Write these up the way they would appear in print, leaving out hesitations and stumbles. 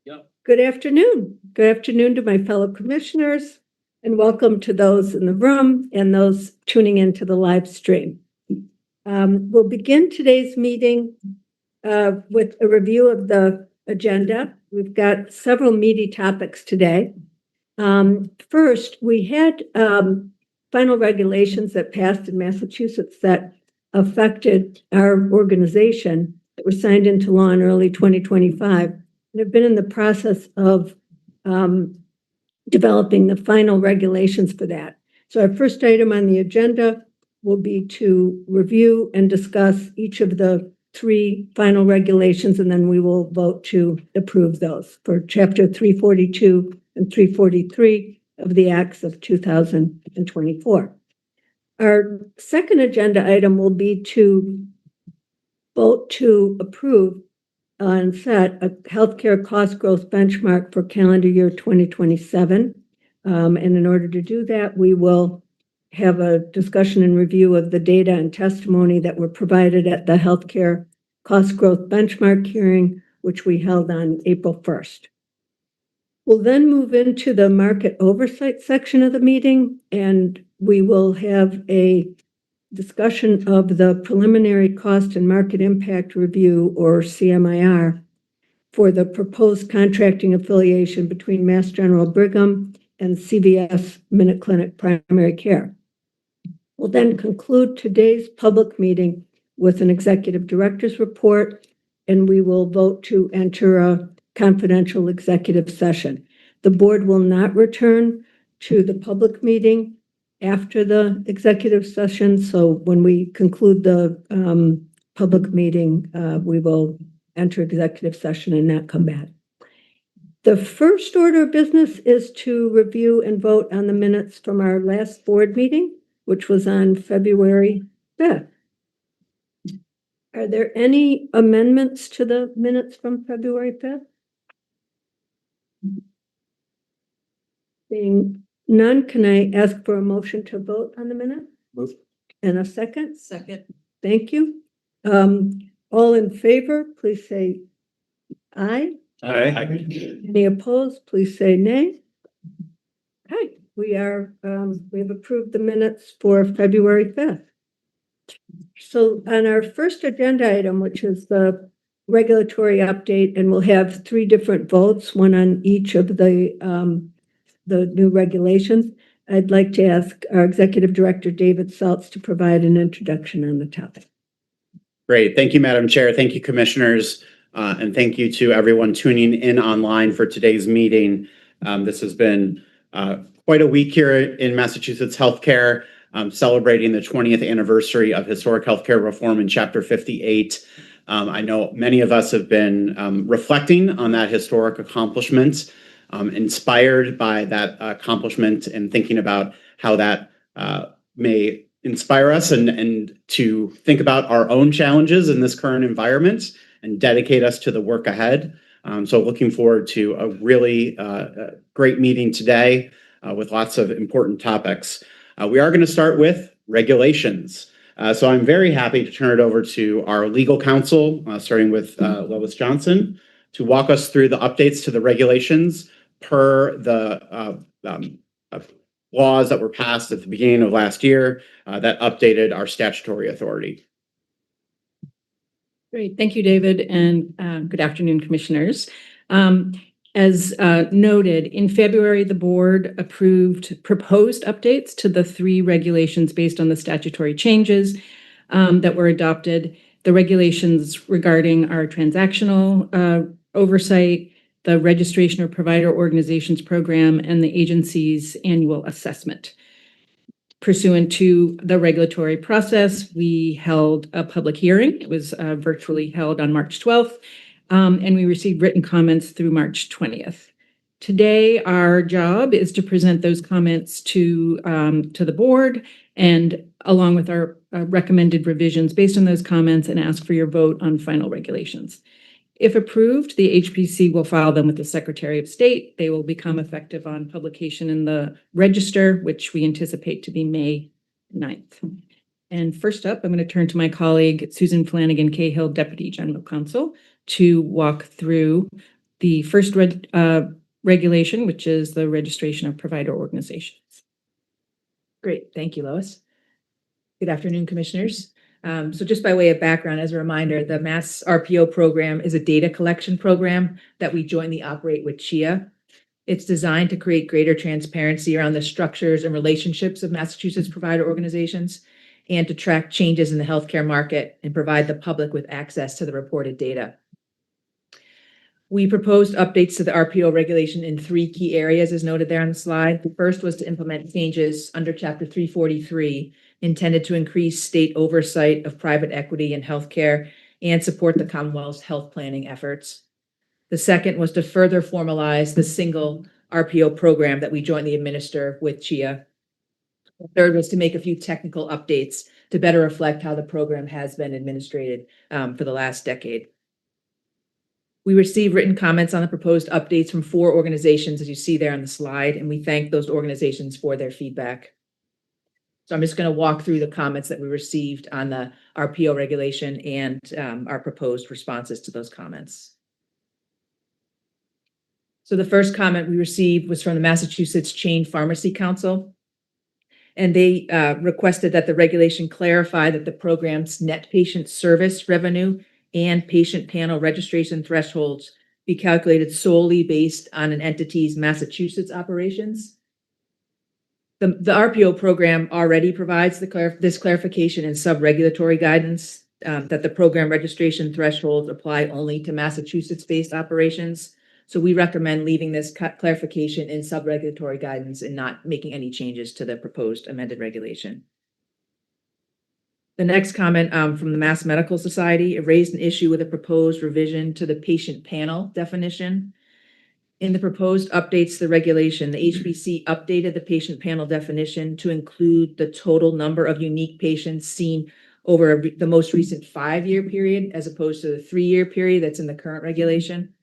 Yep. Good afternoon. Good afternoon to my fellow commissioners, and welcome to those in the room and those tuning into the live stream. We'll begin today's meeting with a review of the agenda. We've got several meaty topics today. First, we had final regulations that passed in Massachusetts that affected our organization that were signed into law in early 2025. And have been in the process of developing the final regulations for that. So our first item on the agenda will be to review and discuss each of the three final regulations, and then we will vote to approve those for Chapter 342 and 343 of the Acts of 2024. Our second agenda item will be to vote to approve and set a healthcare cost growth benchmark for calendar year 2027. And in order to do that, we will have a discussion and review of the data and testimony that were provided at the healthcare cost growth benchmark hearing, which we held on April 1st. We'll then move into the market oversight section of the meeting, and we will have a discussion of the preliminary cost and market impact review, or CMIR, for the proposed contracting affiliation between Mass General Brigham and CVS Minute Clinic Primary Care. We'll then conclude today's public meeting with an executive director's report, and we will vote to enter a confidential executive session. The board will not return to the public meeting after the executive session. So when we conclude the public meeting, we will enter executive session and not come back. The first order of business is to review and vote on the minutes from our last board meeting, which was on February 5th. Are there any amendments to the minutes from February 5th? Being none, can I ask for a motion to vote on the minute? Move. And a second? Second. Thank you. All in favor, please say aye. Aye. Any opposed, please say nay. Okay, we have approved the minutes for February 5th. So on our first agenda item, which is the regulatory update, and we'll have three different votes, one on each of the new regulations. I'd like to ask our Executive Director, David Saltz, to provide an introduction on the topic. Great. Thank you, Madam Chair. Thank you, Commissioners. And thank you to everyone tuning in online for today's meeting. This has been quite a week here in Massachusetts healthcare, celebrating the 20th anniversary of historic healthcare reform in Chapter 58. I know many of us have been reflecting on that historic accomplishment, inspired by that accomplishment, and thinking about how that may inspire us and to think about our own challenges in this current environment and dedicate us to the work ahead. So looking forward to a really great meeting today with lots of important topics. We are going to start with regulations. So I'm very happy to turn it over to our legal counsel, starting with Lois Johnson, to walk us through the updates to the regulations per the laws that were passed at the beginning of last year that updated our statutory authority. Great. Thank you, David, and good afternoon, Commissioners. As noted, in February, the board approved proposed updates to the three regulations based on the statutory changes that were adopted. The regulations regarding our transactional oversight, the registration of provider organizations program, and the agency's annual assessment. Pursuant to the regulatory process, we held a public hearing. It was virtually held on March 12th, and we received written comments through March 20th. Today, our job is to present those comments to the board, and along with our recommended revisions based on those comments, and ask for your vote on final regulations. If approved, the HPC will file them with the Secretary of State. They will become effective on publication in the Register, which we anticipate to be May 9th. And first up, I'm going to turn to my colleague, Susan Flanagan Cahill, Deputy General Counsel, to walk through the first regulation, which is the registration of provider organizations. Great, thank you, Lois. Good afternoon, commissioners. So just by way of background, as a reminder, the Mass RPO program is a data collection program that we jointly operate with CHIA. It's designed to create greater transparency around the structures and relationships of Massachusetts provider organizations and to track changes in the healthcare market and provide the public with access to the reported data. We proposed updates to the RPO regulation in 3 key areas, as noted there on the slide. The first was to implement changes under Chapter 343 intended to increase state oversight of private equity in healthcare and support the Commonwealth's health planning efforts. The second was to further formalize the single RPO program that we jointly administer with CHIA. The third was to make a few technical updates to better reflect how the program has been administered for the last decade. We received written comments on the proposed updates from 4 organizations, as you see there on the slide, and we thank those organizations for their feedback. So I'm just going to walk through the comments that we received on the RPO regulation and our proposed responses to those comments. So the first comment we received was from the Massachusetts Chain Pharmacy Council, and they requested that the regulation clarify that the program's net patient service revenue and patient panel registration thresholds be calculated solely based on an entity's Massachusetts operations. The RPO program already provides this clarification in sub-regulatory guidance that the program registration thresholds apply only to Massachusetts-based operations. So we recommend leaving this clarification in sub-regulatory guidance and not making any changes to the proposed amended regulation. The next comment from the Mass Medical Society, it raised an issue with a proposed revision to the patient panel definition. In the proposed updates to the regulation, the HPC updated the patient panel definition to include the total number of unique patients seen over the most recent 5-year period, as opposed to the 3-year period that's in the current regulation.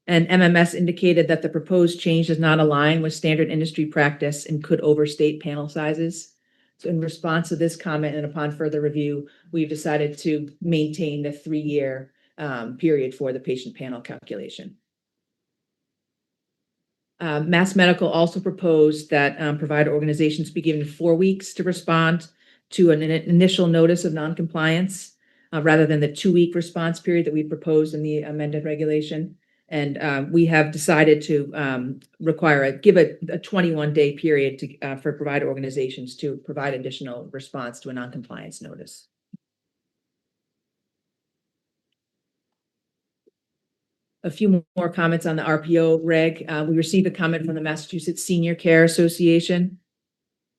And MMS indicated that the proposed change does not align with standard industry practice and could overstate panel sizes. So in response to this comment and upon further review, we've decided to maintain the 3-year period for the patient panel calculation. Mass Medical also proposed that provider organizations be given 4 weeks to respond to an initial notice of noncompliance rather than the 2-week response period that we proposed in the amended regulation. And we have decided to give a 21-day period for provider organizations to provide additional response to a noncompliance notice. A few more comments on the RPO reg. We received a comment from the Massachusetts Senior Care Association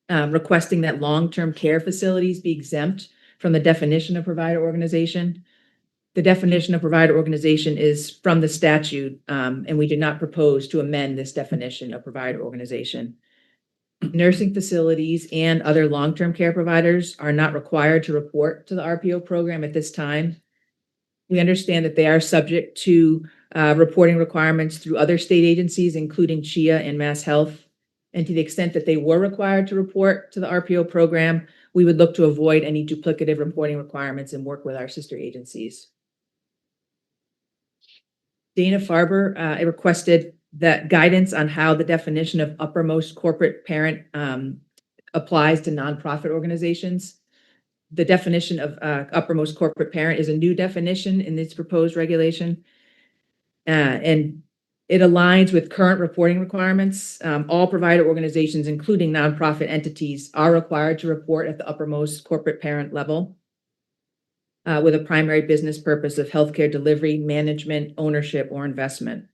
requesting that long-term care facilities be exempt from the definition of provider organization. The definition of provider organization is from the statute, and we do not propose to amend this definition of provider organization. Nursing facilities and other long-term care providers are not required to report to the RPO program at this time. We understand that they are subject to reporting requirements through other state agencies, including CHIA and Mass Health. And to the extent that they were required to report to the RPO program, we would look to avoid any duplicative reporting requirements and work with our sister agencies. Dana-Farber requested that guidance on how the definition of uppermost corporate parent applies to nonprofit organizations. The definition of uppermost corporate parent is a new definition in this proposed regulation, and it aligns with current reporting requirements. All provider organizations, including nonprofit entities, are required to report at the uppermost corporate parent level with a primary business purpose of healthcare delivery, management, ownership, or investment.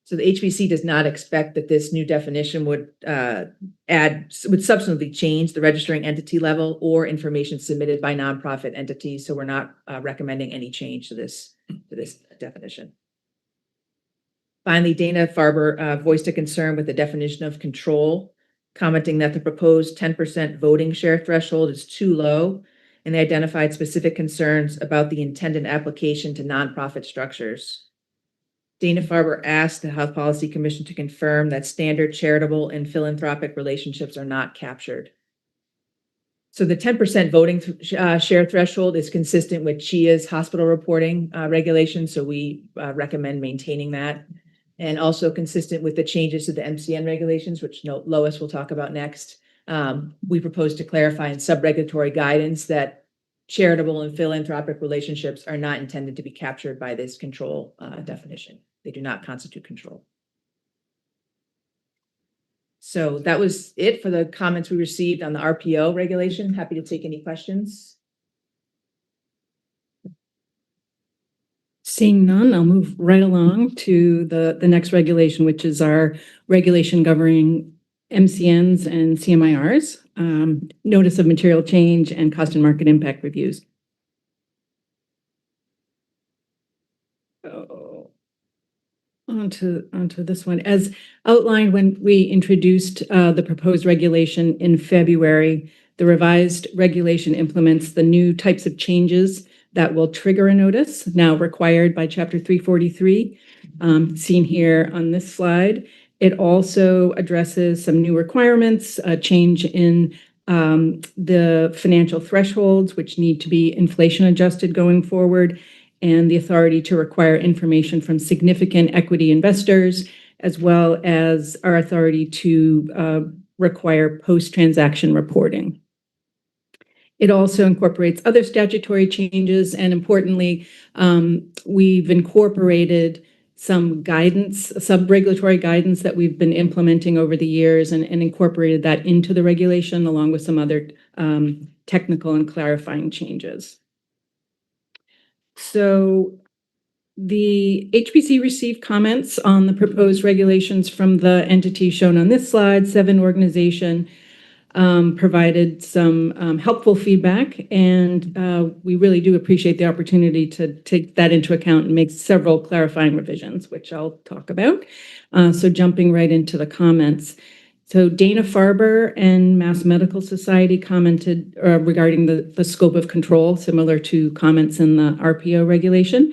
So the HPC does not expect that this new definition would substantively change the registering entity level or information submitted by nonprofit entities. So we're not recommending any change to this definition. Finally, Dana-Farber voiced a concern with the definition of control, commenting that the proposed 10% voting share threshold is too low, and they identified specific concerns about the intended application to nonprofit structures. Dana-Farber asked the Health Policy Commission to confirm that standard charitable and philanthropic relationships are not captured. So the 10% voting share threshold is consistent with CHIA's hospital reporting regulations, so we recommend maintaining that. And also consistent with the changes to the MCN regulations, which Lois will talk about next. We propose to clarify in sub-regulatory guidance that charitable and philanthropic relationships are not intended to be captured by this control definition. They do not constitute control. So that was it for the comments we received on the RPO regulation. Happy to take any questions. Seeing none, I'll move right along to the next regulation, which is our regulation governing MCNs and CMIRs, notice of material change and cost and market impact reviews. Onto this one. As outlined when we introduced the proposed regulation in February, the revised regulation implements the new types of changes that will trigger a notice, now required by Chapter 343, seen here on this slide. It also addresses some new requirements, a change in the financial thresholds, which need to be inflation adjusted going forward, and the authority to require information from significant equity investors, as well as our authority to require post-transaction reporting. It also incorporates other statutory changes, and importantly, we've incorporated some guidance, sub-regulatory guidance that we've been implementing over the years and incorporated that into the regulation along with some other technical and clarifying changes. So the HPC received comments on the proposed regulations from the entity shown on this slide. Seven organization provided some helpful feedback, and we really do appreciate the opportunity to take that into account and make several clarifying revisions, which I'll talk about. So jumping right into the comments. So Dana-Farber and Mass Medical Society commented regarding the scope of control, similar to comments in the RPO regulation.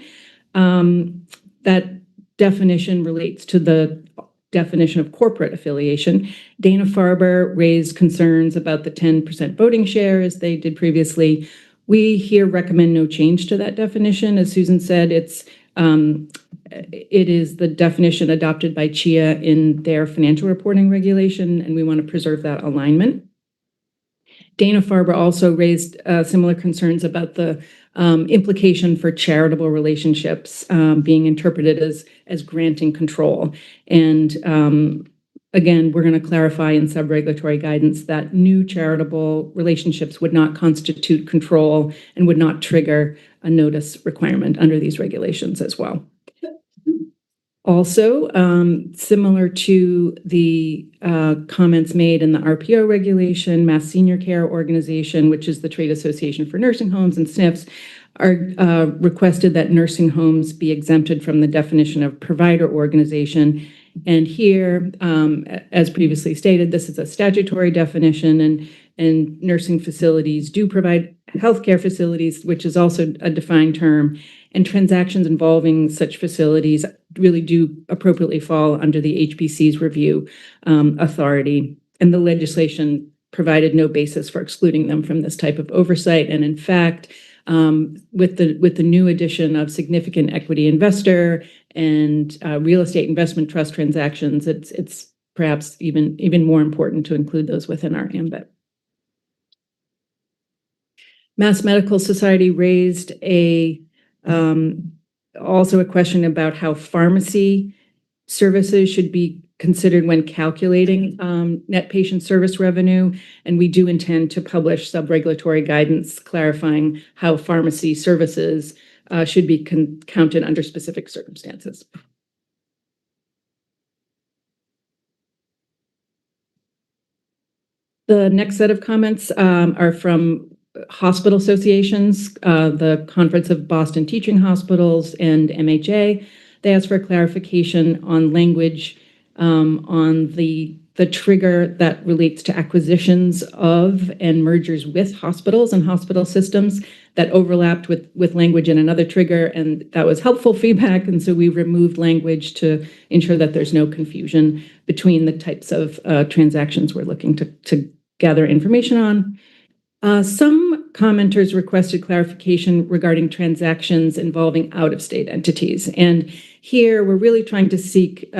That definition relates to the definition of corporate affiliation. Dana-Farber raised concerns about the 10% voting share as they did previously. We here recommend no change to that definition. As Susan said, it is the definition adopted by CHIA in their financial reporting regulation, and we want to preserve that alignment. Dana-Farber also raised similar concerns about the implication for charitable relationships being interpreted as granting control. And again, we're going to clarify in sub-regulatory guidance that new charitable relationships would not constitute control and would not trigger a notice requirement under these regulations as well. Also, similar to the comments made in the RPO regulation, Mass Senior Care Organization, which is the trade association for nursing homes and SNFs, are requested that nursing homes be exempted from the definition of provider organization. And here, as previously stated, this is a statutory definition, and nursing facilities do provide healthcare facilities, which is also a defined term, and transactions involving such facilities really do appropriately fall under the HPC's review authority. And the legislation provided no basis for excluding them from this type of oversight. And in fact, with the new addition of significant equity investor and real estate investment trust transactions, it's perhaps even more important to include those within our ambit. Mass Medical Society raised also a question about how pharmacy services should be considered when calculating net patient service revenue. And we do intend to publish sub-regulatory guidance clarifying how pharmacy services should be counted under specific circumstances. The next set of comments are from hospital associations, the Conference of Boston Teaching Hospitals and MHA. They asked for clarification on language on the trigger that relates to acquisitions of and mergers with hospitals and hospital systems that overlapped with language in another trigger, and that was helpful feedback. And so we removed language to ensure that there's no confusion between the types of transactions we're looking to gather information on. Some commenters requested clarification regarding transactions involving out-of-state entities. And here we're really trying to seek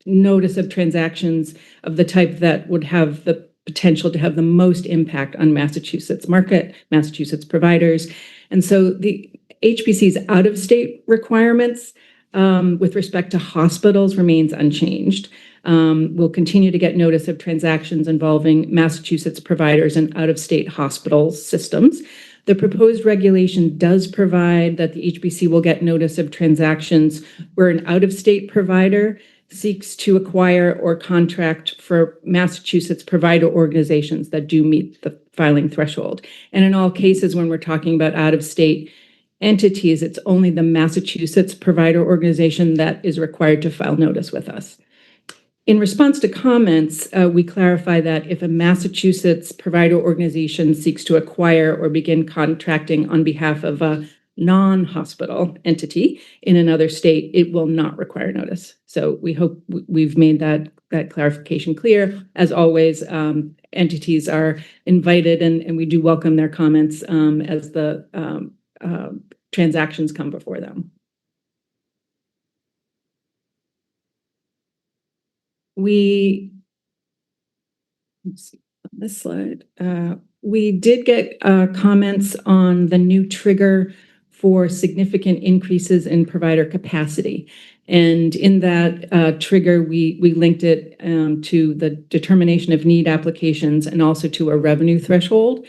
notice of transactions of the type that would have the potential to have the most impact on Massachusetts market, Massachusetts providers. And so the HPC's out-of-state requirements with respect to hospitals remains unchanged. We'll continue to get notice of transactions involving Massachusetts providers and out-of-state hospital systems. The proposed regulation does provide that the HBC will get notice of transactions where an out-of-state provider seeks to acquire or contract for Massachusetts provider organizations that do meet the filing threshold. And in all cases, when we're talking about out-of-state entities, it's only the Massachusetts provider organization that is required to file notice with us. In response to comments, we clarify that if a Massachusetts provider organization seeks to acquire or begin contracting on behalf of a non-hospital entity in another state, it will not require notice. So we hope we've made that clarification clear. As always, entities are invited and we do welcome their comments as the transactions come before them. Let's see on this slide, we did get comments on the new trigger for significant increases in provider capacity. And in that trigger, we linked it to the determination of need applications and also to a revenue threshold.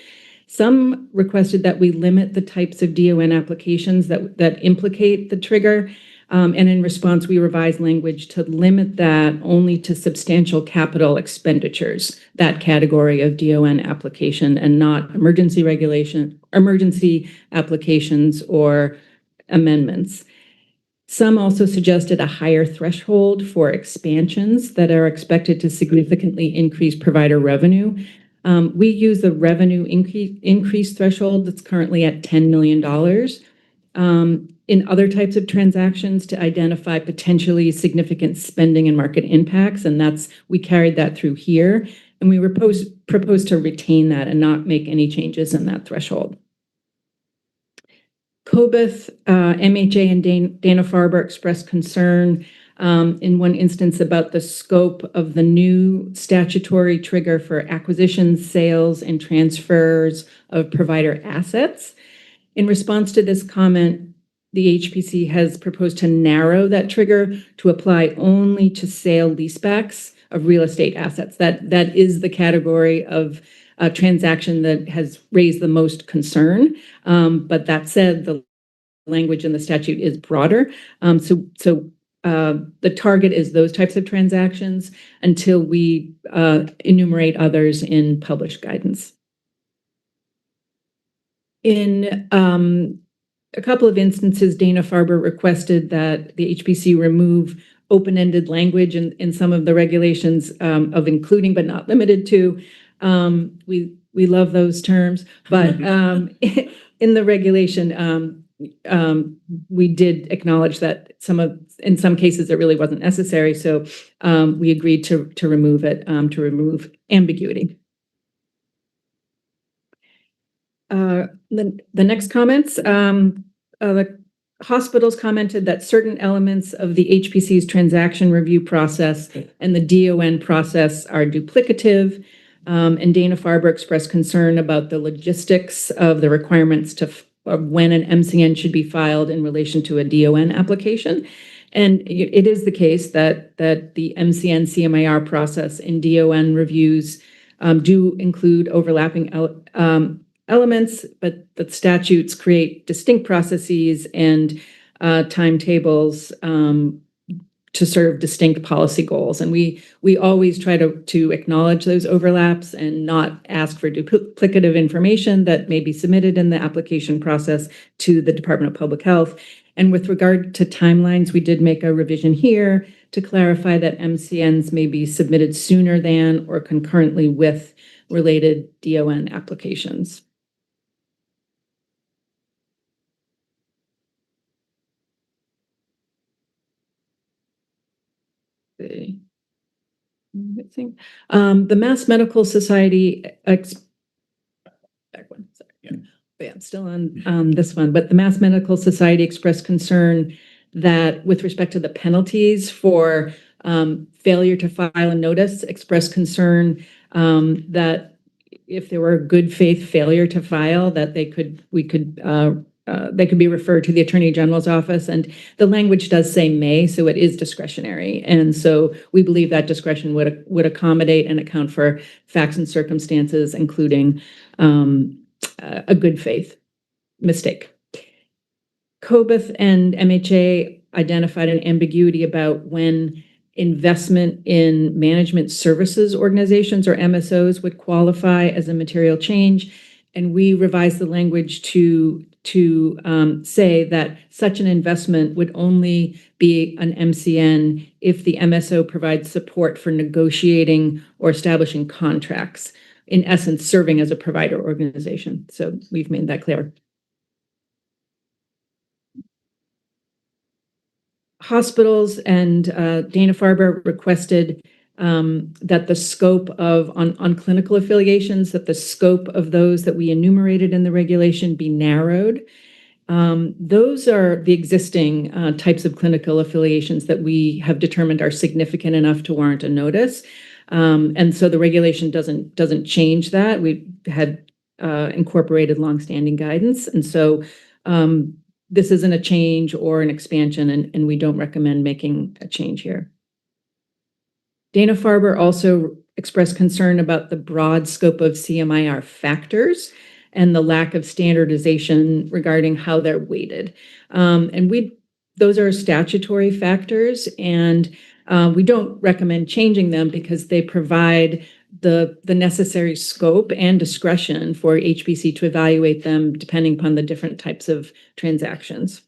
Some requested that we limit the types of DON applications that implicate the trigger. And in response, we revised language to limit that only to substantial capital expenditures, that category of DON application, and not emergency applications or amendments. Some also suggested a higher threshold for expansions that are expected to significantly increase provider revenue. We use the revenue increase threshold that's currently at $10 million. In other types of transactions to identify potentially significant spending and market impacts, and we carried that through here, and we propose to retain that and not make any changes in that threshold. COBITH, MHA, and Dana-Farber expressed concern in one instance about the scope of the new statutory trigger for acquisitions, sales, and transfers of provider assets. In response to this comment, the HPC has proposed to narrow that trigger to apply only to sale leasebacks of real estate assets. That is the category of a transaction that has raised the most concern. But that said, the language in the statute is broader. So the target is those types of transactions until we enumerate others in published guidance. In a couple of instances, Dana-Farber requested that the HPC remove open-ended language in some of the regulations of including but not limited to. We love those terms, but in the regulation, we did acknowledge that in some cases it really wasn't necessary. So we agreed to remove it, to remove ambiguity. The next comments, the hospitals commented that certain elements of the HPC's transaction review process and the DON process are duplicative. And Dana-Farber expressed concern about the logistics of the requirements of when an MCN should be filed in relation to a DON application. And it is the case that the MCN CMIR process and DON reviews do include overlapping elements, but the statutes create distinct processes and timetables to serve distinct policy goals. And we always try to acknowledge those overlaps and not ask for duplicative information that may be submitted in the application process to the Department of Public Health. And with regard to timelines, we did make a revision here to clarify that MCNs may be submitted sooner than or concurrently with related DON applications. The Mass Medical Society back one, sorry. Yeah. But yeah, I'm still on this one, but the Mass Medical Society expressed concern that with respect to the penalties for failure to file a notice, expressed concern that if there were a good faith failure to file, that they could be referred to the Attorney General's office. And the language does say may, so it is discretionary. And so we believe that discretion would accommodate and account for facts and circumstances, including a good faith mistake. COBIF and MHA identified an ambiguity about when investment in management services organizations, or MSOs, would qualify as a material change. And we revised the language to say that such an investment would only be an MCN if the MSO provides support for negotiating or establishing contracts, in essence, serving as a provider organization. So we've made that clear. Hospitals and Dana-Farber requested that the scope of, on clinical affiliations, that the scope of those that we enumerated in the regulation be narrowed. Those are the existing types of clinical affiliations that we have determined are significant enough to warrant a notice. And so the regulation doesn't change that. We had incorporated longstanding guidance. And so this isn't a change or an expansion, and we don't recommend making a change here. Dana-Farber also expressed concern about the broad scope of CMIR factors and the lack of standardization regarding how they're weighted. Those are statutory factors, and we don't recommend changing them because they provide the necessary scope and discretion for HPC to evaluate them depending upon the different types of transactions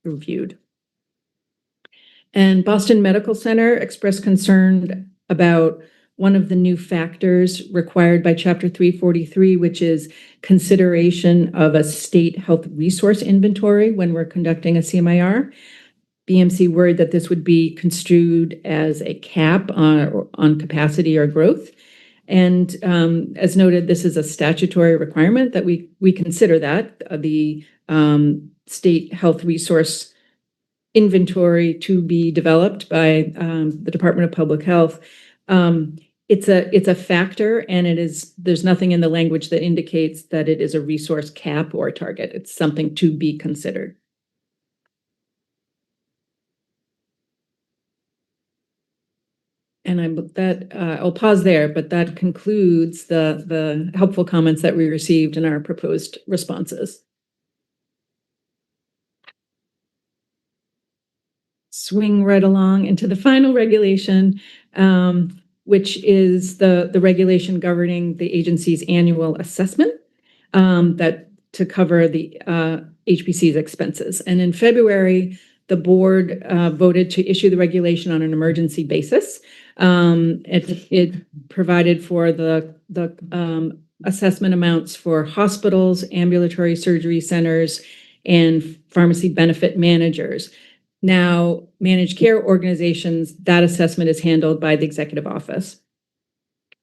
reviewed. And Boston Medical Center expressed concern about one of the new factors required by Chapter 343, which is consideration of a state health resource inventory when we're conducting a CMIR. BMC worried that this would be construed as a cap on capacity or growth. And as noted, this is a statutory requirement that we consider that the state health resource inventory to be developed by the Department of Public Health. It's a factor, and there's nothing in the language that indicates that it is a resource cap or a target. It's something to be considered. And I'll pause there, but that concludes the helpful comments that we received in our proposed responses. Swing right along into the final regulation, which is the regulation governing the agency's annual assessment that to cover the HPC's expenses. And in February, the board voted to issue the regulation on an emergency basis. It provided for the assessment amounts for hospitals, ambulatory surgery centers, and pharmacy benefit managers. Now, managed care organizations, that assessment is handled by the executive office.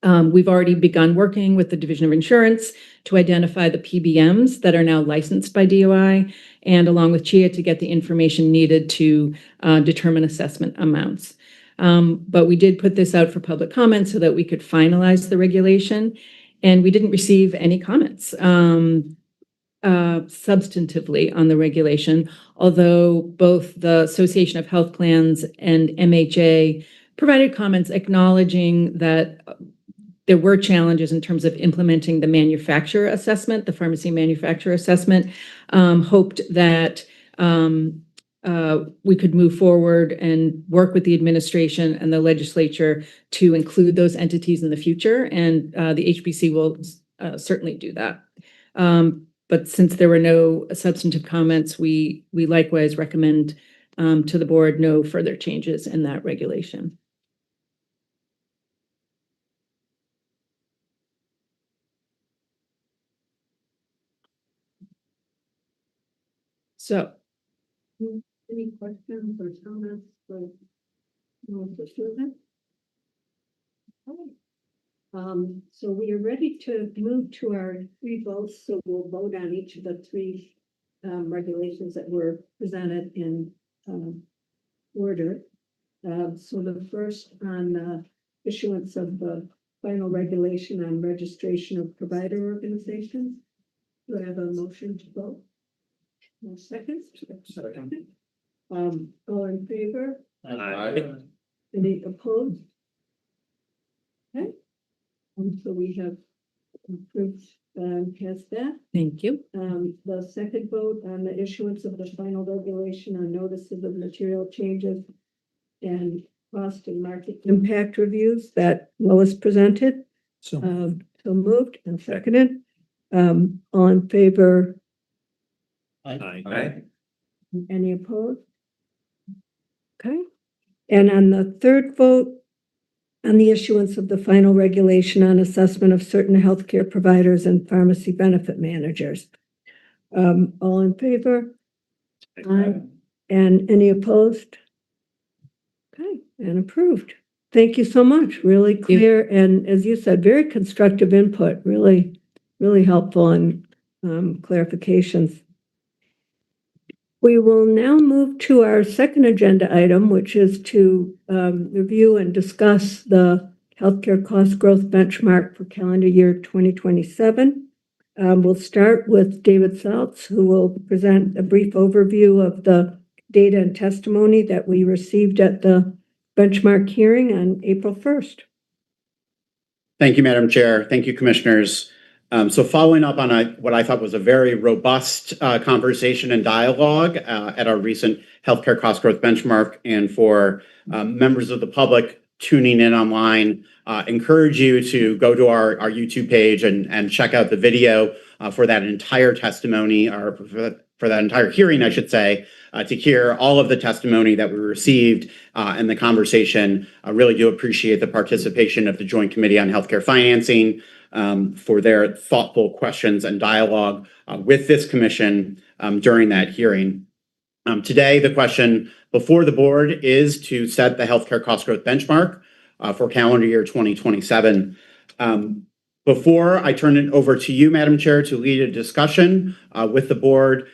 We've already begun working with the Division of Insurance to identify the PBMs that are now licensed by DOI, and along with CHIA to get the information needed to determine assessment amounts. But we did put this out for public comment so that we could finalize the regulation, and we didn't receive any comments substantively on the regulation, although both the Association of Health Plans and MHA provided comments acknowledging that there were challenges in terms of implementing the manufacturer assessment, the pharmacy manufacturer assessment, hoped that we could move forward and work with the administration and the legislature to include those entities in the future, and the HPC will certainly do that. But since there were no substantive comments, we likewise recommend to the board no further changes in that regulation. So, Any questions or comments for Susan? So we are ready to move to our three votes, so we'll vote on each of the three regulations that were presented in order. So the first on issuance of the final regulation on registration of provider organizations. Do I have a motion to vote? No second? Second. All in favor? Aye. Any opposed? Okay. So we have approved, passed that. Thank you. The second vote on the issuance of the final regulation on notices of material changes and cost and market impact reviews that Lois presented. So moved and seconded. All in favor? Aye. Any opposed? Okay. And on the third vote, on the issuance of the final regulation on assessment of certain healthcare providers and pharmacy benefit managers. All in favor? Aye. And any opposed? Okay, and approved. Thank you so much. Really clear and, as you said, very constructive input. Really, really helpful and clarifications. We will now move to our second agenda item, which is to review and discuss the healthcare cost growth benchmark for calendar year 2027. We'll start with David Saltz, who will present a brief overview of the data and testimony that we received at the benchmark hearing on April 1st. Thank you, Madam Chair. Thank you, Commissioners. So following up on what I thought was a very robust conversation and dialogue at our recent healthcare cost growth benchmark, and for members of the public tuning in online, encourage you to go to our YouTube page and check out the video for that entire testimony, or for that entire hearing, I should say, to hear all of the testimony that we received and the conversation. I really do appreciate the participation of the Joint Committee on Healthcare Financing, for their thoughtful questions and dialogue with this commission during that hearing. Today, the question before the board is to set the healthcare cost growth benchmark for calendar year 2027. Before I turn it over to you, Madam Chair, to lead a discussion with the board,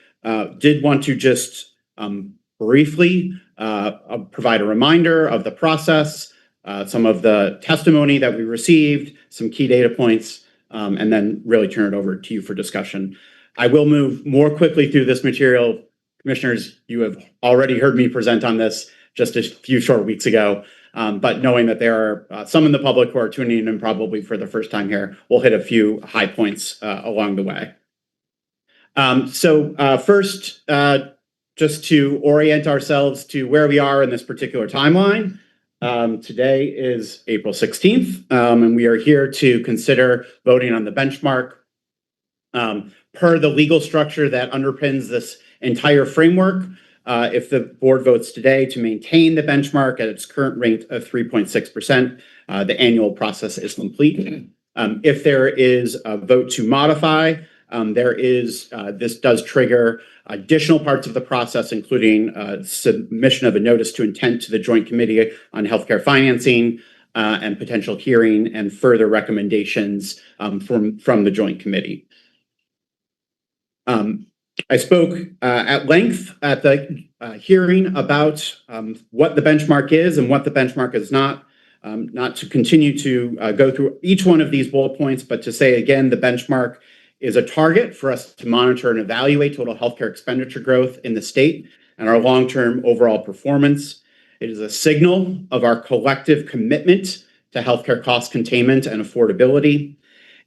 did want to just briefly provide a reminder of the process, some of the testimony that we received, some key data points, and then really turn it over to you for discussion. I will move more quickly through this material. Commissioners, you have already heard me present on this just a few short weeks ago, but knowing that there are some in the public who are tuning in probably for the first time here, we'll hit a few high points along the way. First, just to orient ourselves to where we are in this particular timeline. Today is April 16th, and we are here to consider voting on the benchmark. Per the legal structure that underpins this entire framework, if the board votes today to maintain the benchmark at its current rate of 3.6%, the annual process is complete. If there is a vote to modify, this does trigger additional parts of the process, including submission of a notice to intent to the Joint Committee on Healthcare Financing, and potential hearing and further recommendations from the Joint Committee. I spoke at length at the hearing about what the benchmark is and what the benchmark is not. Not to continue to go through each one of these bullet points, but to say again, the benchmark is a target for us to monitor and evaluate total healthcare expenditure growth in the state and our long-term overall performance. It is a signal of our collective commitment to healthcare cost containment and affordability.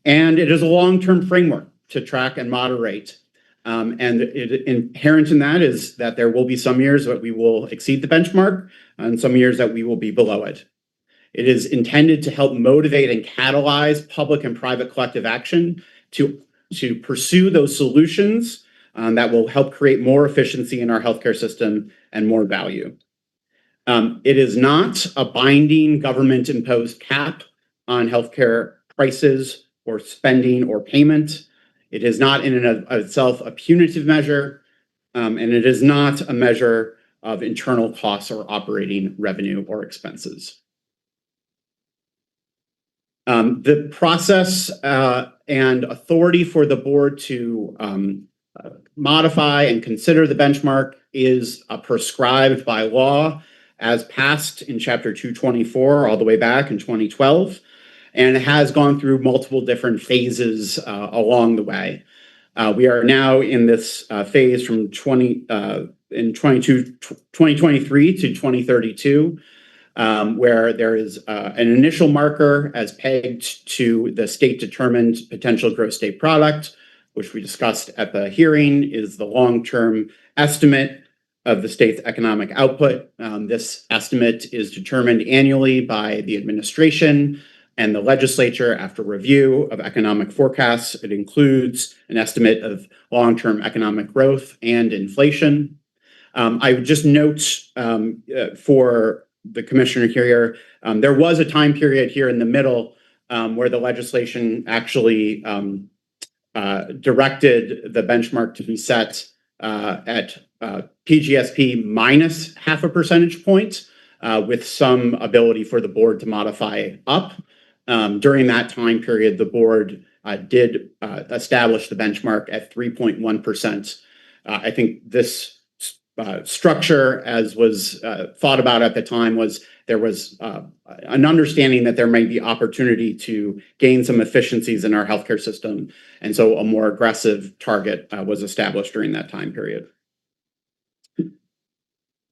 And it is a long-term framework to track and moderate. Inherent in that is that there will be some years that we will exceed the benchmark and some years that we will be below it. It is intended to help motivate and catalyze public and private collective action to pursue those solutions that will help create more efficiency in our healthcare system and more value. It is not a binding government-imposed cap on healthcare prices or spending or payment. It is not in and of itself a punitive measure, and it is not a measure of internal costs or operating revenue or expenses. The process and authority for the board to modify and consider the benchmark is prescribed by law as passed in Chapter 224 all the way back in 2012, and it has gone through multiple different phases along the way. We are now in this phase from 2023 to 2032, where there is an initial marker as pegged to the state-determined potential gross state product, which we discussed at the hearing, is the long-term estimate of the state's economic output. This estimate is determined annually by the administration and the legislature after review of economic forecasts. It includes an estimate of long-term economic growth and inflation. I would just note for the commissioner here, there was a time period here in the middle where the legislation actually directed the benchmark to be set at PGSP minus 0.5 percentage point, with some ability for the board to modify up. During that time period, the board did establish the benchmark at 3.1%. I think this structure, as was thought about at the time, was there was an understanding that there might be opportunity to gain some efficiencies in our healthcare system. And so a more aggressive target was established during that time period.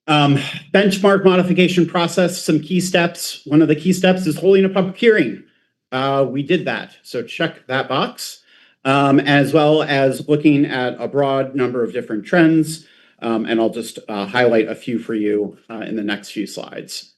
Benchmark modification process, some key steps. One of the key steps is holding a public hearing. We did that, so check that box, as well as looking at a broad number of different trends, and I'll just highlight a few for you in the next few slides.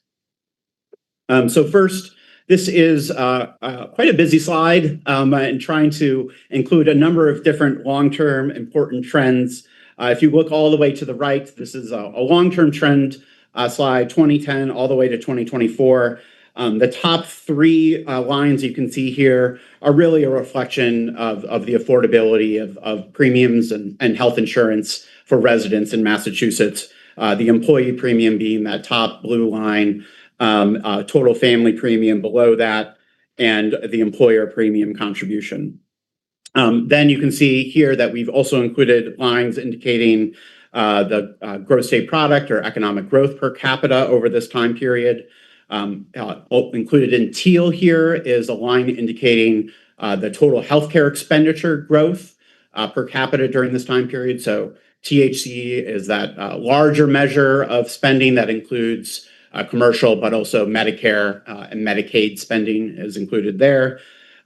So first, this is quite a busy slide, and trying to include a number of different long-term important trends. If you look all the way to the right, this is a long-term trend slide, 2010 all the way to 2024. The top three lines you can see here are really a reflection of the affordability of premiums and health insurance for residents in Massachusetts. The employee premium being that top blue line, total family premium below that, and the employer premium contribution. Then you can see here that we've also included lines indicating the gross state product or economic growth per capita over this time period. Included in teal here is a line indicating the total healthcare expenditure growth per capita during this time period. So THC is that larger measure of spending that includes commercial, but also Medicare and Medicaid spending is included there.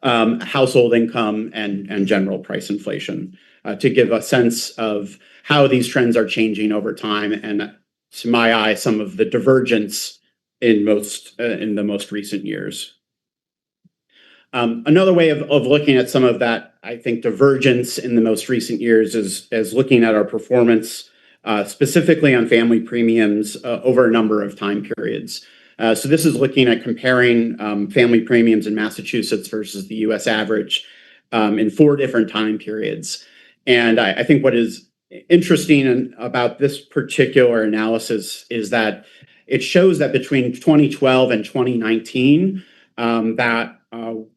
Household income and general price inflation to give a sense of how these trends are changing over time, and to my eye, some of the divergence in the most recent years. Another way of looking at some of that, I think, divergence in the most recent years is looking at our performance, specifically on family premiums over a number of time periods. So this is looking at comparing family premiums in Massachusetts versus the US average in 4 different time periods. And I think what is interesting about this particular analysis is that it shows that between 2012 and 2019, that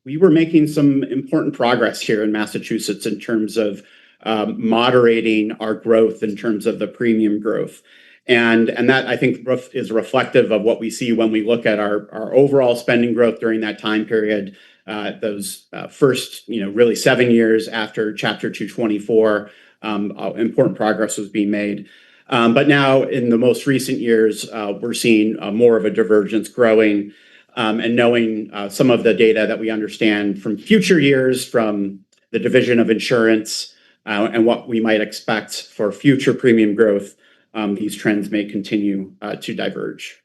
we were making some important progress here in Massachusetts in terms of moderating our growth in terms of the premium growth. And that, I think, is reflective of what we see when we look at our overall spending growth during that time period, those first, really 7 years after Chapter 224, important progress was being made. But now in the most recent years, we're seeing more of a divergence growing, and knowing some of the data that we understand from future years from the Division of Insurance and what we might expect for future premium growth, these trends may continue to diverge.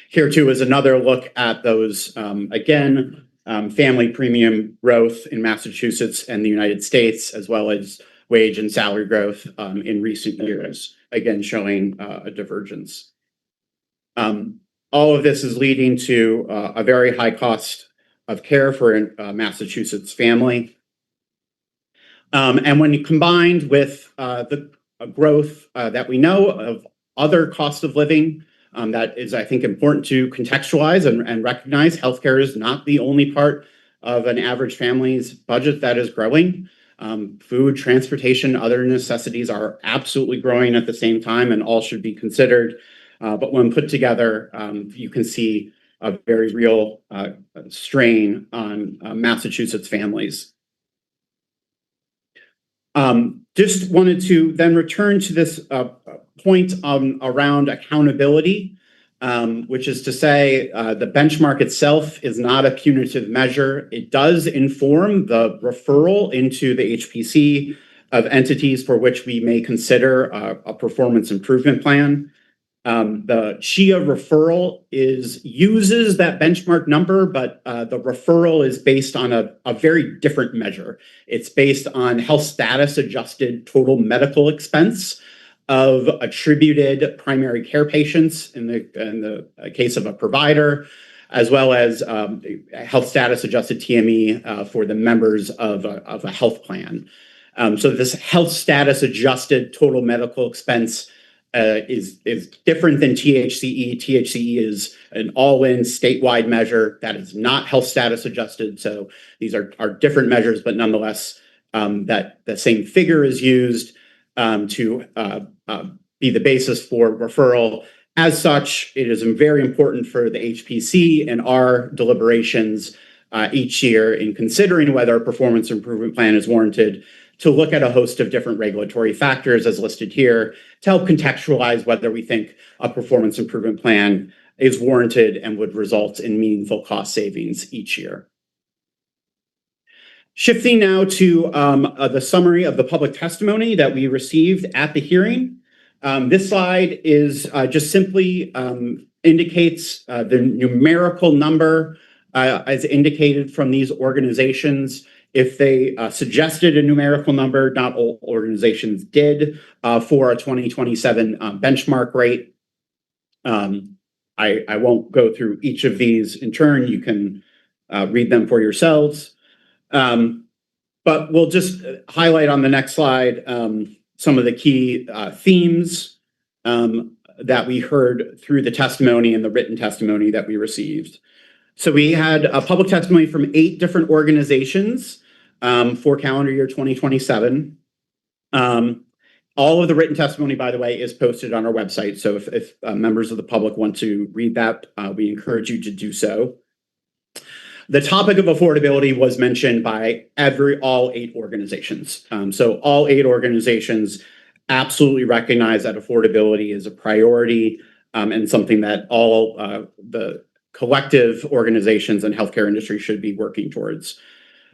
Here too is another look at those, again, family premium growth in Massachusetts and the United States, as well as wage and salary growth in recent years, again, showing a divergence. All of this is leading to a very high cost of care for Massachusetts family. And when combined with the growth that we know of other costs of living that is, I think, important to contextualize and recognize. Healthcare is not the only part of an average family's budget that is growing. Food, transportation, other necessities are absolutely growing at the same time and all should be considered. But when put together, you can see a very real strain on Massachusetts families. Just wanted to then return to this point around accountability, which is to say the benchmark itself is not a punitive measure. It does inform the referral into the HPC of entities for which we may consider a performance improvement plan. The CHIA referral uses that benchmark number, but the referral is based on a very different measure. It's based on health status adjusted total medical expense of attributed primary care patients in the case of a provider, as well as health status adjusted TME for the members of a health plan. So this health status adjusted total medical expense is different than THCE. THCE is an all-in statewide measure that is not health status adjusted. So these are different measures, but nonetheless, that the same figure is used to be the basis for referral. As such, it is very important for the HPC and our deliberations each year in considering whether a performance improvement plan is warranted to look at a host of different regulatory factors as listed here to help contextualize whether we think a performance improvement plan is warranted and would result in meaningful cost savings each year. Shifting now to the summary of the public testimony that we received at the hearing. This slide is just simply indicates the numerical number as indicated from these organizations. If they suggested a numerical number, not all organizations did for a 2027 benchmark rate. I won't go through each of these in turn. You can read them for yourselves. But we'll just highlight on the next slide some of the key themes that we heard through the testimony and the written testimony that we received. So we had a public testimony from 8 different organizations for calendar year 2027. All of the written testimony, by the way, is posted on our website. So if members of the public want to read that, we encourage you to do so. The topic of affordability was mentioned by all 8 organizations. So all 8 organizations absolutely recognize that affordability is a priority and something that all the collective organizations and healthcare industry should be working towards.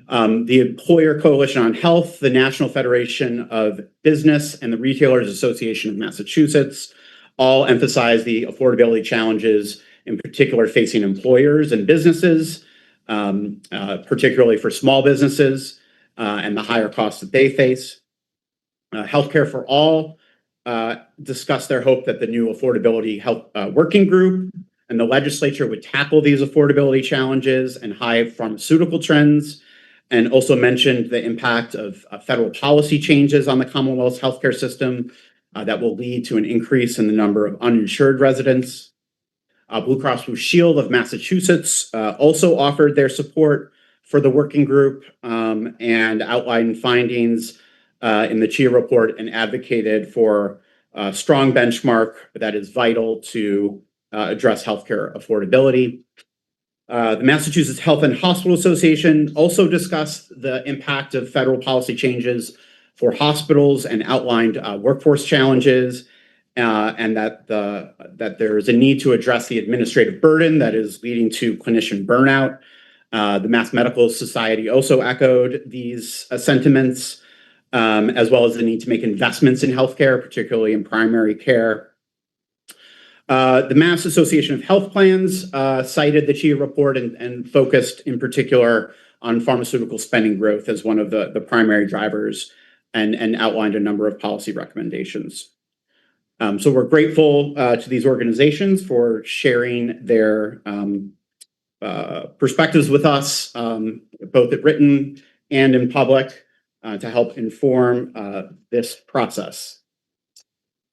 The Employer Coalition on Health, the National Federation of Business, and the Retailers Association of Massachusetts all emphasize the affordability challenges, in particular facing employers and businesses, particularly for small businesses and the higher costs that they face. Healthcare for All discussed their hope that the new affordability health working group and the legislature would tackle these affordability challenges and high pharmaceutical trends, and also mentioned the impact of federal policy changes on the Commonwealth's healthcare system that will lead to an increase in the number of uninsured residents. Blue Cross Blue Shield of Massachusetts also offered their support for the working group and outlined findings in the CHIA report and advocated for a strong benchmark that is vital to address healthcare affordability. The Massachusetts Health and Hospital Association also discussed the impact of federal policy changes for hospitals and outlined workforce challenges and that there is a need to address the administrative burden that is leading to clinician burnout. The Mass Medical Society also echoed these sentiments, as well as the need to make investments in healthcare, particularly in primary care. The Mass Association of Health Plans cited the CHIA report and focused in particular on pharmaceutical spending growth as one of the primary drivers and outlined a number of policy recommendations. So we're grateful to these organizations for sharing their perspectives with us, both at written and in public, to help inform this process.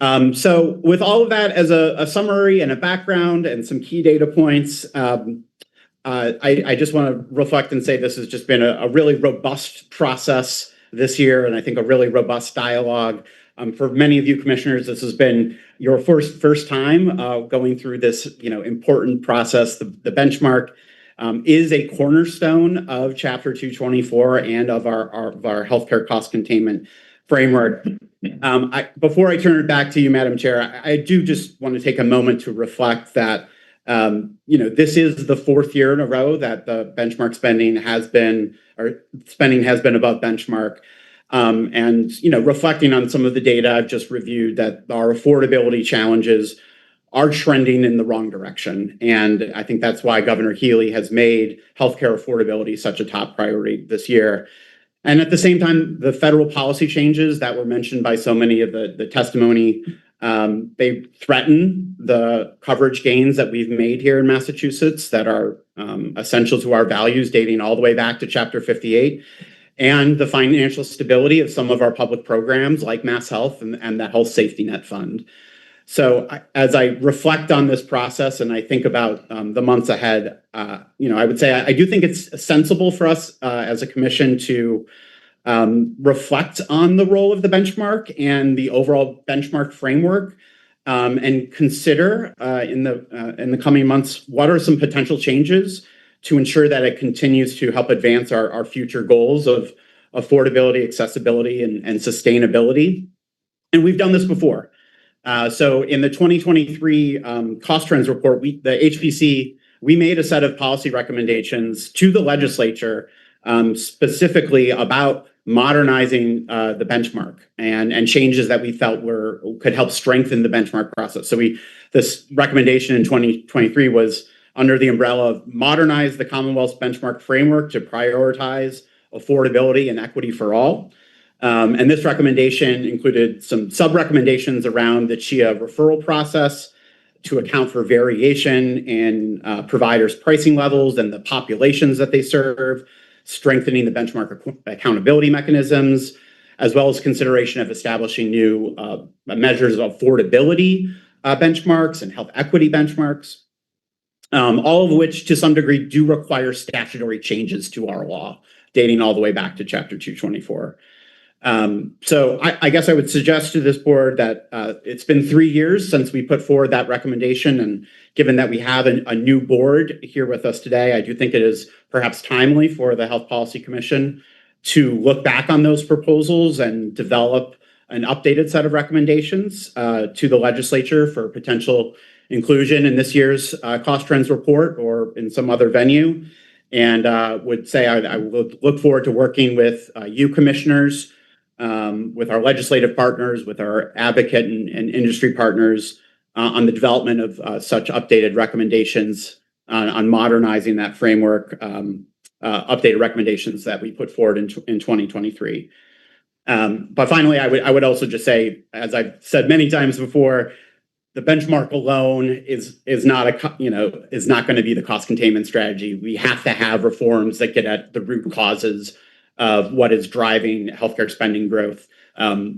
So with all of that as a summary and a background and some key data points, I just want to reflect and say this has just been a really robust process this year, and I think a really robust dialogue. For many of you commissioners, this has been your first time going through this, important process. The benchmark is a cornerstone of Chapter 224 and of our healthcare cost containment framework. Before I turn it back to you, Madam Chair, I do just want to take a moment to reflect that this is the fourth year in a row that the benchmark spending has been above benchmark. And reflecting on some of the data I've just reviewed, that our affordability challenges are trending in the wrong direction. And I think that's why Governor Healy has made healthcare affordability such a top priority this year. And at the same time, the federal policy changes that were mentioned by so many of the testimony, they threaten the coverage gains that we've made here in Massachusetts that are essential to our values dating all the way back to Chapter 58, and the financial stability of some of our public programs like Mass Health and the Health Safety Net Fund. So as I reflect on this process and I think about the months ahead, I would say I do think it's sensible for us as a commission to reflect on the role of the benchmark and the overall benchmark framework, and consider in the coming months what are some potential changes to ensure that it continues to help advance our future goals of affordability, accessibility, and sustainability. And we've done this before. So in the 2023 cost trends report, the HPC, we made a set of policy recommendations to the legislature specifically about modernizing the benchmark and changes that we felt could help strengthen the benchmark process. So this recommendation in 2023 was under the umbrella of modernize the Commonwealth's benchmark framework to prioritize affordability and equity for all. And this recommendation included some sub-recommendations around the CHIA referral process to account for variation in providers' pricing levels and the populations that they serve, strengthening the benchmark accountability mechanisms, as well as consideration of establishing new measures of affordability benchmarks and health equity benchmarks, all of which to some degree do require statutory changes to our law, dating all the way back to Chapter 224. So I guess I would suggest to this board that it's been 3 years since we put forward that recommendation, and given that we have a new board here with us today, I do think it is perhaps timely for the Health Policy Commission to look back on those proposals and develop an updated set of recommendations to the legislature for potential inclusion in this year's cost trends report or in some other venue. And would say I would look forward to working with you commissioners, with our legislative partners, with our advocate and industry partners on the development of such updated recommendations on modernizing that framework, updated recommendations that we put forward in 2023. But finally, I would also just say, as I've said many times before, the benchmark alone is not going to be the cost containment strategy. We have to have reforms that get at the root causes of what is driving healthcare spending growth.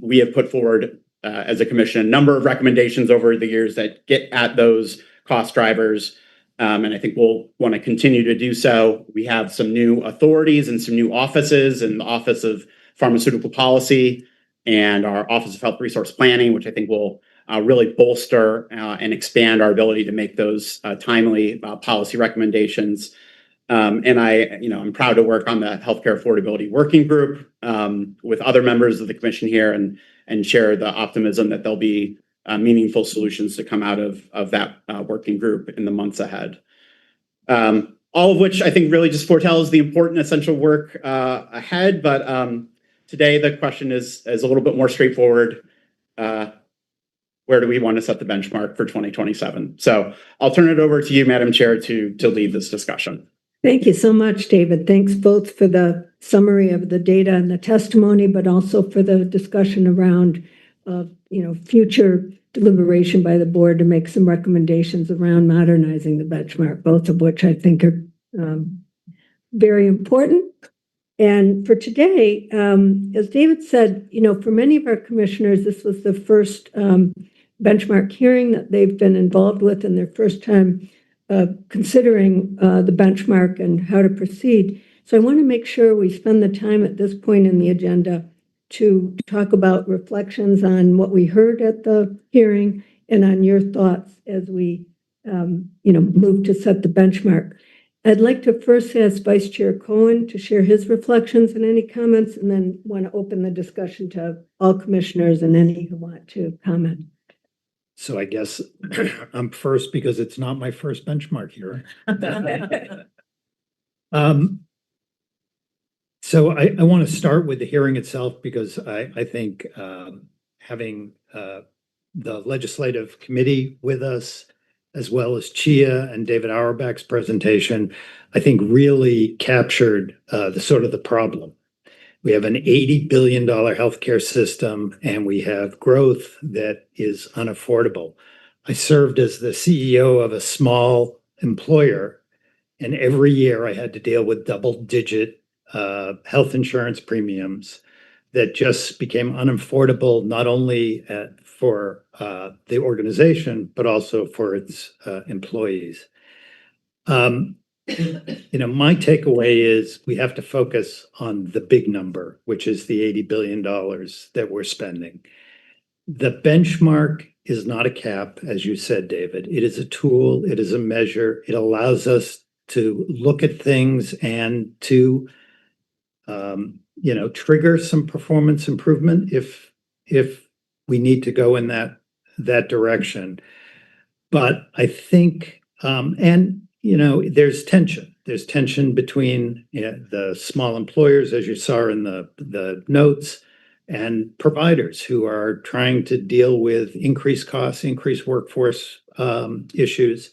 We have put forward as a commission a number of recommendations over the years that get at those cost drivers, and I think we'll want to continue to do so. We have some new authorities and some new offices in the Office of Pharmaceutical Policy and our Office of Health Resource Planning, which I think will really bolster and expand our ability to make those timely policy recommendations. And I'm proud to work on the Healthcare Affordability Working Group with other members of the commission here and share the optimism that there'll be meaningful solutions to come out of that working group in the months ahead. All of which I think really just foretells the important essential work ahead. But today the question is a little bit more straightforward. Where do we want to set the benchmark for 2027? So I'll turn it over to you, Madam Chair, to lead this discussion. Thank you so much, David. Thanks both for the summary of the data and the testimony, but also for the discussion around, future deliberation by the board to make some recommendations around modernizing the benchmark, both of which I think are very important. And for today, as David said, for many of our commissioners, this was the first benchmark hearing that they've been involved with and their first time considering the benchmark and how to proceed. So I want to make sure we spend the time at this point in the agenda to talk about reflections on what we heard at the hearing and on your thoughts as we, move to set the benchmark. I'd like to first ask Vice Chair Cohen to share his reflections and any comments, and then want to open the discussion to all commissioners and any who want to comment. So I guess I'm first because it's not my first benchmark hearing. So I want to start with the hearing itself because I think having the legislative committee with us, as well as Chia and David Auerbach's presentation, I think really captured the problem. We have an $80 billion healthcare system, and we have growth that is unaffordable. I served as the CEO of a small employer, and every year I had to deal with double-digit health insurance premiums that just became unaffordable, not only for the organization, but also for its employees. My takeaway is we have to focus on the big number, which is the $80 billion that we're spending. The benchmark is not a cap, as you said, David. It is a tool. It is a measure. It allows us to look at things and to, trigger some performance improvement if we need to go in that direction. But I think, there's tension. There's tension between the small employers, as you saw in the notes, and providers who are trying to deal with increased costs, increased workforce issues.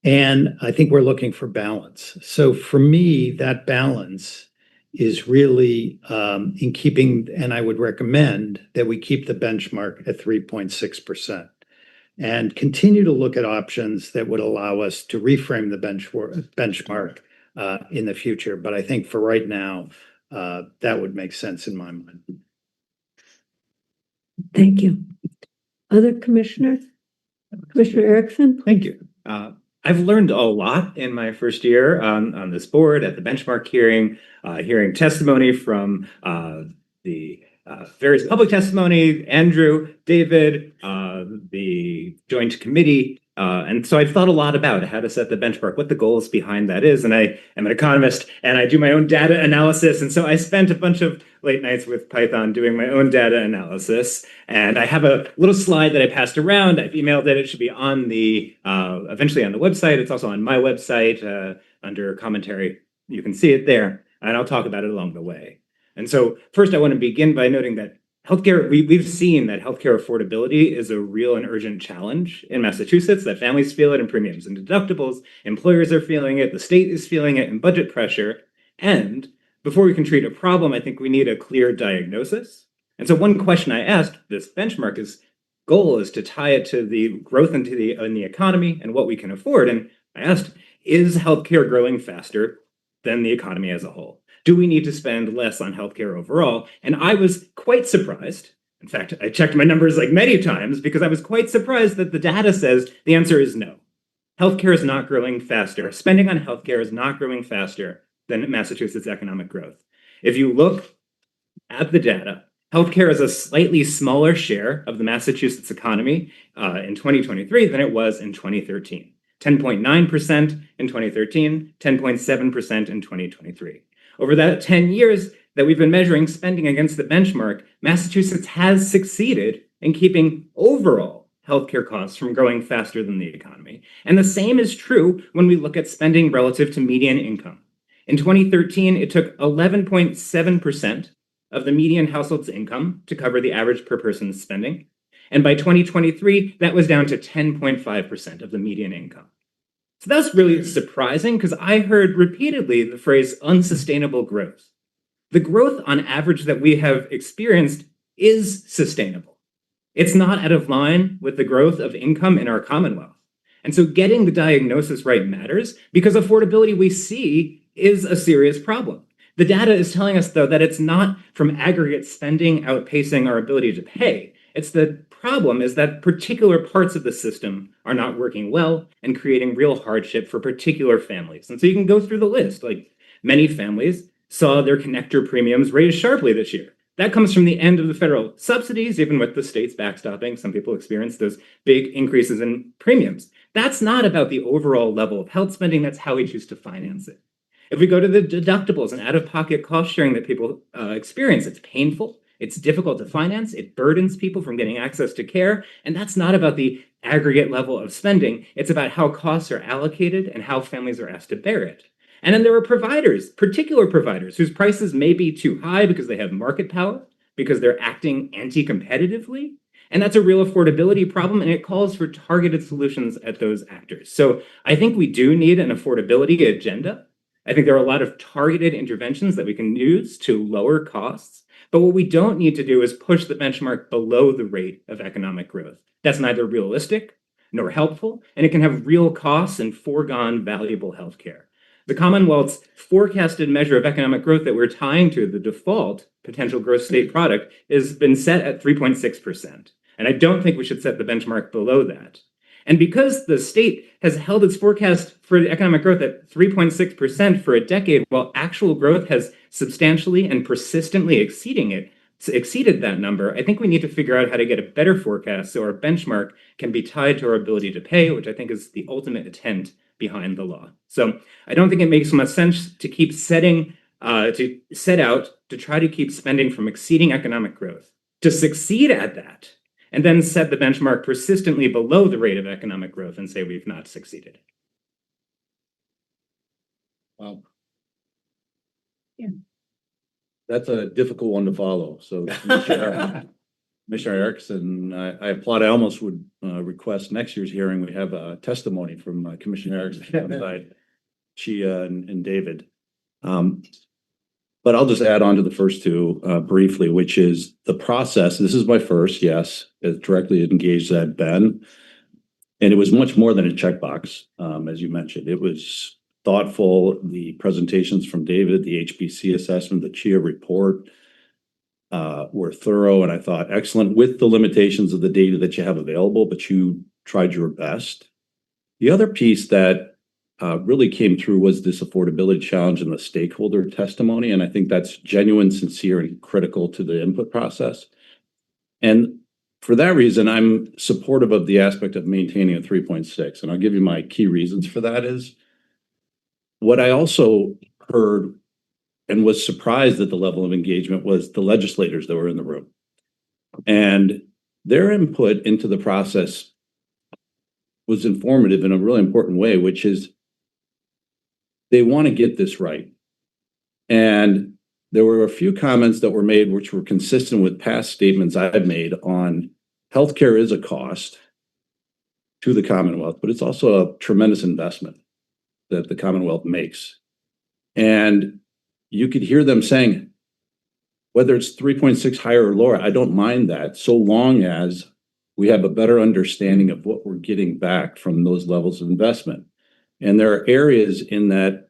And I think we're looking for balance. So for me, that balance is really in keeping, and I would recommend that we keep the benchmark at 3.6%. And continue to look at options that would allow us to reframe the benchmark in the future. But I think for right now, that would make sense in my mind. Thank you. Other commissioners? Commissioner Erickson? Thank you. I've learned a lot in my first year on this board at the benchmark hearing, hearing testimony from the various public testimony, Andrew, David, the joint committee. And so I've thought a lot about how to set the benchmark, what the goals behind that is. And I am an economist and I do my own data analysis. And so I spent a bunch of late nights with Python doing my own data analysis. And I have a little slide that I passed around. I've emailed it. It should be on the, eventually on the website. It's also on my website under commentary. You can see it there. And I'll talk about it along the way. And so first, I want to begin by noting that healthcare, we've seen that healthcare affordability is a real and urgent challenge in Massachusetts, that families feel it in premiums and deductibles, employers are feeling it, the state is feeling it in budget pressure. And before we can treat a problem, I think we need a clear diagnosis. And so one question I asked this benchmark goal is to tie it to the growth in the economy and what we can afford. And I asked, is healthcare growing faster than the economy as a whole? Do we need to spend less on healthcare overall? And I was quite surprised. In fact, I checked my numbers like many times because I was quite surprised that the data says the answer is no. Healthcare is not growing faster. Spending on healthcare is not growing faster than Massachusetts' economic growth. If you look at the data, healthcare is a slightly smaller share of the Massachusetts economy in 2023 than it was in 2013. 10.9% in 2013, 10.7% in 2023. Over that 10 years that we've been measuring spending against the benchmark, Massachusetts has succeeded in keeping overall healthcare costs from growing faster than the economy. And the same is true when we look at spending relative to median income. In 2013, it took 11.7% of the median household's income to cover the average per person's spending. And by 2023, that was down to 10.5% of the median income. So that's really surprising because I heard repeatedly the phrase unsustainable growth. The growth on average that we have experienced is sustainable. It's not out of line with the growth of income in our Commonwealth. And so getting the diagnosis right matters because affordability we see is a serious problem. The data is telling us, though, that it's not from aggregate spending outpacing our ability to pay. It's the problem is that particular parts of the system are not working well and creating real hardship for particular families. And so you can go through the list. Like many families saw their connector premiums raised sharply this year. That comes from the end of the federal subsidies, even with the states backstopping. Some people experience those big increases in premiums. That's not about the overall level of health spending. That's how we choose to finance it. If we go to the deductibles and out-of-pocket cost sharing that people experience, it's painful, it's difficult to finance, it burdens people from getting access to care, and that's not about the aggregate level of spending. It's about how costs are allocated and how families are asked to bear it. And then there are providers, particular providers, whose prices may be too high because they have market power, because they're acting anti-competitively. And that's a real affordability problem, and it calls for targeted solutions at those actors. So I think we do need an affordability agenda. I think there are a lot of targeted interventions that we can use to lower costs. But what we don't need to do is push the benchmark below the rate of economic growth. That's neither realistic nor helpful, and it can have real costs and foregone valuable healthcare. The Commonwealth's forecasted measure of economic growth that we're tying to the default potential gross state product has been set at 3.6%. And I don't think we should set the benchmark below that. And because the state has held its forecast for economic growth at 3.6% for a decade, while actual growth has substantially and persistently exceeded that number, I think we need to figure out how to get a better forecast so our benchmark can be tied to our ability to pay, which I think is the ultimate intent behind the law. So I don't think it makes much sense to keep to set out to try to keep spending from exceeding economic growth. To succeed at that, and then set the benchmark persistently below the rate of economic growth and say we've not succeeded. Wow. Yeah. That's a difficult one to follow. So Commissioner Erickson, I applaud. I almost would request next year's hearing, we have a testimony from Commissioner Erickson, Chia and David. But I'll just add on to the first two briefly, which is the process. This is my first, yes, it directly engaged that Ben. And it was much more than a checkbox, as you mentioned. It was thoughtful. The presentations from David, the HBC assessment, the Chia report were thorough and I thought excellent with the limitations of the data that you have available, but you tried your best. The other piece that really came through was this affordability challenge in the stakeholder testimony. And I think that's genuine, sincere, and critical to the input process. And for that reason, I'm supportive of the aspect of maintaining a 3.6. And I'll give you my key reasons for that is what I also heard and was surprised at the level of engagement was the legislators that were in the room. And their input into the process was informative in a really important way, which is they want to get this right. And there were a few comments that were made which were consistent with past statements I've made on healthcare is a cost to the Commonwealth, but it's also a tremendous investment that the Commonwealth makes. And you could hear them saying, whether it's 3.6 higher or lower, I don't mind that, so long as we have a better understanding of what we're getting back from those levels of investment. And there are areas in that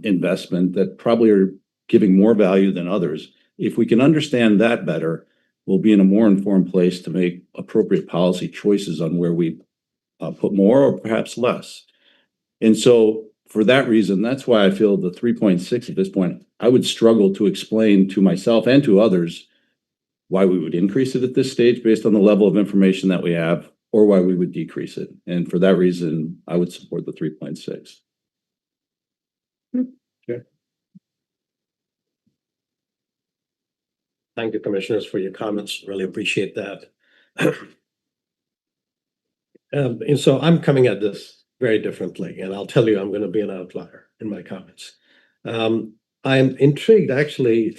investment that probably are giving more value than others. If we can understand that better, we'll be in a more informed place to make appropriate policy choices on where we put more or perhaps less. And so for that reason, that's why I feel the 3.6 at this point, I would struggle to explain to myself and to others why we would increase it at this stage based on the level of information that we have, or why we would decrease it. And for that reason, I would support the 3.6. Okay. Thank you, commissioners, for your comments. Really appreciate that. And so I'm coming at this very differently, and I'll tell you, I'm going to be an outlier in my comments. I'm intrigued, actually,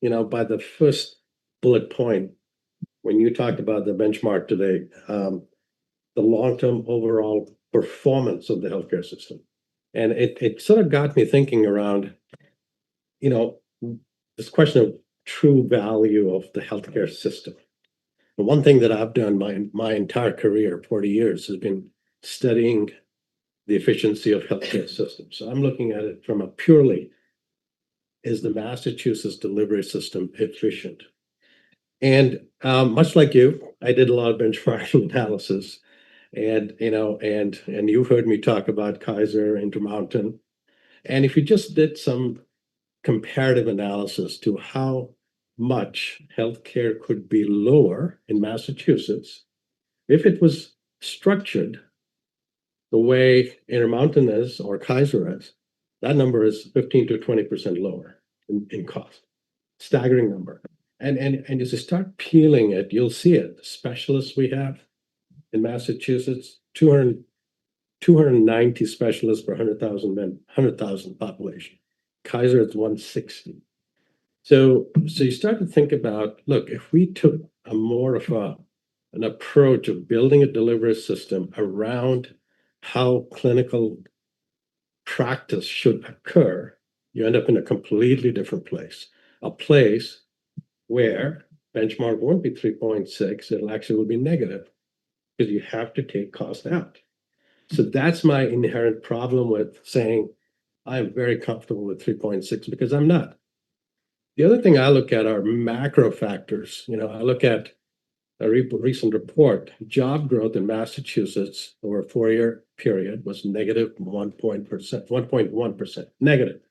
by the first bullet point when you talked about the benchmark today, the long-term overall performance of the healthcare system. And it sort of got me thinking around, this question of true value of the healthcare system. The one thing that I've done my entire career, 40 years, has been studying the efficiency of healthcare systems. So I'm looking at it from a purely is the Massachusetts delivery system efficient? And much like you, I did a lot of benchmarking analysis. And you've heard me talk about Kaiser, Intermountain. And if you just did some comparative analysis to how much healthcare could be lower in Massachusetts if it was structured the way Intermountain is or Kaiser is, that number is 15 to 20% lower in cost. Staggering number. And as you start peeling it, you'll see it. The specialists we have in Massachusetts, 290 specialists per 100,000 men, 100,000 population. Kaiser is 160. So you start to think about, look, if we took a more of an approach of building a delivery system around how clinical practice should occur, you end up in a completely different place. A place where benchmark won't be 3.6, it'll actually will be negative because you have to take cost out. So that's my inherent problem with saying I'm very comfortable with 3.6 because I'm not. The other thing I look at are macro factors. I look at a recent report, job growth in Massachusetts over a 4-year period was negative 1.1%, negative.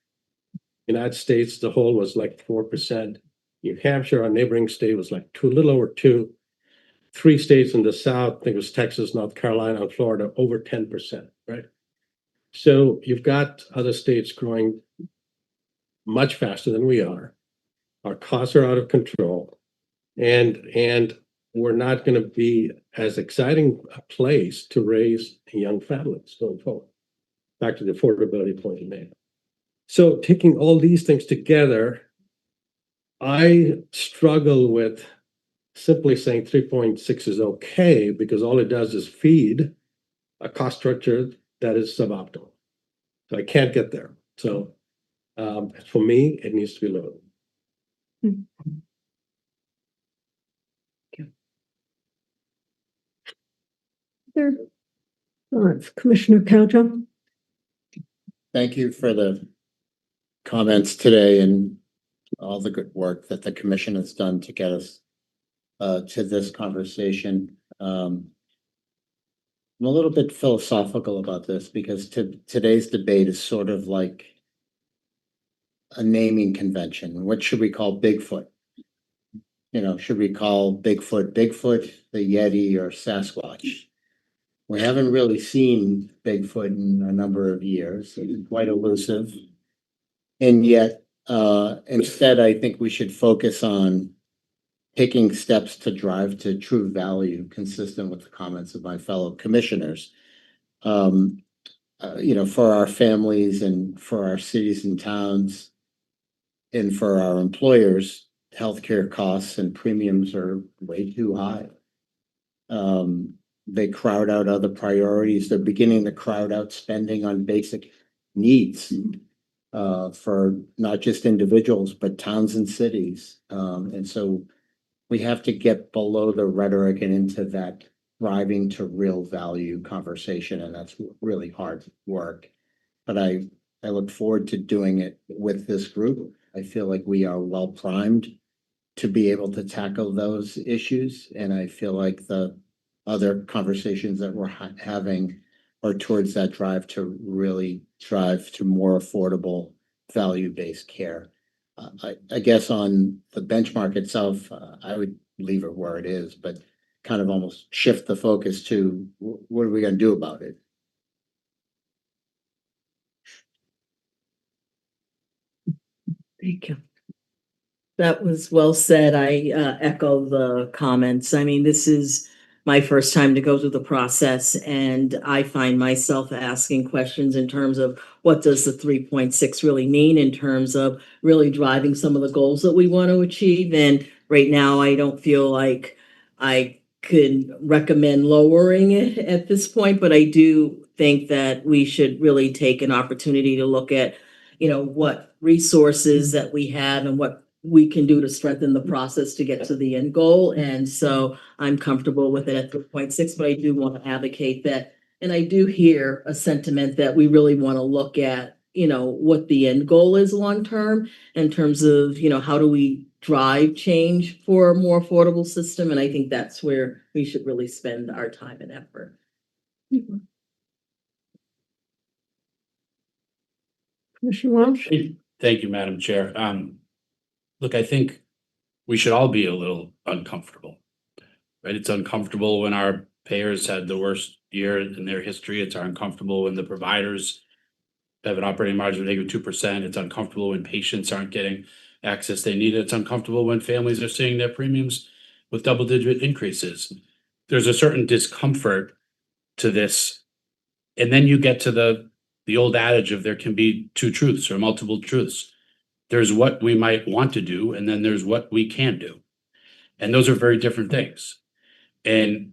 United States, the whole was like 4%. New Hampshire, our neighboring state, was like a little over 2%. 3 states in the South, I think it was Texas, North Carolina, and Florida, over 10%, right? So you've got other states growing much faster than we are. Our costs are out of control. And we're not going to be as exciting a place to raise young families going forward. Back to the affordability point you made. So taking all these things together, I struggle with simply saying 3.6 is okay because all it does is feed a cost structure that is suboptimal. So I can't get there. So for me, it needs to be lower. There. Thoughts, Commissioner Cowgill? Thank you for the comments today and all the good work that the commission has done to get us to this conversation. I'm a little bit philosophical about this because today's debate is sort of like a naming convention. What should we call Bigfoot? Should we call Bigfoot, the Yeti, or Sasquatch? We haven't really seen Bigfoot in a number of years. It's quite elusive. And yet, instead, I think we should focus on taking steps to drive to true value, consistent with the comments of my fellow commissioners. For our families and for our cities and towns and for our employers, healthcare costs and premiums are way too high. They crowd out other priorities. They're beginning to crowd out spending on basic needs for not just individuals, but towns and cities. And so we have to get below the rhetoric and into that driving to real value conversation. And that's really hard work. But I look forward to doing it with this group. I feel like we are well primed to be able to tackle those issues. And I feel like the other conversations that we're having are towards that drive to really drive to more affordable value-based care. I guess on the benchmark itself, I would leave it where it is, but kind of almost shift the focus to what are we going to do about it? Thank you. That was well said. I echo the comments. I mean, this is my first time to go through the process, and I find myself asking questions in terms of what does the 3.6 really mean in terms of really driving some of the goals that we want to achieve. And right now, I don't feel like I could recommend lowering it at this point, but I do think that we should really take an opportunity to look at, what resources that we have and what we can do to strengthen the process to get to the end goal. And so I'm comfortable with it at 3.6, but I do want to advocate that. And I do hear a sentiment that we really want to look at, what the end goal is long-term in terms of, how do we drive change for a more affordable system? And I think that's where we should really spend our time and effort. Commissioner Walsh? Thank you, Madam Chair. Look, I think we should all be a little uncomfortable, right? It's uncomfortable when our payers had the worst year in their history. It's uncomfortable when the providers have an operating margin of -2%. It's uncomfortable when patients aren't getting access they need. It's uncomfortable when families are seeing their premiums with double-digit increases. There's a certain discomfort to this. And then you get to the old adage of there can be two truths or multiple truths. There's what we might want to do, and then there's what we can do. And those are very different things. And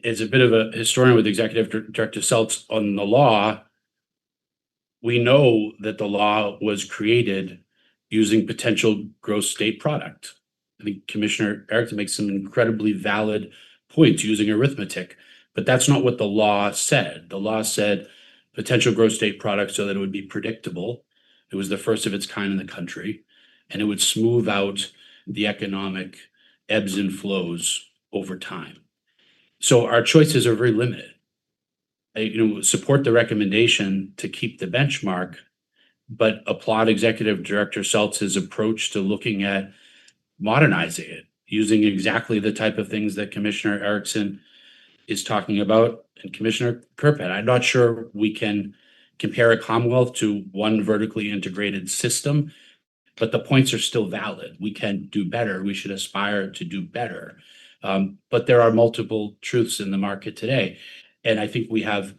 as a bit of a historian with Executive Director Seltz on the law, we know that the law was created using potential gross state product. I think Commissioner Erickson makes some incredibly valid points using arithmetic, but that's not what the law said. The law said potential gross state product so that it would be predictable. It was the first of its kind in the country, and it would smooth out the economic ebbs and flows over time. So our choices are very limited. I support the recommendation to keep the benchmark, but applaud Executive Director Seltz's approach to looking at modernizing it, using exactly the type of things that Commissioner Erickson is talking about and Commissioner Kerpet. I'm not sure we can compare a Commonwealth to one vertically integrated system, but the points are still valid. We can do better. We should aspire to do better. But there are multiple truths in the market today. And I think we have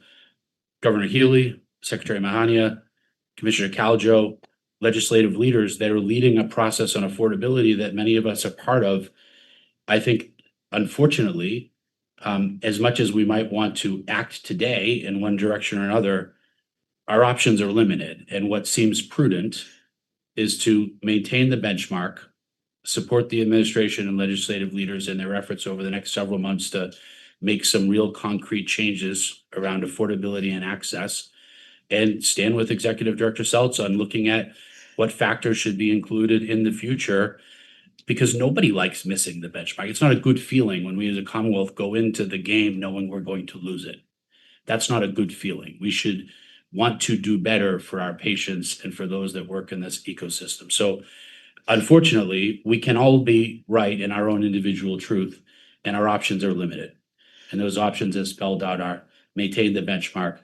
Governor Healy, Secretary Mahania, Commissioner Caljo, legislative leaders that are leading a process on affordability that many of us are part of. I think, unfortunately, as much as we might want to act today in one direction or another, our options are limited. And what seems prudent is to maintain the benchmark, support the administration and legislative leaders in their efforts over the next several months to make some real concrete changes around affordability and access, and stand with Executive Director Seltz on looking at what factors should be included in the future, because nobody likes missing the benchmark. It's not a good feeling when we as a Commonwealth go into the game knowing we're going to lose it. That's not a good feeling. We should want to do better for our patients and for those that work in this ecosystem. So unfortunately, we can all be right in our own individual truth, and our options are limited. And those options, as spelled out, are maintain the benchmark,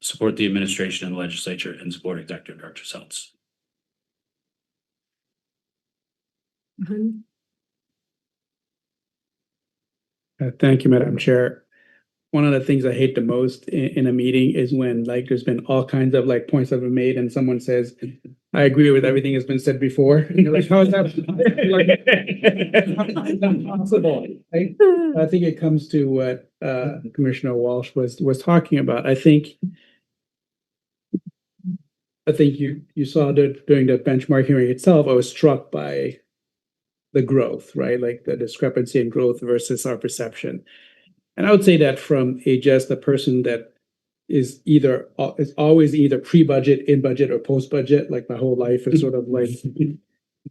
support the administration and the legislature, and support Executive Director Seltz. Thank you, Madam Chair. One of the things I hate the most in a meeting is when there's been all kinds of points that have been made and someone says, I agree with everything that's been said before. And you're like, how is that? It's impossible. Right? I think it comes to what Commissioner Walsh was talking about. I think you saw that during the benchmark hearing itself, I was struck by the growth, right? Like the discrepancy in growth versus our perception. And I would say that from just a person that is always either pre-budget, in budget, or post-budget, like my whole life is sort of like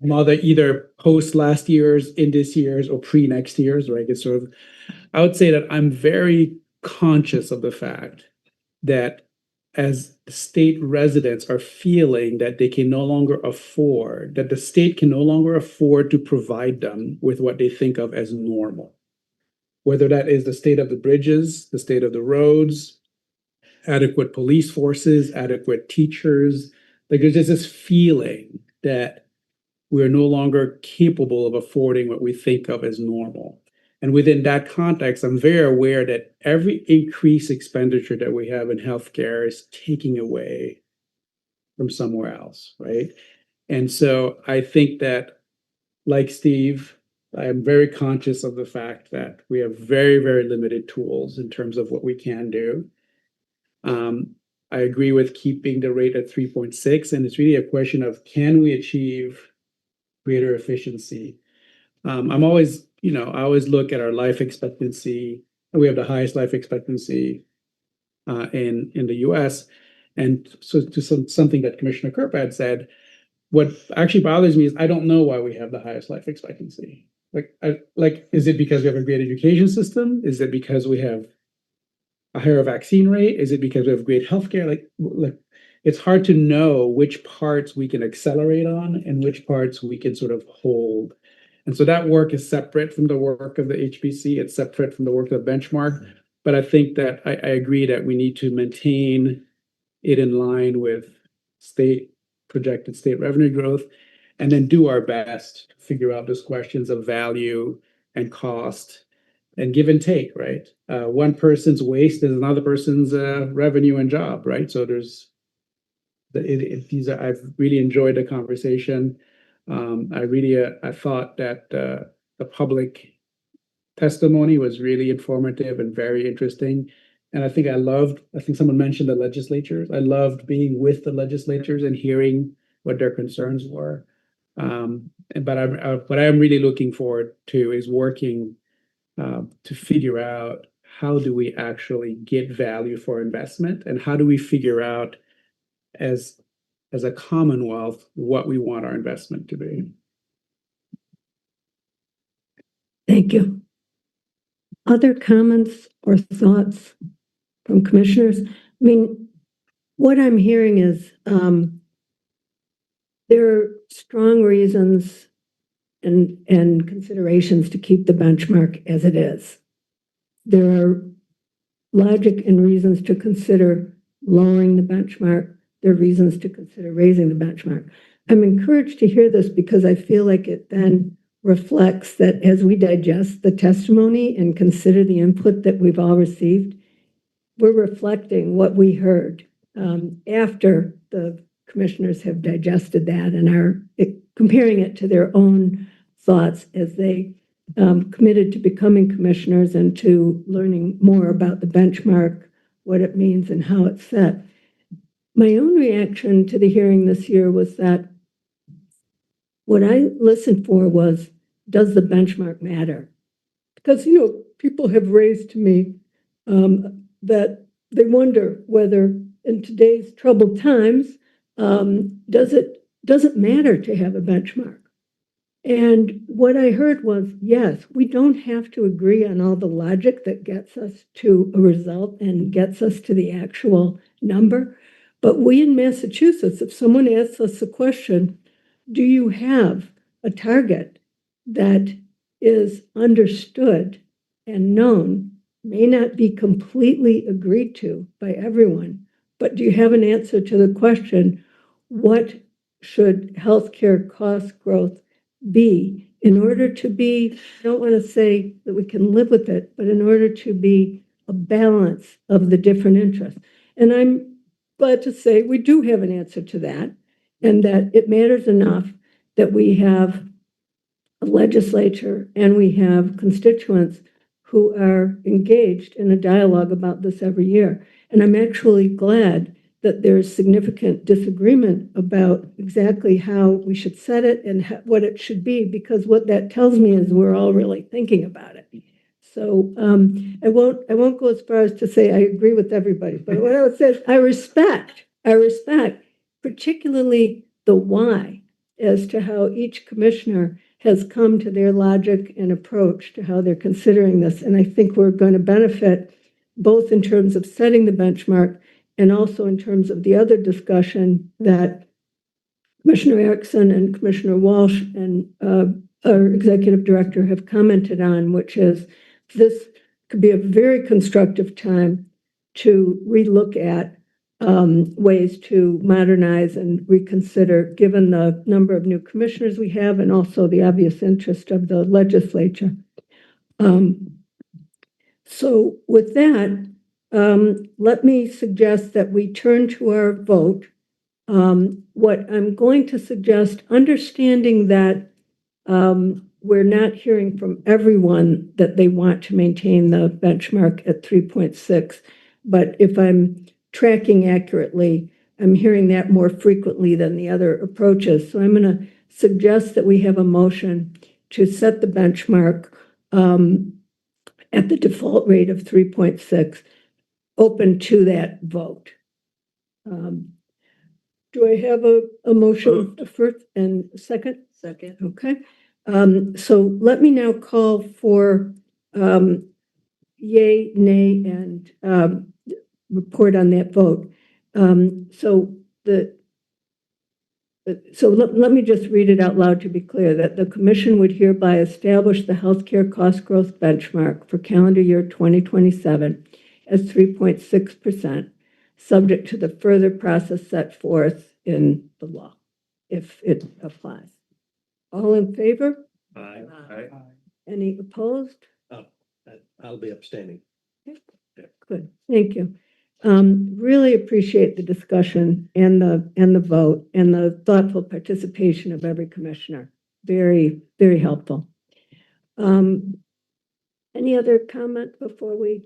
either post last year's, in this year's, or pre next year's, right? It's sort of, I would say that I'm very conscious of the fact that as state residents are feeling that they can no longer afford, that the state can no longer afford to provide them with what they think of as normal. Whether that is the state of the bridges, the state of the roads, adequate police forces, adequate teachers. There's just this feeling that we're no longer capable of affording what we think of as normal. And within that context, I'm very aware that every increased expenditure that we have in healthcare is taking away from somewhere else, right? And so I think that, like Steve, I am very conscious of the fact that we have very, very limited tools in terms of what we can do. I agree with keeping the rate at 3.6, and it's really a question of, can we achieve greater efficiency? I always look at our life expectancy. We have the highest life expectancy in the US. And so to something that Commissioner Kerp had said, what actually bothers me is I don't know why we have the highest life expectancy. Is it because we have a great education system? Is it because we have a higher vaccine rate? Is it because we have great healthcare? Like it's hard to know which parts we can accelerate on and which parts we can sort of hold. And so that work is separate from the work of the HBC. It's separate from the work of the benchmark. But I think that I agree that we need to maintain it in line with projected state revenue growth, and then do our best to figure out those questions of value and cost and give and take, right? One person's waste is another person's revenue and job, right? So I've really enjoyed the conversation. I thought that the public testimony was really informative and very interesting. And I think someone mentioned the legislatures. I loved being with the legislatures and hearing what their concerns were. But what I'm really looking forward to is working to figure out how do we actually get value for investment, and how do we figure out as a Commonwealth what we want our investment to be. Thank you. Other comments or thoughts from commissioners? I mean, what I'm hearing is there are strong reasons and considerations to keep the benchmark as it is. There are logic and reasons to consider lowering the benchmark. There are reasons to consider raising the benchmark. I'm encouraged to hear this because I feel like it then reflects that as we digest the testimony and consider the input that we've all received, we're reflecting what we heard after the commissioners have digested that and are comparing it to their own thoughts as they committed to becoming commissioners and to learning more about the benchmark, what it means and how it's set. My own reaction to the hearing this year was that what I listened for was, does the benchmark matter? Because, people have raised to me that they wonder whether in today's troubled times, does it matter to have a benchmark? And what I heard was, yes, we don't have to agree on all the logic that gets us to a result and gets us to the actual number. But we in Massachusetts, if someone asks us a question, do you have a target that is understood and known, may not be completely agreed to by everyone, but do you have an answer to the question, what should healthcare cost growth be in order to be, I don't want to say that we can live with it, but in order to be a balance of the different interests? And I'm glad to say we do have an answer to that, and that it matters enough that we have a legislature and we have constituents who are engaged in a dialogue about this every year. And I'm actually glad that there's significant disagreement about exactly how we should set it and what it should be, because what that tells me is we're all really thinking about it. So I won't go as far as to say I agree with everybody, but what I would say is I respect particularly the why as to how each commissioner has come to their logic and approach to how they're considering this. And I think we're going to benefit both in terms of setting the benchmark and also in terms of the other discussion that Commissioner Erickson and Commissioner Walsh and our executive director have commented on, which is this could be a very constructive time to relook at ways to modernize and reconsider, given the number of new commissioners we have and also the obvious interest of the legislature. So with that, let me suggest that we turn to our vote. What I'm going to suggest, understanding that we're not hearing from everyone that they want to maintain the benchmark at 3.6, but if I'm tracking accurately, I'm hearing that more frequently than the other approaches. So I'm going to suggest that we have a motion to set the benchmark at the default rate of 3.6, open to that vote. Do I have a motion first and second? Second. Okay. So let me now call for yay, nay, and report on that vote. So let me just read it out loud to be clear, that the commission would hereby establish the healthcare cost growth benchmark for calendar year 2027 as 3.6%, subject to the further process set forth in the law, if it applies. All in favor? Aye. Any opposed? I'll be abstaining. Good, thank you. Really appreciate the discussion and the vote and the thoughtful participation of every commissioner. Very, very helpful. Any other comment before we?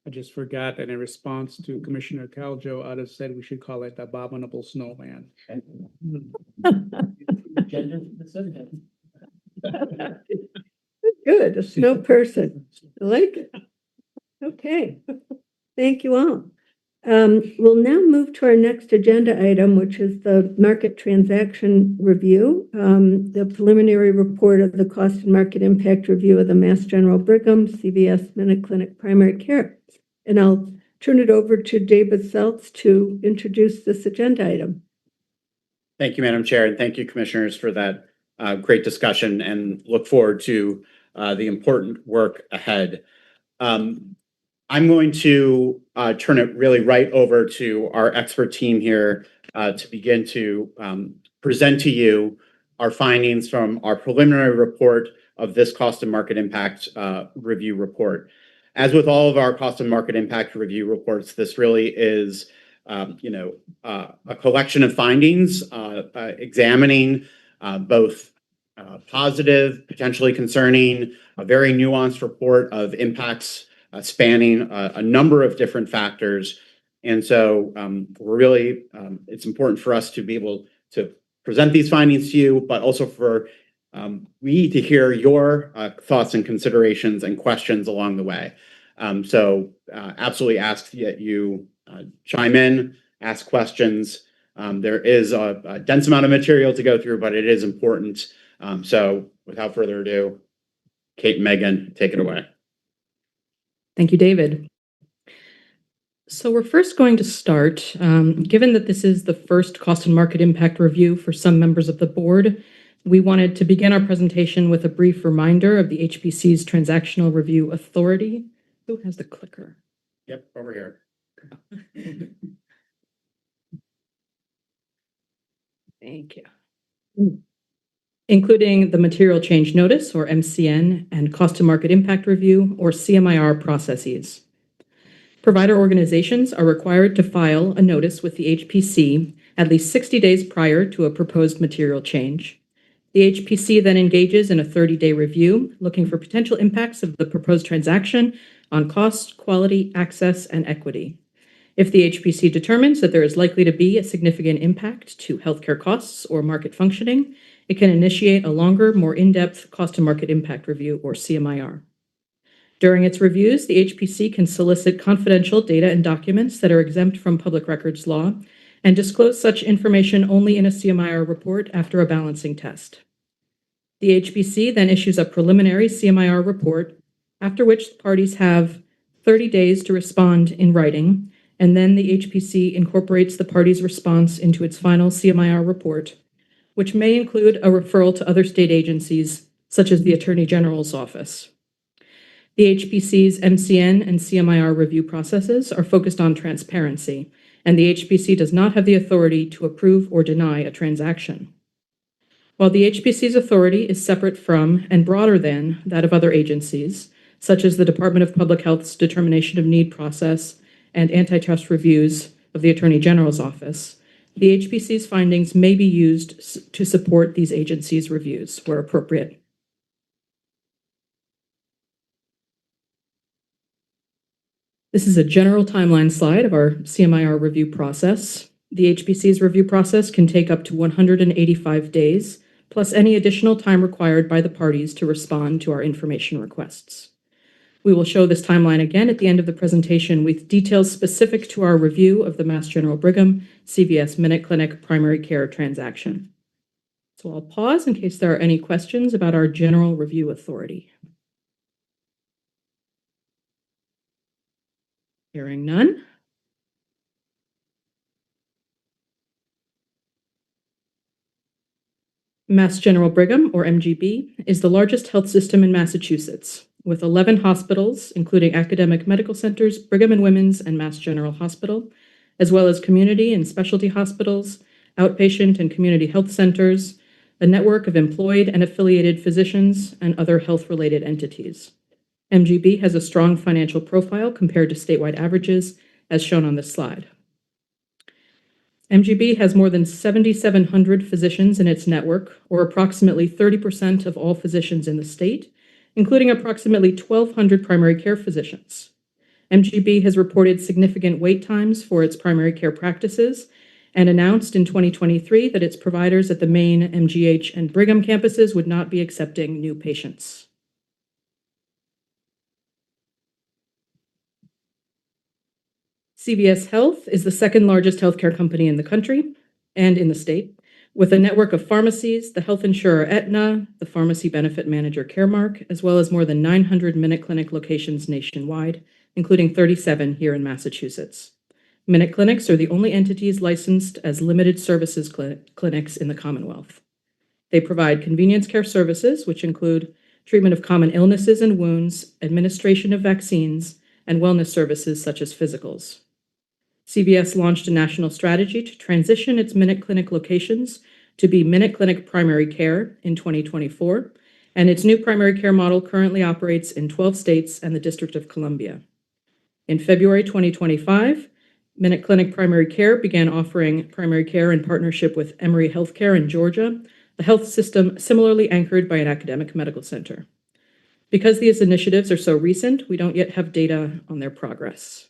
I just forgot that in response to Commissioner Caljo, I'd have said we should call it abominable snowman. Good, a snow person. I like it. Okay, thank you all. We'll now move to our next agenda item, which is the market transaction review, the preliminary report of the cost and market impact review of the Mass General Brigham CVS MinuteClinic Primary Care. And I'll turn it over to David Seltz to introduce this agenda item. Thank you, Madam Chair, and thank you, commissioners, for that great discussion, and look forward to the important work ahead. I'm going to turn it really right over to our expert team here to begin to present to you our findings from our preliminary report of this cost and market impact review report. As with all of our cost and market impact review reports, this really is a collection of findings examining both positive, potentially concerning, a very nuanced report of impacts spanning a number of different factors. And so we're really, it's important for us to be able to present these findings to you, but also for we to hear your thoughts and considerations and questions along the way. So absolutely ask that you chime in, ask questions. There is a dense amount of material to go through, but it is important. So without further ado, Kate and Megan, take it away. Thank you, David. So we're first going to start, given that this is the first cost and market impact review for some members of the board, we wanted to begin our presentation with a brief reminder of the HPC's Transactional Review Authority. Who has the clicker? Yep, over here. Thank you. Including the Material Change Notice, or MCN, and Cost and Market Impact Review, or CMIR processes. Provider organizations are required to file a notice with the HPC at least 60 days prior to a proposed material change. The HPC then engages in a 30-day review, looking for potential impacts of the proposed transaction on cost, quality, access, and equity. If the HPC determines that there is likely to be a significant impact to healthcare costs or market functioning, it can initiate a longer, more in-depth cost and market impact review, or CMIR. During its reviews, the HPC can solicit confidential data and documents that are exempt from public records law and disclose such information only in a CMIR report after a balancing test. The HPC then issues a preliminary CMIR report, after which the parties have 30 days to respond in writing, and then the HPC incorporates the parties' response into its final CMIR report, which may include a referral to other state agencies, such as the Attorney General's Office. The HPC's MCN and CMIR review processes are focused on transparency, and the HPC does not have the authority to approve or deny a transaction. While the HPC's authority is separate from and broader than that of other agencies, such as the Department of Public Health's Determination of Need process and antitrust reviews of the Attorney General's Office, the HPC's findings may be used to support these agencies' reviews where appropriate. This is a general timeline slide of our CMIR review process. The HPC's review process can take up to 185 days, plus any additional time required by the parties to respond to our information requests. We will show this timeline again at the end of the presentation with details specific to our review of the Mass General Brigham CVS Minute Clinic primary care transaction. So I'll pause in case there are any questions about our general review authority. Hearing none. Mass General Brigham, or MGB, is the largest health system in Massachusetts, with 11 hospitals, including academic medical centers, Brigham and Women's, and Mass General Hospital, as well as community and specialty hospitals, outpatient and community health centers, a network of employed and affiliated physicians, and other health-related entities. MGB has a strong financial profile compared to statewide averages, as shown on this slide. MGB has more than 7,700 physicians in its network, or approximately 30% of all physicians in the state, including approximately 1,200 primary care physicians. MGB has reported significant wait times for its primary care practices and announced in 2023 that its providers at the main MGH and Brigham campuses would not be accepting new patients. CVS Health is the second largest healthcare company in the country and in the state, with a network of pharmacies, the health insurer Aetna, the pharmacy benefit manager Caremark, as well as more than 900 Minute Clinic locations nationwide, including 37 here in Massachusetts. Minute Clinics are the only entities licensed as limited services clinics in the Commonwealth. They provide convenience care services, which include treatment of common illnesses and wounds, administration of vaccines, and wellness services such as physicals. CVS launched a national strategy to transition its Minute Clinic locations to be Minute Clinic Primary Care in 2024, and its new primary care model currently operates in 12 states and the District of Columbia. In February 2025, Minute Clinic Primary Care began offering primary care in partnership with Emory Healthcare in Georgia, a health system similarly anchored by an academic medical center. Because these initiatives are so recent, we don't yet have data on their progress.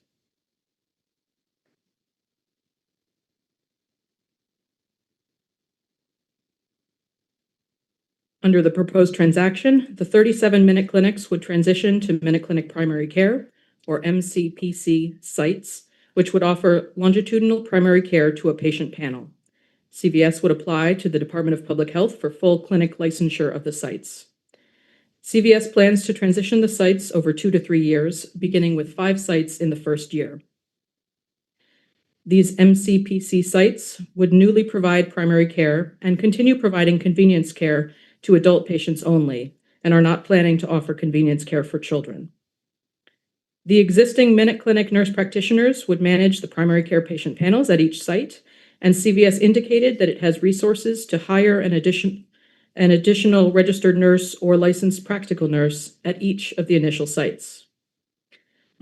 Under the proposed transaction, the 37 Minute Clinics would transition to Minute Clinic Primary Care, or MCPC sites, which would offer longitudinal primary care to a patient panel. CVS would apply to the Department of Public Health for full clinic licensure of the sites. CVS plans to transition the sites over 2 to 3 years, beginning with 5 sites in the first year. These MCPC sites would newly provide primary care and continue providing convenience care to adult patients only, and are not planning to offer convenience care for children. The existing Minute Clinic nurse practitioners would manage the primary care patient panels at each site, and CVS indicated that it has resources to hire an additional registered nurse or licensed practical nurse at each of the initial sites.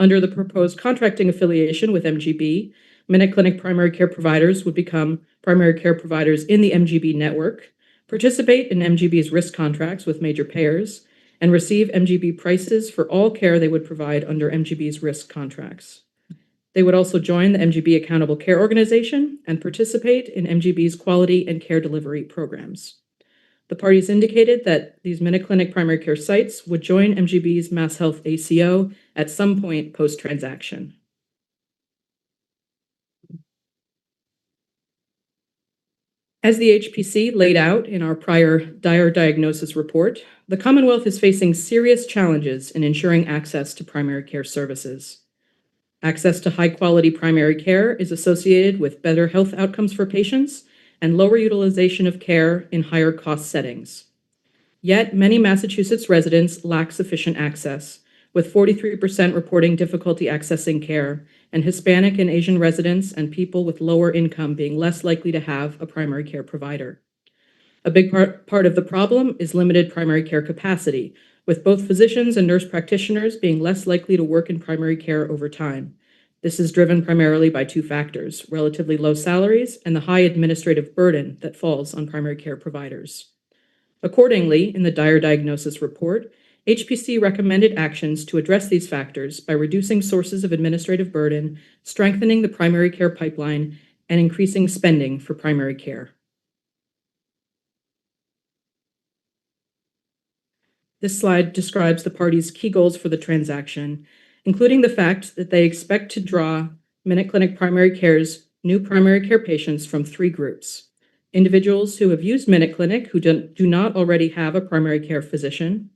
Under the proposed contracting affiliation with MGB, Minute Clinic primary care providers would become primary care providers in the MGB network, participate in MGB's risk contracts with major payers, and receive MGB prices for all care they would provide under MGB's risk contracts. They would also join the MGB Accountable Care Organization and participate in MGB's quality and care delivery programs. The parties indicated that these Minute Clinic primary care sites would join MGB's Mass Health ACO at some point post-transaction. As the HPC laid out in our prior dire diagnosis report, the Commonwealth is facing serious challenges in ensuring access to primary care services. Access to high-quality primary care is associated with better health outcomes for patients and lower utilization of care in higher cost settings. Yet, many Massachusetts residents lack sufficient access, with 43% reporting difficulty accessing care, and Hispanic and Asian residents and people with lower income being less likely to have a primary care provider. A big part of the problem is limited primary care capacity, with both physicians and nurse practitioners being less likely to work in primary care over time. This is driven primarily by 2 factors: relatively low salaries and the high administrative burden that falls on primary care providers. Accordingly, in the dire diagnosis report, HPC recommended actions to address these factors by reducing sources of administrative burden, strengthening the primary care pipeline, and increasing spending for primary care. This slide describes the parties' key goals for the transaction, including the fact that they expect to draw MinuteClinic Primary Care's new primary care patients from three groups: individuals who have used MinuteClinic who do not already have a primary care physician,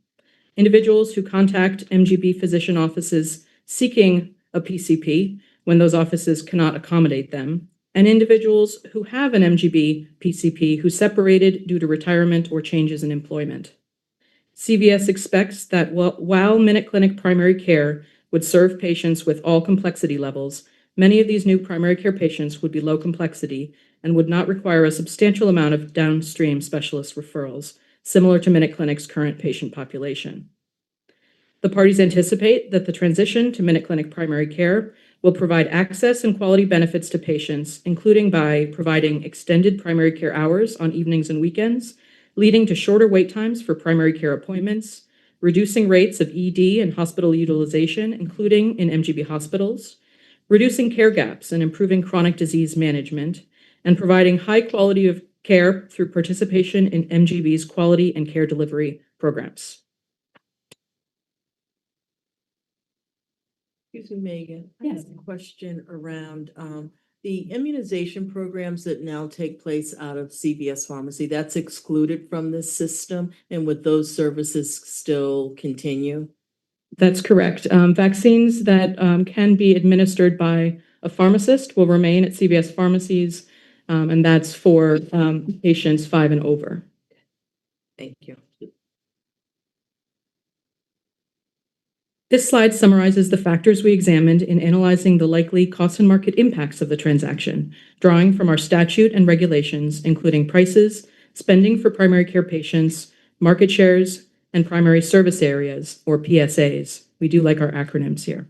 individuals who contact MGB physician offices seeking a PCP when those offices cannot accommodate them, and individuals who have an MGB PCP who separated due to retirement or changes in employment. CVS expects that while MinuteClinic Primary Care would serve patients with all complexity levels, many of these new primary care patients would be low complexity and would not require a substantial amount of downstream specialist referrals, similar to MinuteClinic's current patient population. The parties anticipate that the transition to MinuteClinic Primary Care will provide access and quality benefits to patients, including by providing extended primary care hours on evenings and weekends, leading to shorter wait times for primary care appointments, reducing rates of ED and hospital utilization, including in MGB hospitals, reducing care gaps and improving chronic disease management, and providing high quality of care through participation in MGB's quality and care delivery programs. Excuse me, Megan. I Yes. have a question around the immunization programs that now take place out of CVS Pharmacy. That's excluded from this system, and would those services still continue? That's correct. Vaccines that can be administered by a pharmacist will remain at CVS pharmacies, and that's for patients 5 and over. Thank you. This slide summarizes the factors we examined in analyzing the likely cost and market impacts of the transaction, drawing from our statute and regulations, including prices, spending for primary care patients, market shares, and primary service areas, or PSAs. We do like our acronyms here.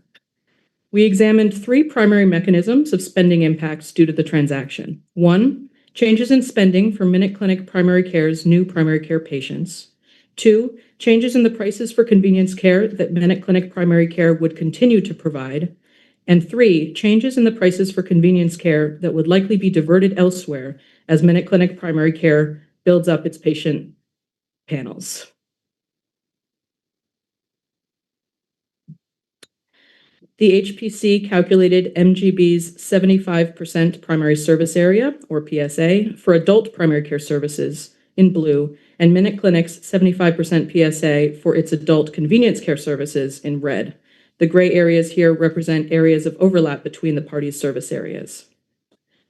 We examined 3 primary mechanisms of spending impacts due to the transaction. 1, changes in spending for MinuteClinic Primary Care's new primary care patients. 2, changes in the prices for convenience care that MinuteClinic Primary Care would continue to provide. And 3, changes in the prices for convenience care that would likely be diverted elsewhere as MinuteClinic Primary Care builds up its patient panels. The HPC calculated MGB's 75% primary service area, or PSA, for adult primary care services in blue, and MinuteClinic's 75% PSA for its adult convenience care services in red. The gray areas here represent areas of overlap between the parties' service areas.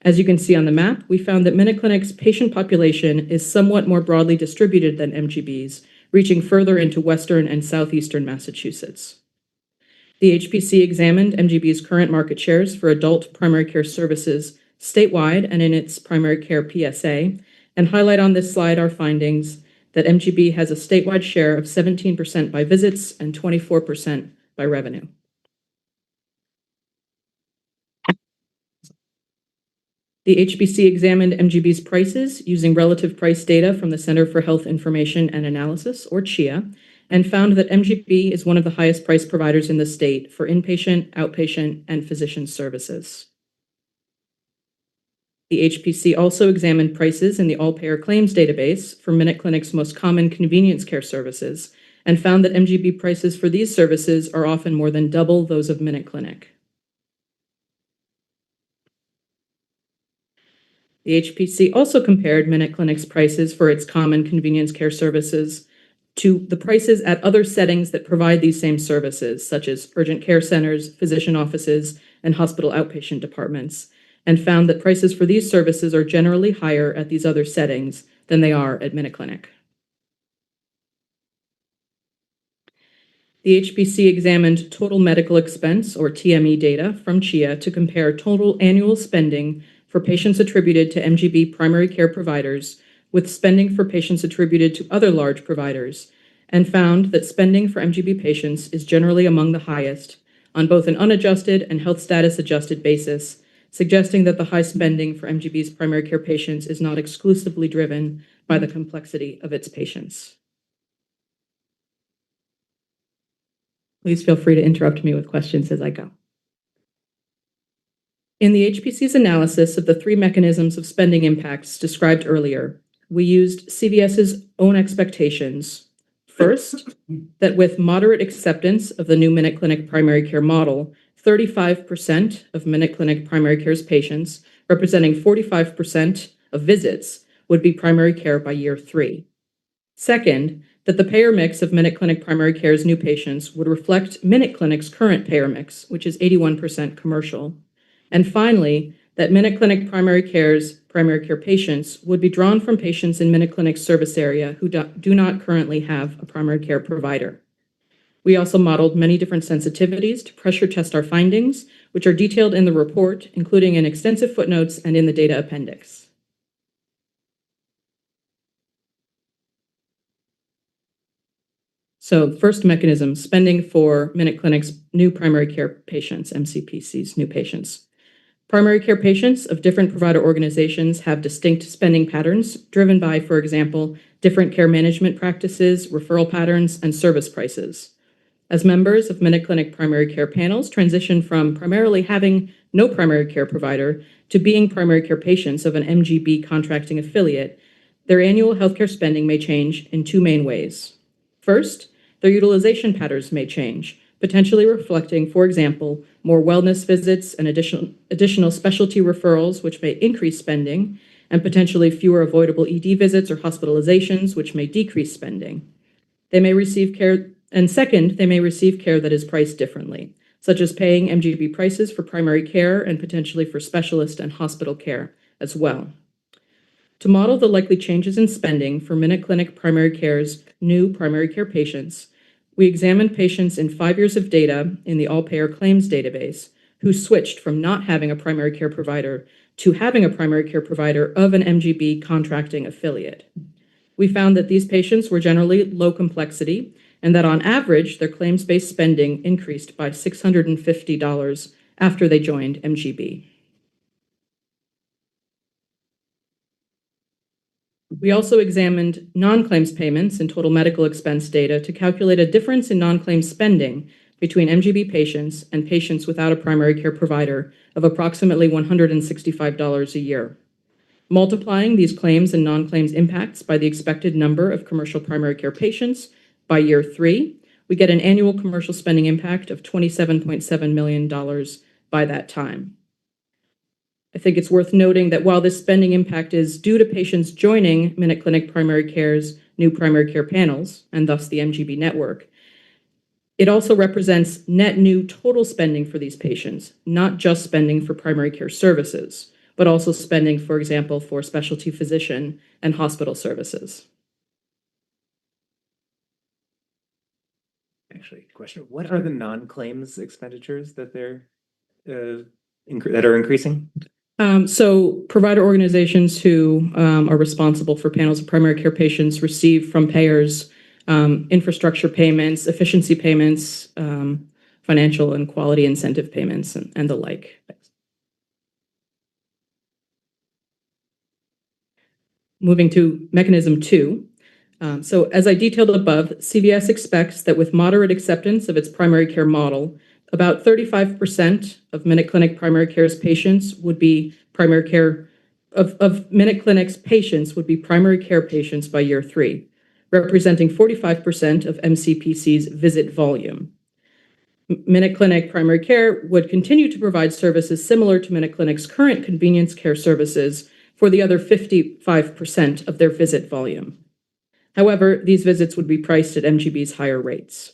As you can see on the map, we found that MinuteClinic's patient population is somewhat more broadly distributed than MGB's, reaching further into western and southeastern Massachusetts. The HPC examined MGB's current market shares for adult primary care services statewide and in its primary care PSA, and highlight on this slide our findings that MGB has a statewide share of 17% by visits and 24% by revenue. The HBC examined MGB's prices using relative price data from the Center for Health Information and Analysis, or CHIA, and found that MGB is one of the highest priced providers in the state for inpatient, outpatient, and physician services. The HPC also examined prices in the all-payer claims database for MinuteClinic's most common convenience care services and found that MGB prices for these services are often more than double those of MinuteClinic. The HPC also compared MinuteClinic's prices for its common convenience care services to the prices at other settings that provide these same services, such as urgent care centers, physician offices, and hospital outpatient departments, and found that prices for these services are generally higher at these other settings than they are at MinuteClinic. The HBC examined total medical expense, or TME data, from CHIA to compare total annual spending for patients attributed to MGB primary care providers with spending for patients attributed to other large providers, and found that spending for MGB patients is generally among the highest on both an unadjusted and health status adjusted basis, suggesting that the high spending for MGB's primary care patients is not exclusively driven by the complexity of its patients. Please feel free to interrupt me with questions as I go. In the HPC's analysis of the 3 mechanisms of spending impacts described earlier, we used CVS's own expectations First, that with moderate acceptance of the new MinuteClinic primary care model, 35% of MinuteClinic primary care's patients, representing 45% of visits, would be primary care by year 3. Second, that the payer mix of MinuteClinic primary care's new patients would reflect MinuteClinic's current payer mix, which is 81% commercial. And finally, that MinuteClinic primary care's primary care patients would be drawn from patients in MinuteClinic's service area who do not currently have a primary care provider. We also modeled many different sensitivities to pressure test our findings, which are detailed in the report, including in extensive footnotes and in the data appendix. So first mechanism, spending for MinuteClinic's new primary care patients, MCPC's new patients. Primary care patients of different provider organizations have distinct spending patterns driven by, for example, different care management practices, referral patterns, and service prices. As members of MinuteClinic primary care panels transition from primarily having no primary care provider to being primary care patients of an MGB contracting affiliate, their annual healthcare spending may change in 2 main ways. First, their utilization patterns may change, potentially reflecting, for example, more wellness visits and additional specialty referrals, which may increase spending, and potentially fewer avoidable ED visits or hospitalizations, which may decrease spending. They may receive care, and second, they may receive care that is priced differently, such as paying MGB prices for primary care and potentially for specialist and hospital care as well. To model the likely changes in spending for MinuteClinic primary care's new primary care patients, we examined patients in 5 years of data in the all-payer claims database who switched from not having a primary care provider to having a primary care provider of an MGB contracting affiliate. We found that these patients were generally low complexity and that on average, their claims-based spending increased by $650 after they joined MGB. We also examined non-claims payments and total medical expense data to calculate a difference in non-claims spending between MGB patients and patients without a primary care provider of approximately $165 a year. Multiplying these claims and non-claims impacts by the expected number of commercial primary care patients by year 3, we get an annual commercial spending impact of $27.7 million by that time. I think it's worth noting that while this spending impact is due to patients joining MinuteClinic Primary Care's new primary care panels, and thus the MGB network, it also represents net new total spending for these patients, not just spending for primary care services, but also spending, for example, for specialty physician and hospital services. Actually, question, what are the non-claims expenditures that they're that are increasing? So provider organizations who are responsible for panels of primary care patients receive from payers infrastructure payments, efficiency payments, financial and quality incentive payments, and the like. Moving to mechanism 2. So as I detailed above, CVS expects that with moderate acceptance of its primary care model, about 35% of MinuteClinic primary care's patients would be primary care, of MinuteClinic's patients would be primary care patients by year 3, representing 45% of MCPC's visit volume. MinuteClinic primary care would continue to provide services similar to MinuteClinic's current convenience care services for the other 55% of their visit volume. However, these visits would be priced at MGB's higher rates.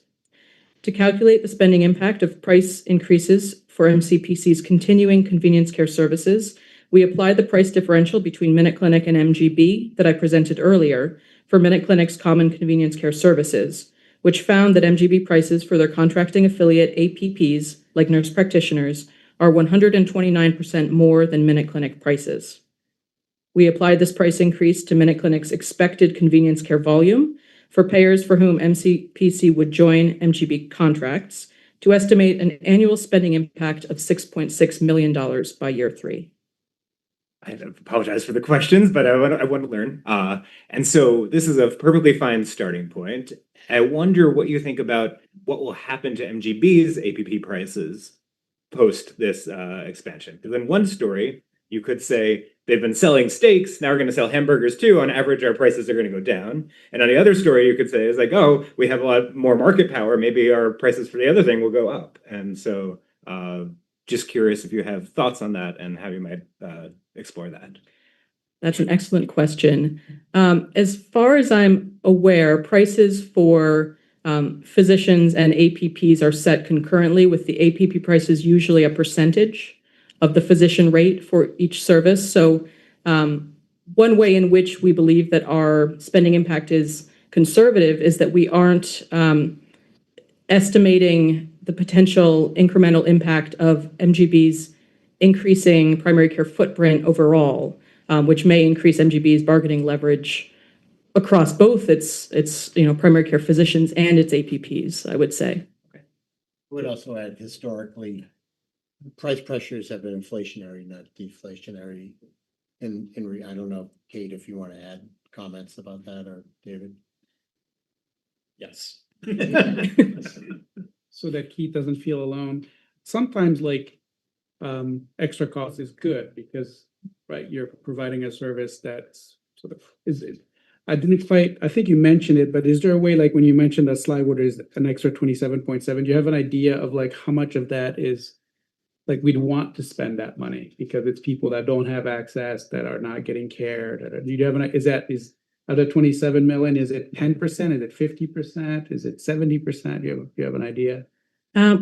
To calculate the spending impact of price increases for MCPC's continuing convenience care services, we applied the price differential between MinuteClinic and MGB that I presented earlier for MinuteClinic's common convenience care services, which found that MGB prices for their contracting affiliate APPs, like nurse practitioners, are 129% more than MinuteClinic prices. We applied this price increase to MinuteClinic's expected convenience care volume for payers for whom MCPC would join MGB contracts to estimate an annual spending impact of $6.6 million by year 3. I apologize for the questions, but I want to learn. And so this is a perfectly fine starting point. I wonder what you think about what will happen to MGB's APP prices post this expansion. Because in one story, You could say they've been selling steaks, now we're going to sell hamburgers too. On average, our prices are going to go down. And on the other story, you could say is like, oh, we have a lot more market power. Maybe our prices for the other thing will go up. And so just curious if you have thoughts on that and how you might explore that. That's an excellent question. As far as I'm aware, prices for physicians and APPs are set concurrently, with the APP prices usually a percentage of the physician rate for each service. So one way in which we believe that our spending impact is conservative is that we aren't estimating the potential incremental impact of MGB's increasing primary care footprint overall, which may increase MGB's bargaining leverage across both its primary care physicians and its APPs, I would say. I would also add, historically, price pressures have been inflationary, not deflationary. I don't know, Kate, if you want to add comments about that, or David. Yes. So that Keith doesn't feel alone. Sometimes extra cost is good because, right, you're providing a service that's sort of I think you mentioned it, but is there a way, like when you mentioned that slide where there's an extra 27.7, do you have an idea of how much of that is we'd want to spend that money because it's people that don't have access, that are not getting care, do you have are there 27 million? Is it 10%? Is it 50%? Is it 70%? Do you have an idea?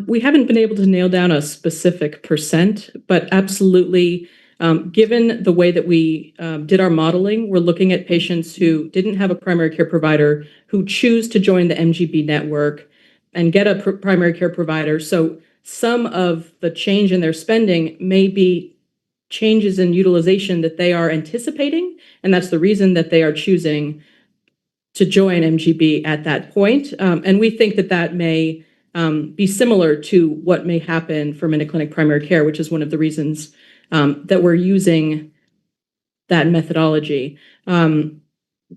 We haven't been able to nail down a specific percent, but absolutely, given the way that we did our modeling, we're looking at patients who didn't have a primary care provider who choose to join the MGB network and get a primary care provider. So some of the change in their spending may be changes in utilization that they are anticipating, and that's the reason that they are choosing to join MGB at that point. And we think that that may be similar to what may happen for MinuteClinic primary care, which is one of the reasons that we're using that methodology.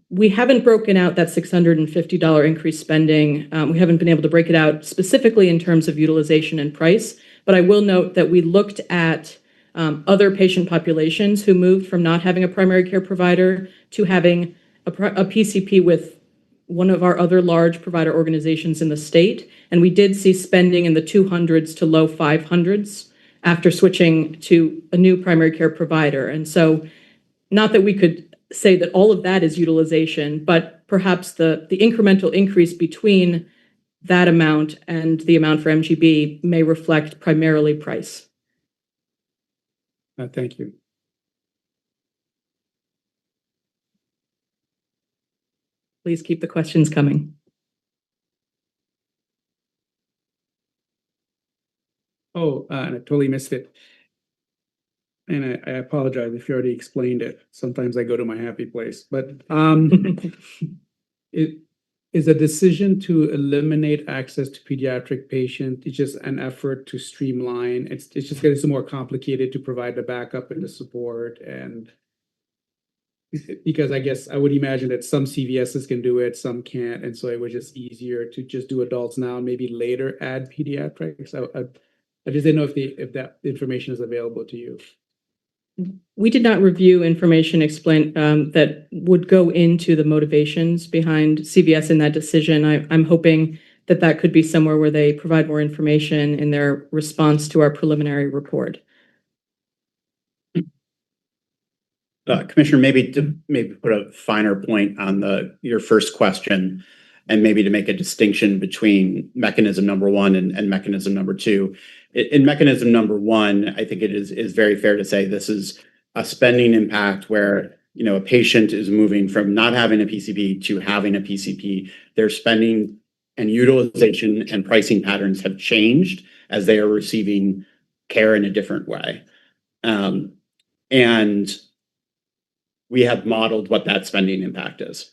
We haven't broken out that $650 increased spending. We haven't been able to break it out specifically in terms of utilization and price, but I will note that we looked at other patient populations who moved from not having a primary care provider to having a PCP with one of our other large provider organizations in the state. And we did see spending in the 200s to low 500s after switching to a new primary care provider. And so not that we could say that all of that is utilization, but perhaps the incremental increase between that amount and the amount for MGB may reflect primarily price. Thank you. Please keep the questions coming. Oh, and I totally missed it. And I apologize if you already explained it. Sometimes I go to my happy place, but it is a decision to eliminate access to pediatric patients. It's just an effort to streamline. It's just getting more complicated to provide the backup and the support. And because I guess I would imagine that some CVSs can do it, some can't. And so it was just easier to just do adults now and maybe later add pediatrics. I just didn't know if that information is available to you. We did not review information that would go into the motivations behind CVS in that decision. I'm hoping that that could be somewhere where they provide more information in their response to our preliminary report. Commissioner, maybe put a finer point on your first question, and maybe to make a distinction between mechanism number one and mechanism number two. In mechanism number one, I think it is very fair to say this is a spending impact where a patient is moving from not having a PCP to having a PCP. Their spending and utilization and pricing patterns have changed as they are receiving care in a different way. And we have modeled what that spending impact is.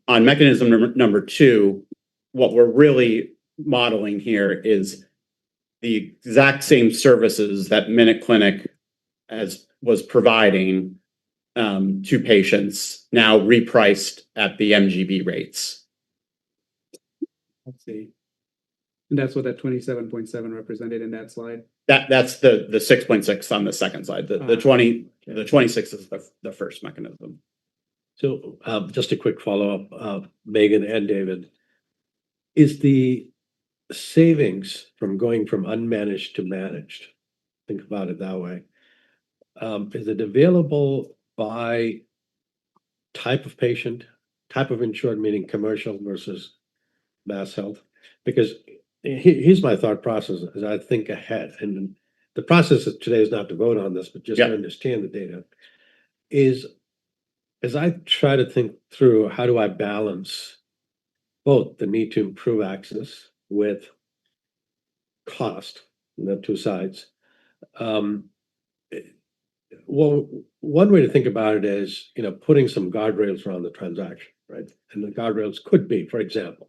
On mechanism number two, what we're really modeling here is the exact same services that MinuteClinic was providing to patients, now repriced at the MGB rates. Let's see. And that's what that 27.7 represented in that slide. That's the 6.6 on the second slide. The 26 is the first mechanism. So just a quick follow-up, Megan and David. Is the savings from going from unmanaged to managed, think about it that way, is it available by type of patient, type of insured, meaning commercial versus mass health? Because here's my thought process as I think ahead, and the process of today is not to vote on this, but just to understand the data, is as I try to think through how do I balance both the need to improve access with cost, the two sides. Well, one way to think about it is, putting some guardrails around the transaction, right? And the guardrails could be, for example,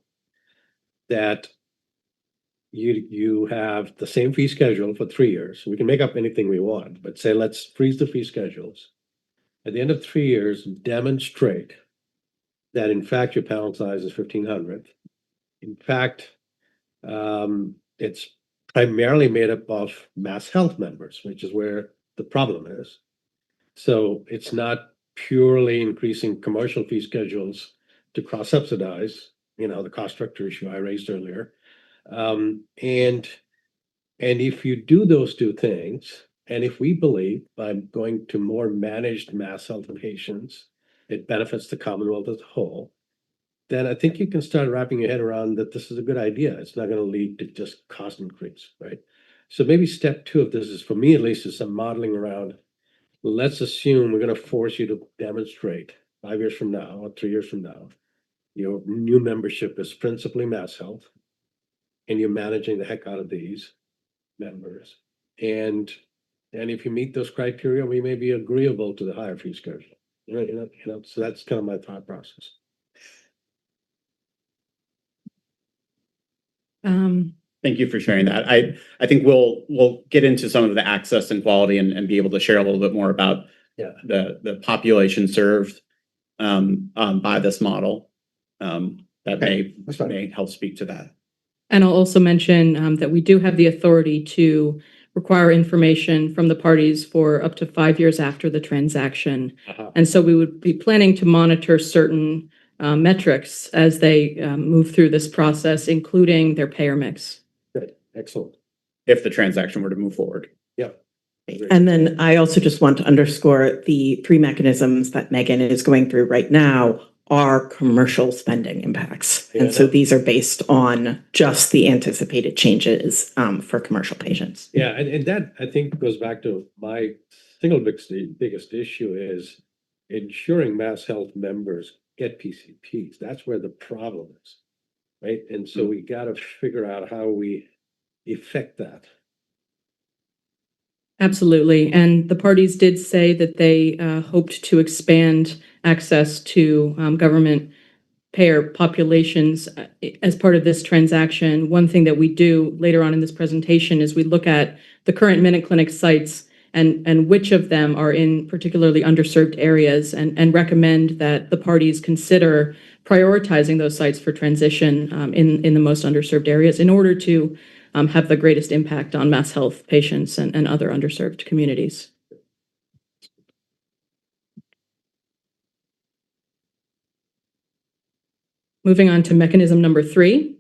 that you have the same fee schedule for 3 years. We can make up anything we want, but say let's freeze the fee schedules. At the end of 3 years, demonstrate that in fact your panel size is 1,500. In fact, it's primarily made up of mass health members, which is where the problem is. So it's not purely increasing commercial fee schedules to cross-subsidize, the cost structure issue I raised earlier. And if you do those two things, and if we believe by going to more managed mass health patients, it benefits the Commonwealth as a whole, then I think you can start wrapping your head around that this is a good idea. It's not going to lead to just cost increase, right? So maybe step 2 of this is, for me at least, is some modeling around. Let's assume we're going to force you to demonstrate 5 years from now or 3 years from now, your new membership is principally mass health, and you're managing the heck out of these members. And if you meet those criteria, we may be agreeable to the higher fee schedule. So that's kind of my thought process. Thank you for sharing that. I think we'll get into some of the access and quality and be able to share a little bit more about the population served by this model. That may help speak to that. And I'll also mention that we do have the authority to require information from the parties for up to 5 years after the transaction. And so we would be planning to monitor certain metrics as they move through this process, including their payer mix. Good, excellent. If the transaction were to move forward. Yep. And then I also just want to underscore the 3 mechanisms that Megan is going through right now are commercial spending impacts. And so these are based on just the anticipated changes for commercial patients. Yeah, and that I think goes back to my single biggest issue is ensuring mass health members get PCPs. That's where the problem is, right? And so we got to figure out how we effect that. Absolutely. And the parties did say that they hoped to expand access to government payer populations as part of this transaction. One thing that we do later on in this presentation is we look at the current MinuteClinic sites and which of them are in particularly underserved areas and recommend that the parties consider prioritizing those sites for transition in the most underserved areas in order to have the greatest impact on mass health patients and other underserved communities. Moving on to mechanism number 3,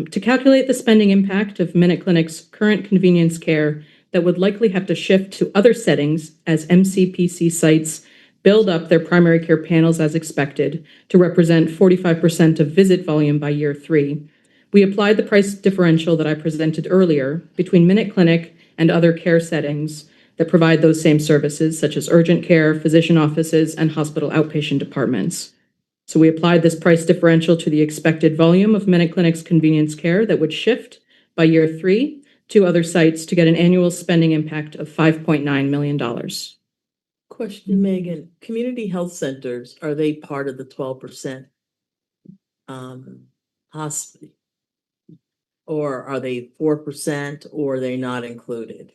to calculate the spending impact of MinuteClinic's current convenience care that would likely have to shift to other settings as MCPC sites build up their primary care panels as expected to represent 45% of visit volume by year 3. We applied the price differential that I presented earlier between MinuteClinic and other care settings that provide those same services, such as urgent care, physician offices, and hospital outpatient departments. So we applied this price differential to the expected volume of MinuteClinic's convenience care that would shift by year 3 to other sites to get an annual spending impact of $5.9 million. Question, Megan, community health centers, are they part of the 12% hospital? Or are they 4%, or are they not included?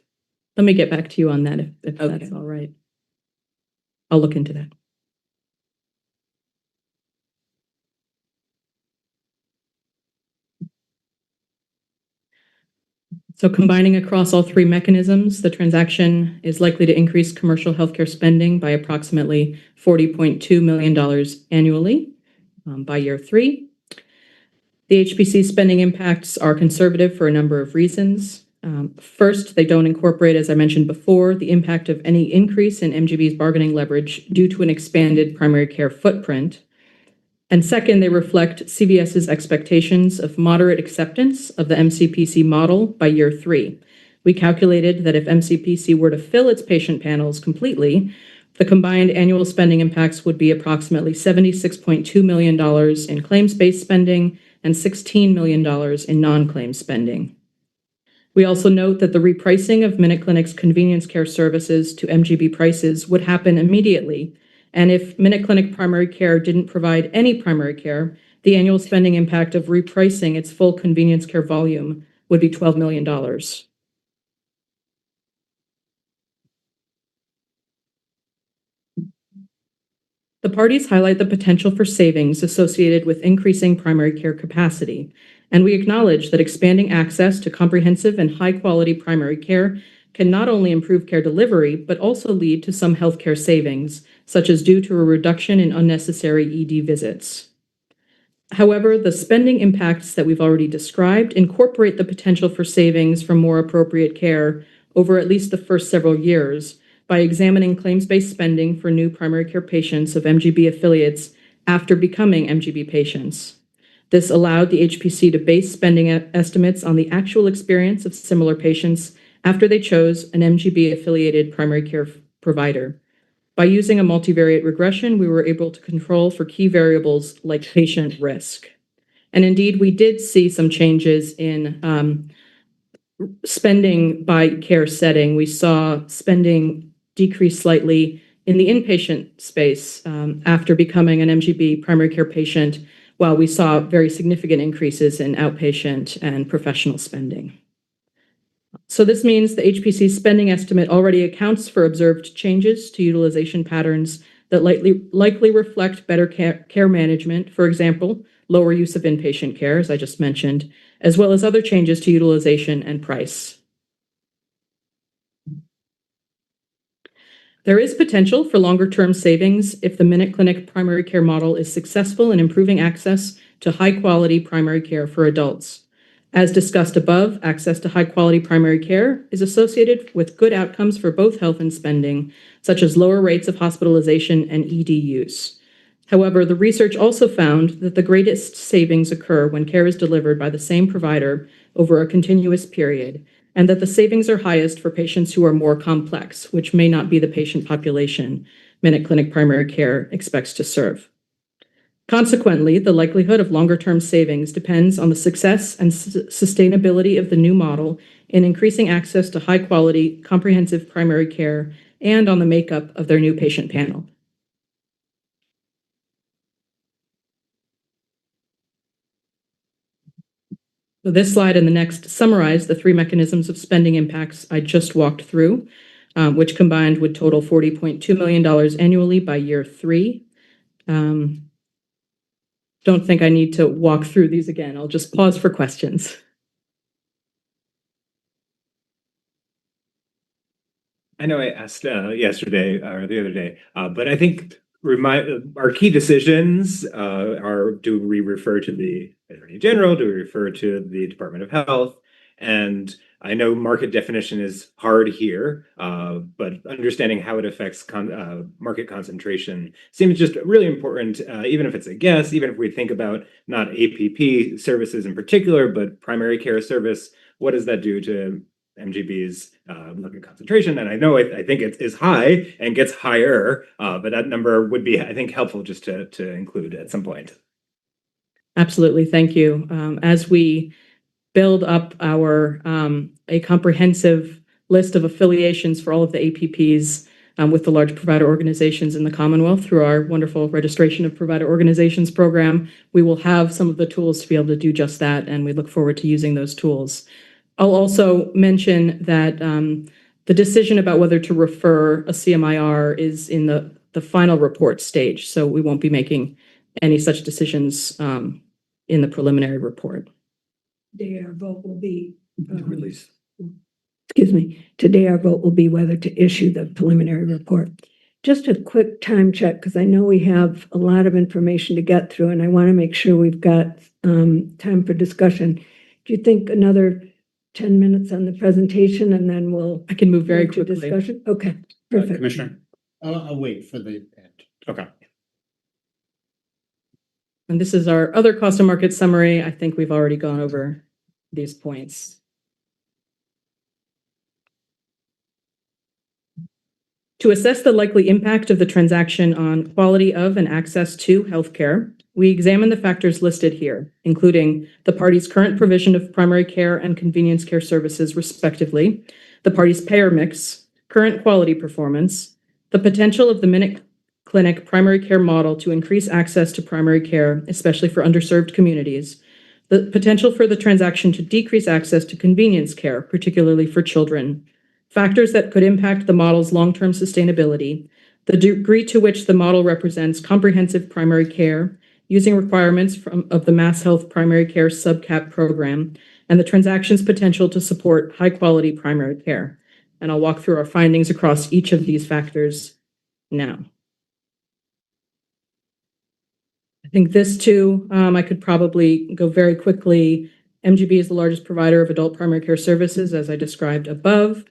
Let me get back to you on that if that's all right. I'll look into that. So combining across all three mechanisms, the transaction is likely to increase commercial healthcare spending by approximately $40.2 million annually by year 3. The HPC spending impacts are conservative for a number of reasons. First, they don't incorporate, as I mentioned before, the impact of any increase in MGB's bargaining leverage due to an expanded primary care footprint. And second, they reflect CVS's expectations of moderate acceptance of the MCPC model by year 3. We calculated that if MCPC were to fill its patient panels completely, the combined annual spending impacts would be approximately $76.2 million in claims-based spending and $16 million in non-claim spending. We also note that the repricing of MinuteClinic's convenience care services to MGB prices would happen immediately. And if MinuteClinic primary care didn't provide any primary care, the annual spending impact of repricing its full convenience care volume would be $12 million. The parties highlight the potential for savings associated with increasing primary care capacity, and we acknowledge that expanding access to comprehensive and high-quality primary care can not only improve care delivery, but also lead to some healthcare savings, such as due to a reduction in unnecessary ED visits. However, the spending impacts that we've already described incorporate the potential for savings from more appropriate care over at least the first several years by examining claims-based spending for new primary care patients of MGB affiliates after becoming MGB patients. This allowed the HPC to base spending estimates on the actual experience of similar patients after they chose an MGB-affiliated primary care provider. By using a multivariate regression, we were able to control for key variables like patient risk. And indeed, we did see some changes in spending by care setting. We saw spending decrease slightly in the inpatient space after becoming an MGB primary care patient, while we saw very significant increases in outpatient and professional spending. So this means the HPC spending estimate already accounts for observed changes to utilization patterns that likely reflect better care management, for example, lower use of inpatient care, as I just mentioned, as well as other changes to utilization and price. There is potential for longer-term savings if the MinuteClinic primary care model is successful in improving access to high-quality primary care for adults. As discussed above, access to high-quality primary care is associated with good outcomes for both health and spending, such as lower rates of hospitalization and ED use. However, the research also found that the greatest savings occur when care is delivered by the same provider over a continuous period, and that the savings are highest for patients who are more complex, which may not be the patient population MinuteClinic primary care expects to serve. Consequently, the likelihood of longer-term savings depends on the success and sustainability of the new model in increasing access to high-quality, comprehensive primary care and on the makeup of their new patient panel. So this slide and the next summarize the three mechanisms of spending impacts I just walked through, which combined would total $40.2 million annually by year 3. Don't think I need to walk through these again. I'll just pause for questions. I know I asked yesterday or the other day, but I think our key decisions are: do we refer to the Attorney General? Do we refer to the Department of Health? And I know market definition is hard here, but understanding how it affects market concentration seems just really important, even if it's a guess, even if we think about not APP services in particular, but primary care service, what does that do to MGB's market concentration? And I know I think it is high and gets higher, but that number would be, I think, helpful just to include at some point. Absolutely, thank you. As we build up our a comprehensive list of affiliations for all of the APPs with the large provider organizations in the Commonwealth through our wonderful Registration of Provider Organizations program, we will have some of the tools to be able to do just that, and we look forward to using those tools. I'll also mention that the decision about whether to refer a CMIR is in the final report stage, so we won't be making any such decisions in the preliminary report. Their vote will be Released. today our vote will be whether to issue the preliminary report. Just a quick time check, because I know we have a lot of information to get through, and I want to make sure we've got time for discussion. Do you think another 10 minutes on the presentation, and then we'll I can move very move to quickly. discussion? Okay, perfect. Commissioner? I'll wait for the end. Okay. And this is our other cost of market summary. I think we've already gone over these points. To assess the likely impact of the transaction on quality of and access to healthcare, we examine the factors listed here, including the parties' current provision of primary care and convenience care services, respectively, the parties' payer mix, current quality performance, the potential of the Minute Clinic primary care model to increase access to primary care, especially for underserved communities, the potential for the transaction to decrease access to convenience care, particularly for children, factors that could impact the model's long-term sustainability, the degree to which the model represents comprehensive primary care, using requirements of the Mass Health Primary Care Subcap program, and the transaction's potential to support high-quality primary care. And I'll walk through our findings across each of these factors now. I think this too, I could probably go very quickly. MGB is the largest provider of adult primary care services, as I described above.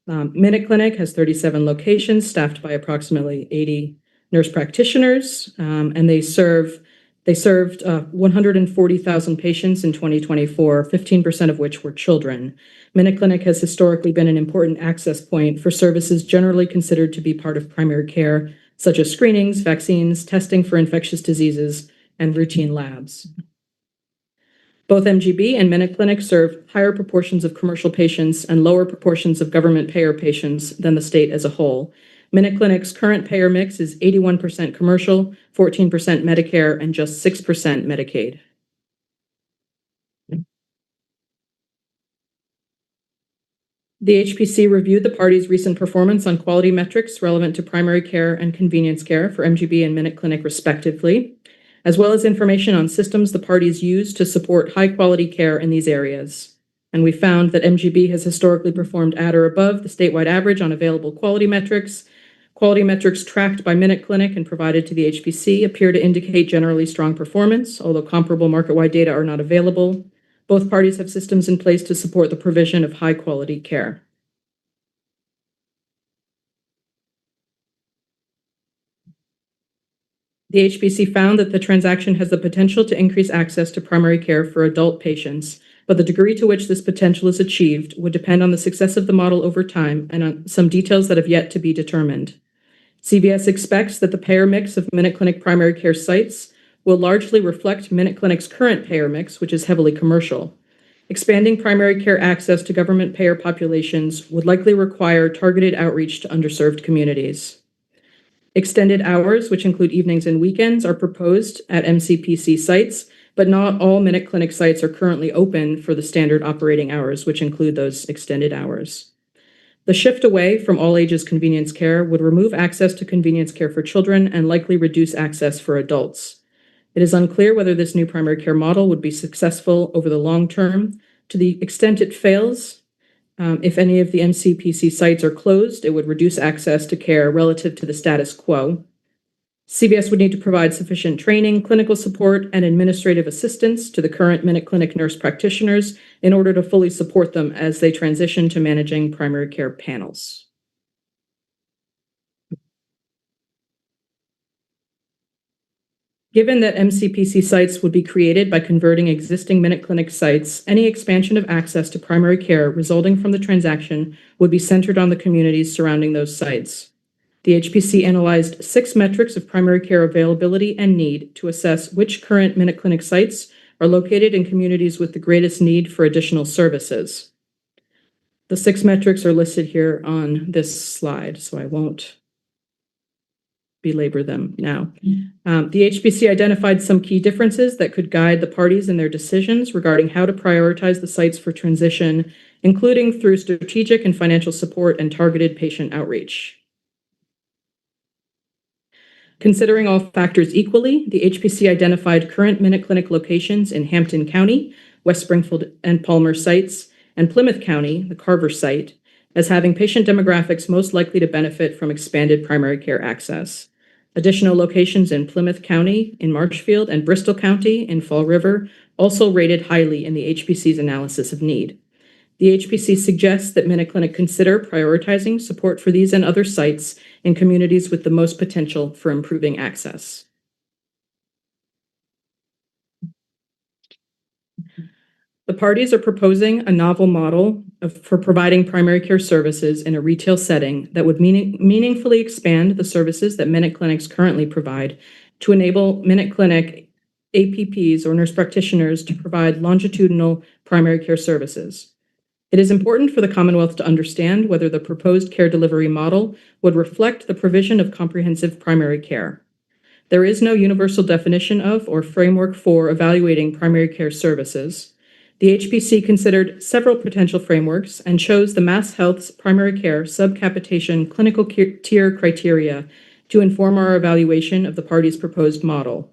Minute Clinic has 37 locations staffed by approximately 80 nurse practitioners, and they served 140,000 patients in 2024, 15% of which were children. Minute Clinic has historically been an important access point for services generally considered to be part of primary care, such as screenings, vaccines, testing for infectious diseases, and routine labs. Both MGB and Minute Clinic serve higher proportions of commercial patients and lower proportions of government payer patients than the state as a whole. Minute Clinic's current payer mix is 81% commercial, 14% Medicare, and just 6% Medicaid. The HPC reviewed the parties' recent performance on quality metrics relevant to primary care and convenience care for MGB and Minute Clinic respectively, as well as information on systems the parties use to support high-quality care in these areas. And we found that MGB has historically performed at or above the statewide average on available quality metrics. Quality metrics tracked by Minute Clinic and provided to the HPC appear to indicate generally strong performance, although comparable market-wide data are not available. Both parties have systems in place to support the provision of high-quality care. The HPC found that the transaction has the potential to increase access to primary care for adult patients, but the degree to which this potential is achieved would depend on the success of the model over time and on some details that have yet to be determined. CVS expects that the payer mix of Minute Clinic primary care sites will largely reflect Minute Clinic's current payer mix, which is heavily commercial. Expanding primary care access to government payer populations would likely require targeted outreach to underserved communities. Extended hours, which include evenings and weekends, are proposed at MCPC sites, but not all Minute Clinic sites are currently open for the standard operating hours, which include those extended hours. The shift away from all ages convenience care would remove access to convenience care for children and likely reduce access for adults. It is unclear whether this new primary care model would be successful over the long term. To the extent it fails, if any of the MCPC sites are closed, it would reduce access to care relative to the status quo. CVS would need to provide sufficient training, clinical support, and administrative assistance to the current Minute Clinic nurse practitioners in order to fully support them as they transition to managing primary care panels. Given that MCPC sites would be created by converting existing Minute Clinic sites, any expansion of access to primary care resulting from the transaction would be centered on the communities surrounding those sites. The HPC analyzed 6 metrics of primary care availability and need to assess which current Minute Clinic sites are located in communities with the greatest need for additional services. The 6 metrics are listed here on this slide, so I won't belabor them now. The HPC identified some key differences that could guide the parties in their decisions regarding how to prioritize the sites for transition, including through strategic and financial support and targeted patient outreach. Considering all factors equally, the HPC identified current Minute Clinic locations in Hampton County, West Springfield and Palmer sites, and Plymouth County, the Carver site, as having patient demographics most likely to benefit from expanded primary care access. Additional locations in Plymouth County, in Marshfield, and Bristol County, in Fall River, also rated highly in the HPC's analysis of need. The HPC suggests that MinuteClinic consider prioritizing support for these and other sites in communities with the most potential for improving access. The parties are proposing a novel model for providing primary care services in a retail setting that would meaningfully expand the services that MinuteClinics currently provide to enable MinuteClinic APPs or nurse practitioners to provide longitudinal primary care services. It is important for the Commonwealth to understand whether the proposed care delivery model would reflect the provision of comprehensive primary care. There is no universal definition of or framework for evaluating primary care services. The HPC considered several potential frameworks and chose the Mass Health's primary care subcapitation clinical tier criteria to inform our evaluation of the party's proposed model.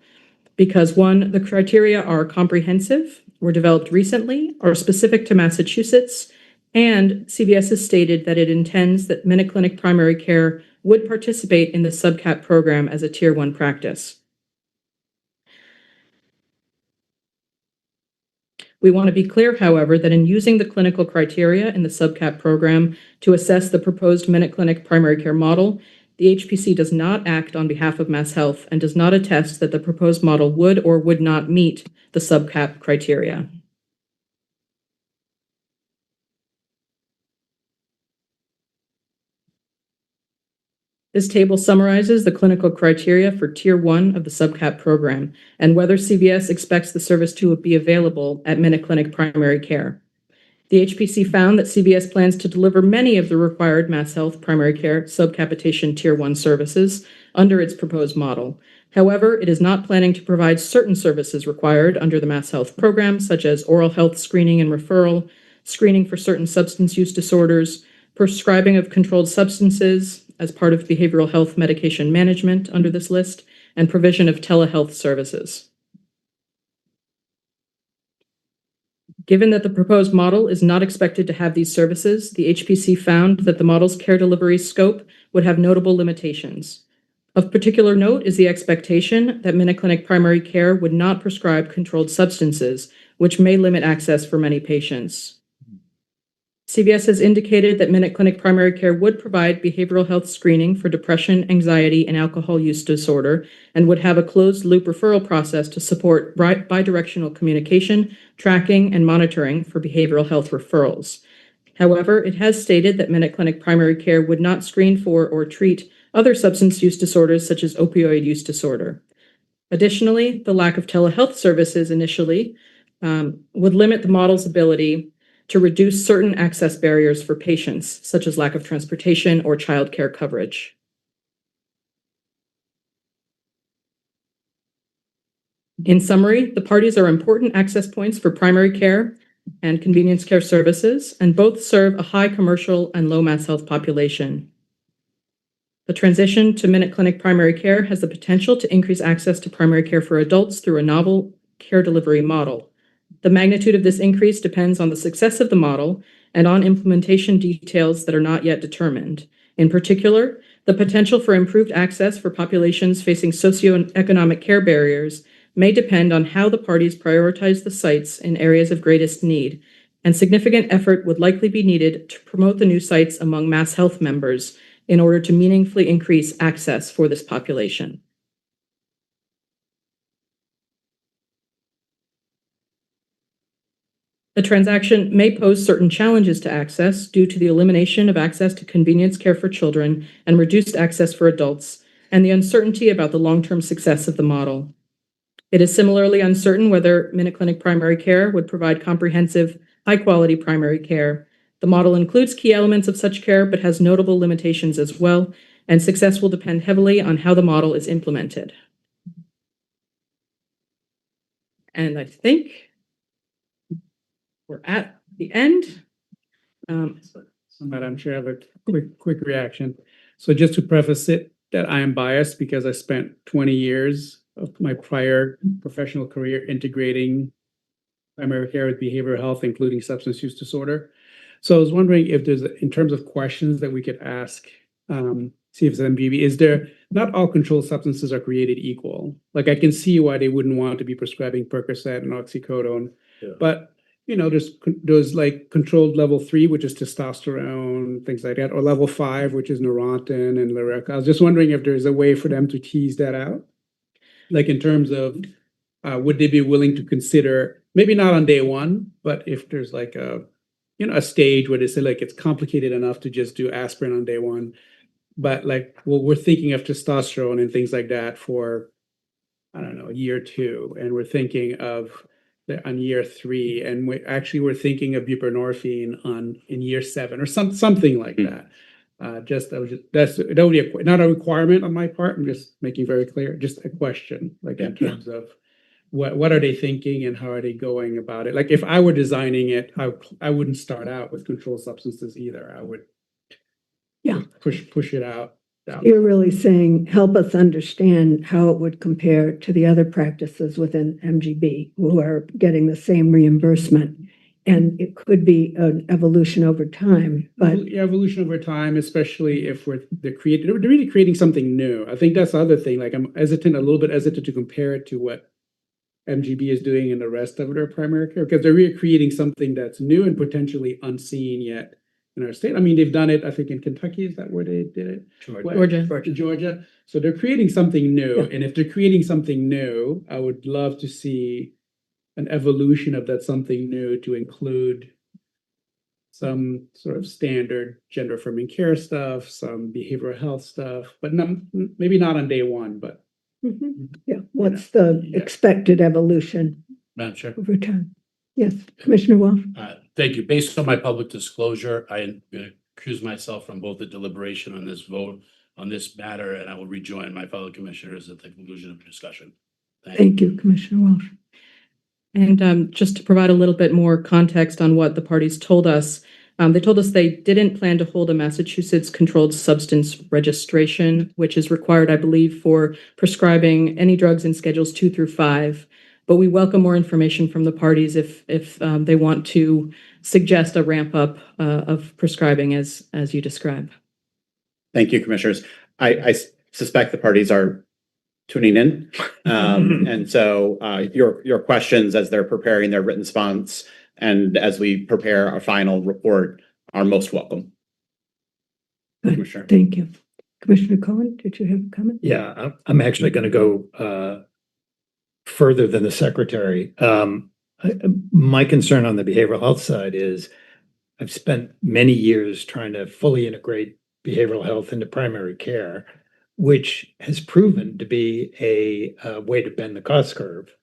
Because 1, the criteria are comprehensive, were developed recently, are specific to Massachusetts, and CVS has stated that it intends that MinuteClinic primary care would participate in the subcap program as a Tier 1 practice. We want to be clear, however, that in using the clinical criteria in the subcap program to assess the proposed MinuteClinic primary care model, the HPC does not act on behalf of Mass Health and does not attest that the proposed model would or would not meet the subcap criteria. This table summarizes the clinical criteria for Tier 1 of the subcap program and whether CVS expects the service to be available at MinuteClinic primary care. The HPC found that CVS plans to deliver many of the required Mass Health primary care subcapitation Tier 1 services under its proposed model. However, it is not planning to provide certain services required under the Mass Health program, such as oral health screening and referral, screening for certain substance use disorders, prescribing of controlled substances as part of behavioral health medication management under this list, and provision of telehealth services. Given that the proposed model is not expected to have these services, the HPC found that the model's care delivery scope would have notable limitations. Of particular note is the expectation that MinuteClinic primary care would not prescribe controlled substances, which may limit access for many patients. CVS has indicated that MinuteClinic primary care would provide behavioral health screening for depression, anxiety, and alcohol use disorder, and would have a closed-loop referral process to support bidirectional communication, tracking, and monitoring for behavioral health referrals. However, it has stated that MinuteClinic primary care would not screen for or treat other substance use disorders such as opioid use disorder. Additionally, the lack of telehealth services initially would limit the model's ability to reduce certain access barriers for patients, such as lack of transportation or childcare coverage. In summary, the parties are important access points for primary care and convenience care services, and both serve a high commercial and low Mass Health population. The transition to MinuteClinic primary care has the potential to increase access to primary care for adults through a novel care delivery model. The magnitude of this increase depends on the success of the model and on implementation details that are not yet determined. In particular, the potential for improved access for populations facing socioeconomic care barriers may depend on how the parties prioritize the sites in areas of greatest need, and significant effort would likely be needed to promote the new sites among Mass Health members in order to meaningfully increase access for this population. The transaction may pose certain challenges to access due to the elimination of access to convenience care for children and reduced access for adults, and the uncertainty about the long-term success of the model. It is similarly uncertain whether MinuteClinic primary care would provide comprehensive, high-quality primary care. The model includes key elements of such care, but has notable limitations as well, and success will depend heavily on how the model is implemented. And I think we're at the end. Madam Chair, I have a quick reaction. So just to preface it, that I am biased because I spent 20 years of my prior professional career integrating primary care with behavioral health, including substance use disorder. So I was wondering if there's, in terms of questions that we could ask, see if it's MGB, is there, not all controlled substances are created equal. Like I can see why they wouldn't want to be prescribing Percocet and oxycodone. Yeah. But, there's like controlled level 3, which is testosterone, things like that, or level 5, which is Neurontin and Lyrica. I was just wondering if there's a way for them to tease that out. Like in terms of, would they be willing to consider, maybe not on day one, but if there's like a stage where they say like it's complicated enough to just do aspirin on day one, but like, well, we're thinking of testosterone and things like that for, I don't know, year 2, and we're thinking of on year 3, and we're thinking of buprenorphine in year 7 or something like that. That's that would be not a requirement on my part. I'm just making very clear, just a question, like in terms of what are they thinking and how are they going about it? Like if I were designing it, I wouldn't start out with controlled substances either. I would push it out. You're really saying, help us understand how it would compare to the other practices within MGB who are getting the same reimbursement. And it could be an evolution over time, but Yeah, evolution over time, especially if they're really creating something new. I think that's the other thing. Like I'm a little bit hesitant to compare it to what MGB is doing in the rest of their primary care, because they're really creating something that's new and potentially unseen yet in our state. I mean, they've done it, I think in Kentucky, is that where they did it? Georgia. So they're creating something new. Yeah. And if they're creating something new, I would love to see an evolution of that something new to include some sort of standard gender affirming care stuff, some behavioral health stuff, but maybe not on day one, but yeah, what's the expected evolution Madam Chair. over time? Yes, Commissioner Walsh. Thank you. Based on my public disclosure, I am going to recuse myself from both the deliberation on this vote on this matter, and I will rejoin my fellow commissioners at the conclusion of the discussion. Thank you, Commissioner Walsh. And just to provide a little bit more context on what the parties told us, they told us they didn't plan to hold a Massachusetts controlled substance registration, which is required, I believe, for prescribing any drugs in schedules 2 through 5. But we welcome more information from the parties if they want to suggest a ramp up of prescribing as you describe. Thank you, commissioners. I suspect the parties are tuning in. And so your questions as they're preparing their written response and as we prepare our final report are most welcome. Commissioner. Thank you. Commissioner Cohen, did you have a comment? Yeah, I'm actually going to go further than the secretary. My concern on the behavioral health side is I've spent many years trying to fully integrate behavioral health into primary care, which has proven to be a way to bend the cost curve.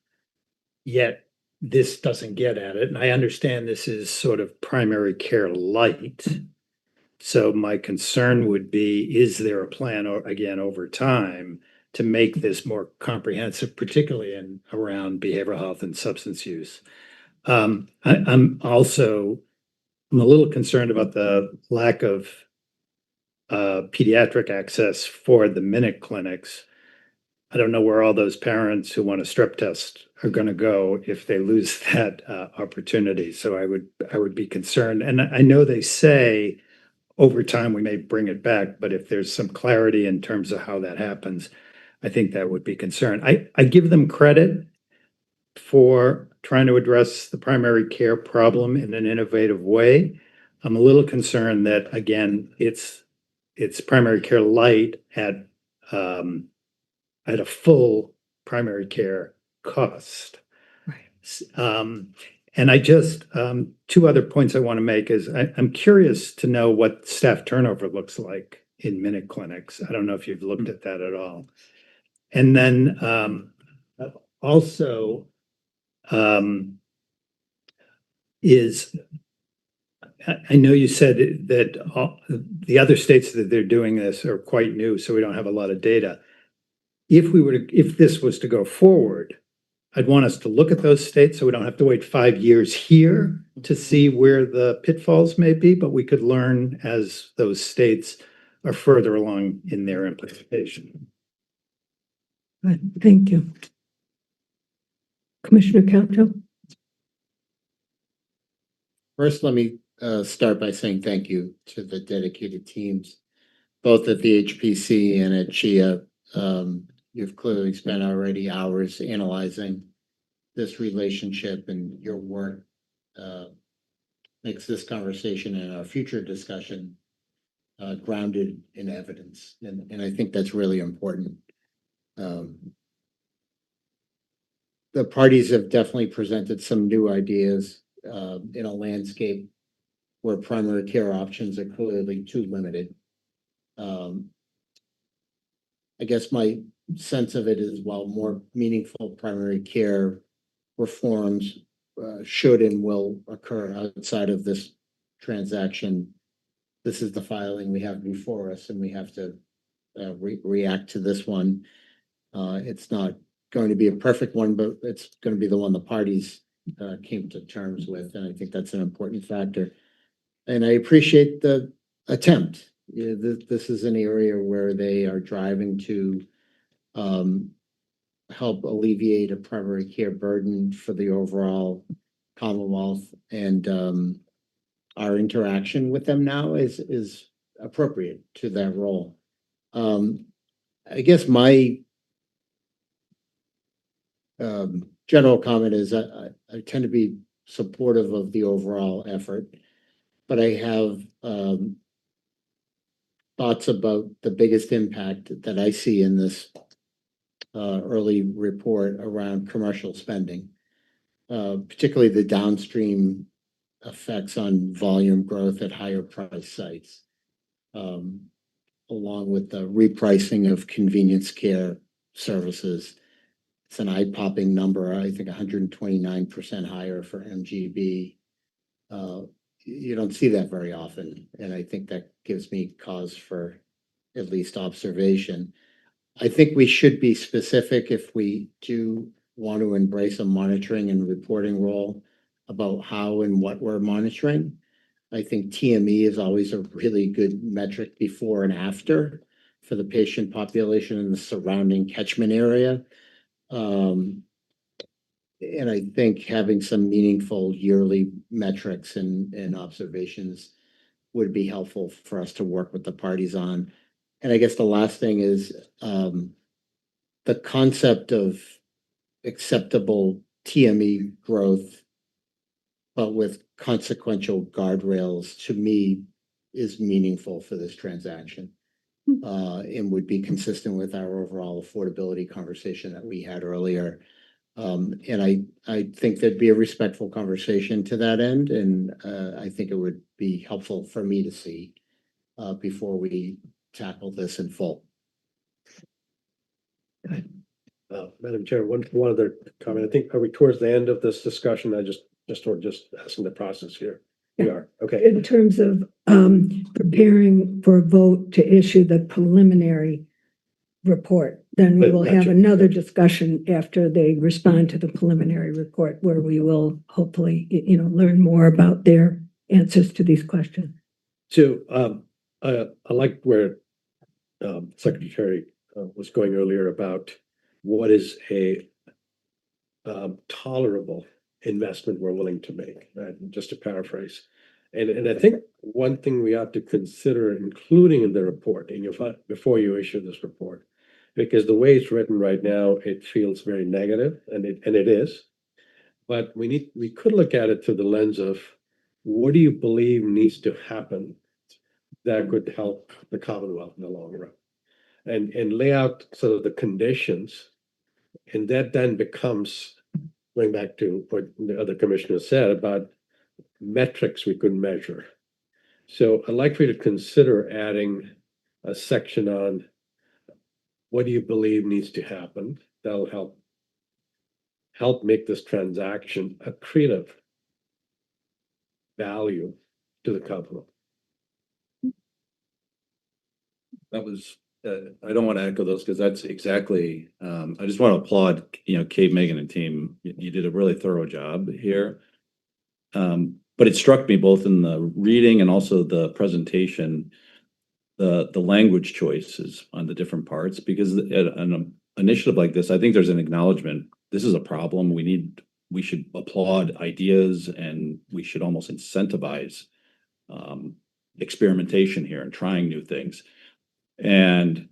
Yet this doesn't get at it. And I understand this is sort of primary care light. So my concern would be, is there a plan, or again, over time, to make this more comprehensive, particularly around behavioral health and substance use? I'm a little concerned about the lack of pediatric access for the minute clinics. I don't know where all those parents who want a strep test are going to go if they lose that opportunity. So I would be concerned. And I know they say over time we may bring it back, but if there's some clarity in terms of how that happens, I think that would be concerned. I give them credit for trying to address the primary care problem in an innovative way. I'm a little concerned that, again, it's primary care light at a full primary care cost. Right. And I just, 2 other points I want to make is I'm curious to know what staff turnover looks like in minute clinics. I don't know if you've looked at that at all. And then also I know you said that the other states that they're doing this are quite new, so we don't have a lot of data. If this was to go forward, I'd want us to look at those states so we don't have to wait 5 years here to see where the pitfalls may be, but we could learn as those states are further along in their implementation. Good. Thank you. Commissioner Couto? First, let me start by saying thank you to the dedicated teams, both at the HPC and at CHIA. You've clearly spent already hours analyzing this relationship, and your work makes this conversation and our future discussion grounded in evidence. And I think that's really important. The parties have definitely presented some new ideas in a landscape where primary care options are clearly too limited. I guess my sense of it is, while more meaningful primary care reforms should and will occur outside of this transaction, this is the filing we have before us, and we have to react to this one. It's not going to be a perfect one, but it's going to be the one the parties came to terms with, and I think that's an important factor. And I appreciate the attempt. This is an area where they are driving to help alleviate a primary care burden for the overall Commonwealth, and our interaction with them now is appropriate to that role. I guess my general comment is I tend to be supportive of the overall effort, but I have thoughts about the biggest impact that I see in this early report around commercial spending, particularly the downstream effects on volume growth at higher price sites, along with the repricing of convenience care services. It's an eye-popping number, I think 129% higher for MGB. You don't see that very often, and I think that gives me cause for at least observation. I think we should be specific if we do want to embrace a monitoring and reporting role about how and what we're monitoring. I think TME is always a really good metric before and after for the patient population in the surrounding catchment area. And I think having some meaningful yearly metrics and observations would be helpful for us to work with the parties on. And I guess the last thing is the concept of acceptable TME growth, but with consequential guardrails, to me is meaningful for this transaction, and would be consistent with our overall affordability conversation that we had earlier. And I think there'd be a respectful conversation to that end, and I think it would be helpful for me to see before we tackle this in full. Madam Chair, one other comment. I think, are we towards the end of this discussion? I just asking the process here. We are, okay. In terms of preparing for a vote to issue the preliminary report, then we will have another discussion after they respond to the preliminary report, where we will hopefully, learn more about their answers to these questions. So I liked where Secretary was going earlier about what is a tolerable investment we're willing to make, right? Just to paraphrase. And I think one thing we ought to consider including in the report, before you issue this report, because the way it's written right now, it feels very negative, and it is. But we could look at it through the lens of, what do you believe needs to happen that could help the Commonwealth in the long run? And lay out sort of the conditions, and that then becomes, going back to what the other commissioner said about metrics we could measure. So I'd like for you to consider adding a section on what do you believe needs to happen that'll help make this transaction accretive value to the Commonwealth. That was, I don't want to echo those, because that's exactly, I just want to applaud, Kate, Megan, and team. You did a really thorough job here. But it struck me both in the reading and also the presentation, the language choices on the different parts, because at an initiative like this, I think there's an acknowledgement, this is a problem. We should applaud ideas, and we should almost incentivize experimentation here and trying new things. And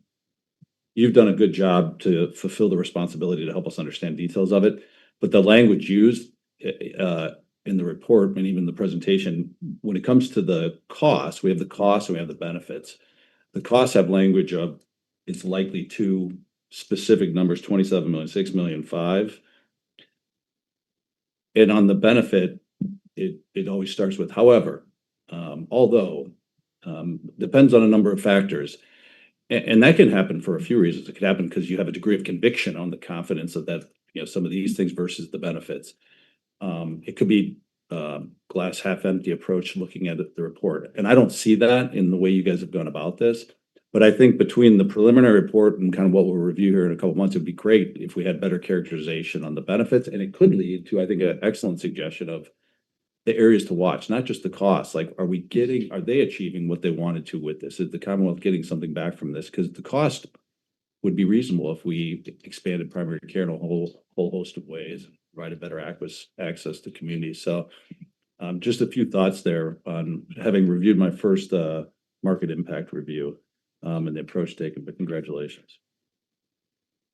you've done a good job to fulfill the responsibility to help us understand details of it. But the language used in the report and even the presentation, when it comes to the cost, we have the costs and we have the benefits. The costs have language of it's likely to specific numbers, 27 million, 6 million, 5. And on the benefit, it always starts with however, although, depends on a number of factors. And that can happen for a few reasons. It could happen because you have a degree of conviction on the confidence of that, some of these things versus the benefits. It could be glass half empty approach looking at the report. And I don't see that in the way you guys have gone about this. But I think between the preliminary report and kind of what we'll review here in a couple of months, it'd be great if we had better characterization on the benefits. And it could lead to, I think, an excellent suggestion of the areas to watch, not just the costs. Like, are they achieving what they wanted to with this? Is the Commonwealth getting something back from this? Because the cost would be reasonable if we expanded primary care in a whole host of ways and provided better access to communities. So just a few thoughts there on having reviewed my first market impact review and the approach taken, but congratulations.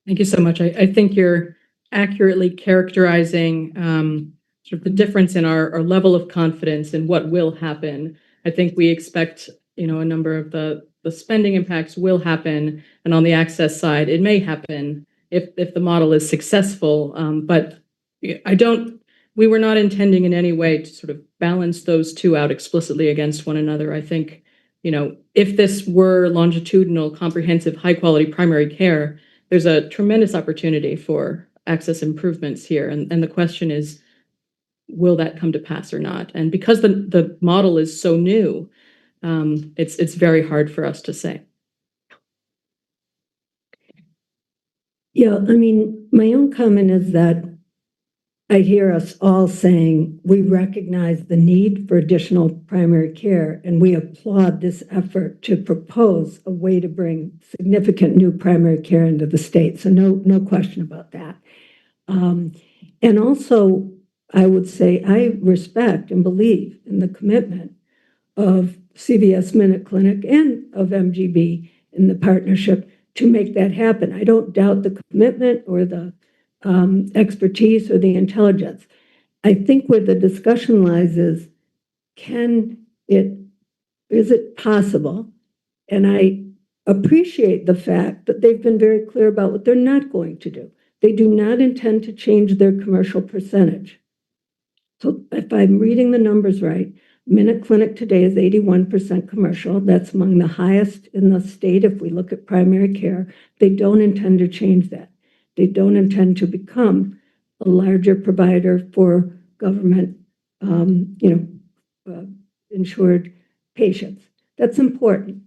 Thank you so much. I think you're accurately characterizing sort of the difference in our level of confidence in what will happen. I think we expect, a number of the spending impacts will happen, and on the access side, it may happen if the model is successful. But we were not intending in any way to sort of balance those two out explicitly against one another. I think, if this were longitudinal, comprehensive, high quality primary care, there's a tremendous opportunity for access improvements here. And the question is, will that come to pass or not? And because the model is so new, it's very hard for us to say. Yeah, I mean, my own comment is that I hear us all saying we recognize the need for additional primary care, and we applaud this effort to propose a way to bring significant new primary care into the state. So no question about that. And also, I would say I respect and believe in the commitment of CVS Minute Clinic and of MGB in the partnership to make that happen. I don't doubt the commitment or the expertise or the intelligence. I think where the discussion lies is is it possible? And I appreciate the fact that they've been very clear about what they're not going to do. They do not intend to change their commercial percentage. So if I'm reading the numbers right, Minute Clinic today is 81% commercial. That's among the highest in the state if we look at primary care. They don't intend to change that. They don't intend to become a larger provider for government, insured patients. That's important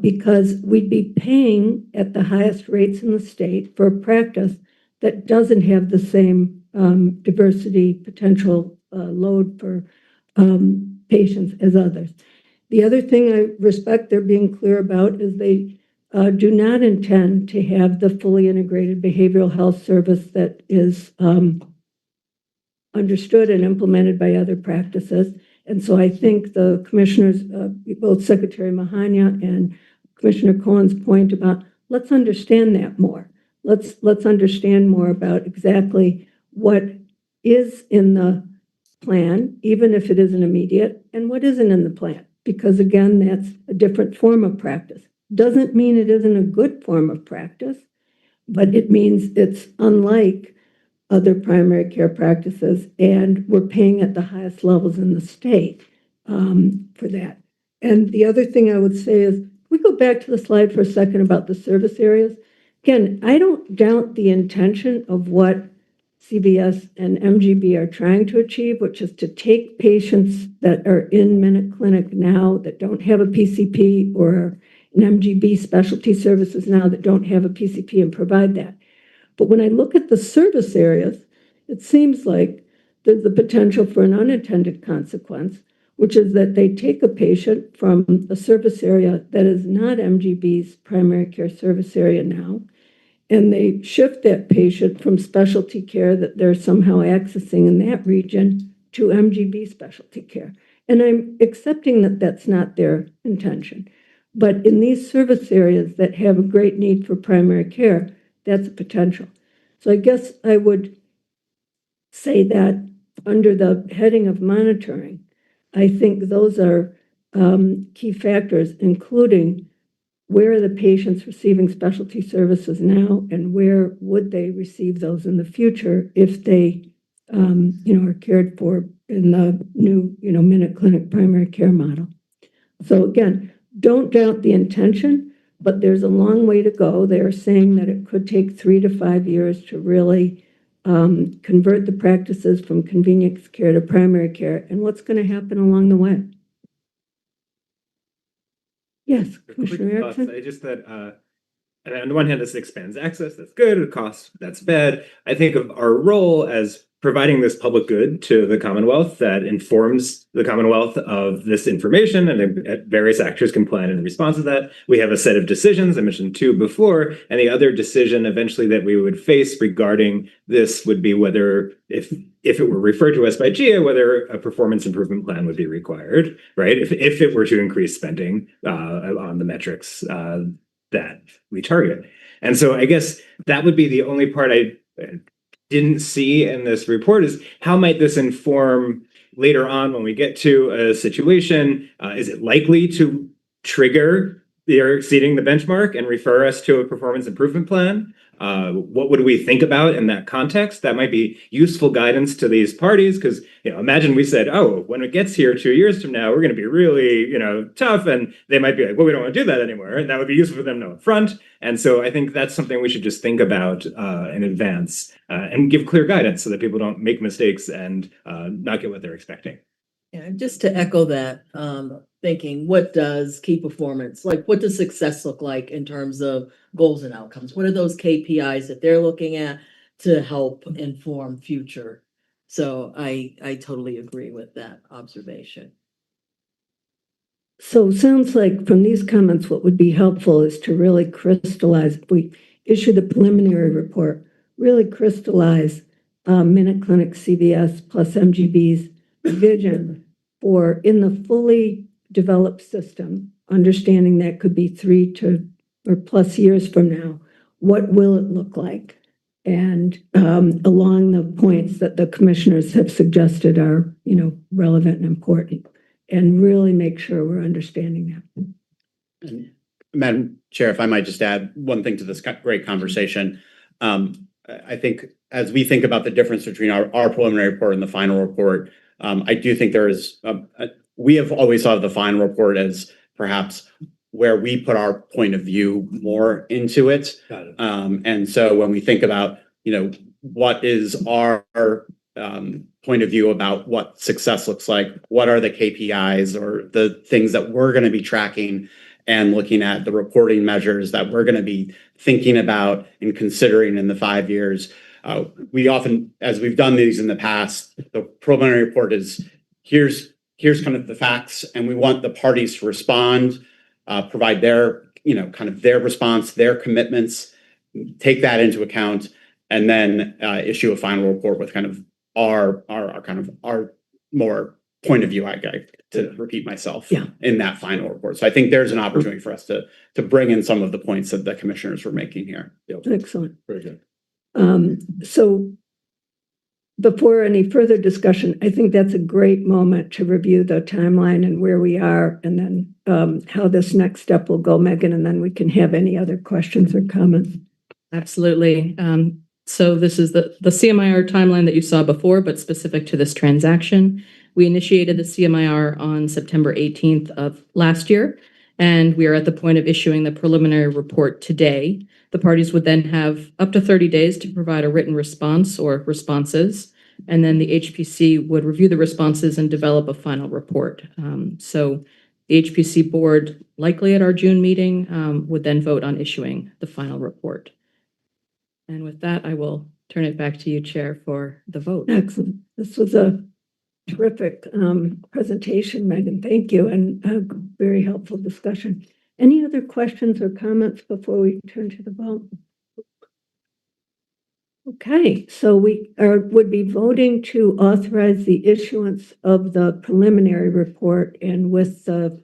because we'd be paying at the highest rates in the state for a practice that doesn't have the same diversity potential load for patients as others. The other thing I respect they're being clear about is they do not intend to have the fully integrated behavioral health service that is understood and implemented by other practices. And so I think the commissioners, both Secretary Mahania and Commissioner Cohen's point about let's understand that more. Let's understand more about exactly what is in the plan, even if it isn't immediate, and what isn't in the plan. Because again, that's a different form of practice. Doesn't mean it isn't a good form of practice, but it means it's unlike other primary care practices, and we're paying at the highest levels in the state for that. And the other thing I would say is, we go back to the slide for a second about the service areas. Again, I don't doubt the intention of what CVS and MGB are trying to achieve, which is to take patients that are in Minute Clinic now that don't have a PCP or an MGB specialty services now that don't have a PCP and provide that. But when I look at the service areas, it seems like there's the potential for an unintended consequence, which is that they take a patient from a service area that is not MGB's primary care service area now, and they shift that patient from specialty care that they're somehow accessing in that region to MGB specialty care. And I'm accepting that that's not their intention. But in these service areas that have a great need for primary care, that's a potential. So I guess I would say that under the heading of monitoring, I think those are key factors, including where are the patients receiving specialty services now, and where would they receive those in the future if they, are cared for in the new, Minute Clinic primary care model. So again, don't doubt the intention, but there's a long way to go. They're saying that it could take 3 to 5 years to really convert the practices from convenience care to primary care, and what's going to happen along the way. Yes, Commissioner Quick thoughts. Erickson? I just that and on the one hand, this expands access, that's good, costs, that's bad. I think of our role as providing this public good to the Commonwealth that informs the Commonwealth of this information, and various actors can plan in response to that. We have a set of decisions, I mentioned 2 before, and the other decision eventually that we would face regarding this would be whether, if it were referred to us by GIA, whether a performance improvement plan would be required, right? If it were to increase spending on the metrics that we target. And so I guess that would be the only part I didn't see in this report, is how might this inform later on when we get to a situation? Is it likely to trigger they're exceeding the benchmark and refer us to a performance improvement plan? What would we think about in that context? That might be useful guidance to these parties, because imagine we said, oh, when it gets here 2 years from now, we're going to be really tough, and they might be like, well, we don't want to do that anymore, and that would be useful for them to know up front. And so I think that's something we should just think about in advance and give clear guidance so that people don't make mistakes and not get what they're expecting. Yeah, and just to echo that, thinking, what does key performance, like what does success look like in terms of goals and outcomes? What are those KPIs that they're looking at to help inform future? So I totally agree with that observation. So sounds like from these comments, what would be helpful is to really crystallize, if we issue the preliminary report, really crystallize Minute Clinic CVS plus MGB's vision for in the fully developed system, understanding that could be 3 to or plus years from now, what will it look like? And along the points that the commissioners have suggested are, relevant and important, and really make sure we're understanding that. And Madam Chair, if I might just add one thing to this great conversation. I think as we think about the difference between our preliminary report and the final report, I do think there is, we have always thought of the final report as perhaps where we put our point of view more into it. Got it. And so when we think about, what is our point of view about what success looks like, what are the KPIs or the things that we're going to be tracking and looking at the reporting measures that we're going to be thinking about and considering in the 5 years. We often, as we've done these in the past, the preliminary report is here's kind of the facts, and we want the parties to respond, provide their, kind of their response, their commitments, take that into account, and then issue a final report with kind of our more point of view, to repeat myself, in that final report. So I think there's an opportunity for us to bring in some of the points that the commissioners were making here. Excellent. Very good. So before any further discussion, I think that's a great moment to review the timeline and where we are, and then how this next step will go, Megan, and then we can have any other questions or comments. Absolutely. So this is the CMIR timeline that you saw before, but specific to this transaction. We initiated the CMIR on September 18th of last year, and we are at the point of issuing the preliminary report today. The parties would then have up to 30 days to provide a written response or responses, and then the HPC would review the responses and develop a final report. So the HPC board, likely at our June meeting, would then vote on issuing the final report. And with that, I will turn it back to you, Chair, for the vote. Excellent. This was a terrific presentation, Megan. Thank you, and a very helpful discussion. Any other questions or comments before we turn to the vote? Okay, so we would be voting to authorize the issuance of the preliminary report, and with the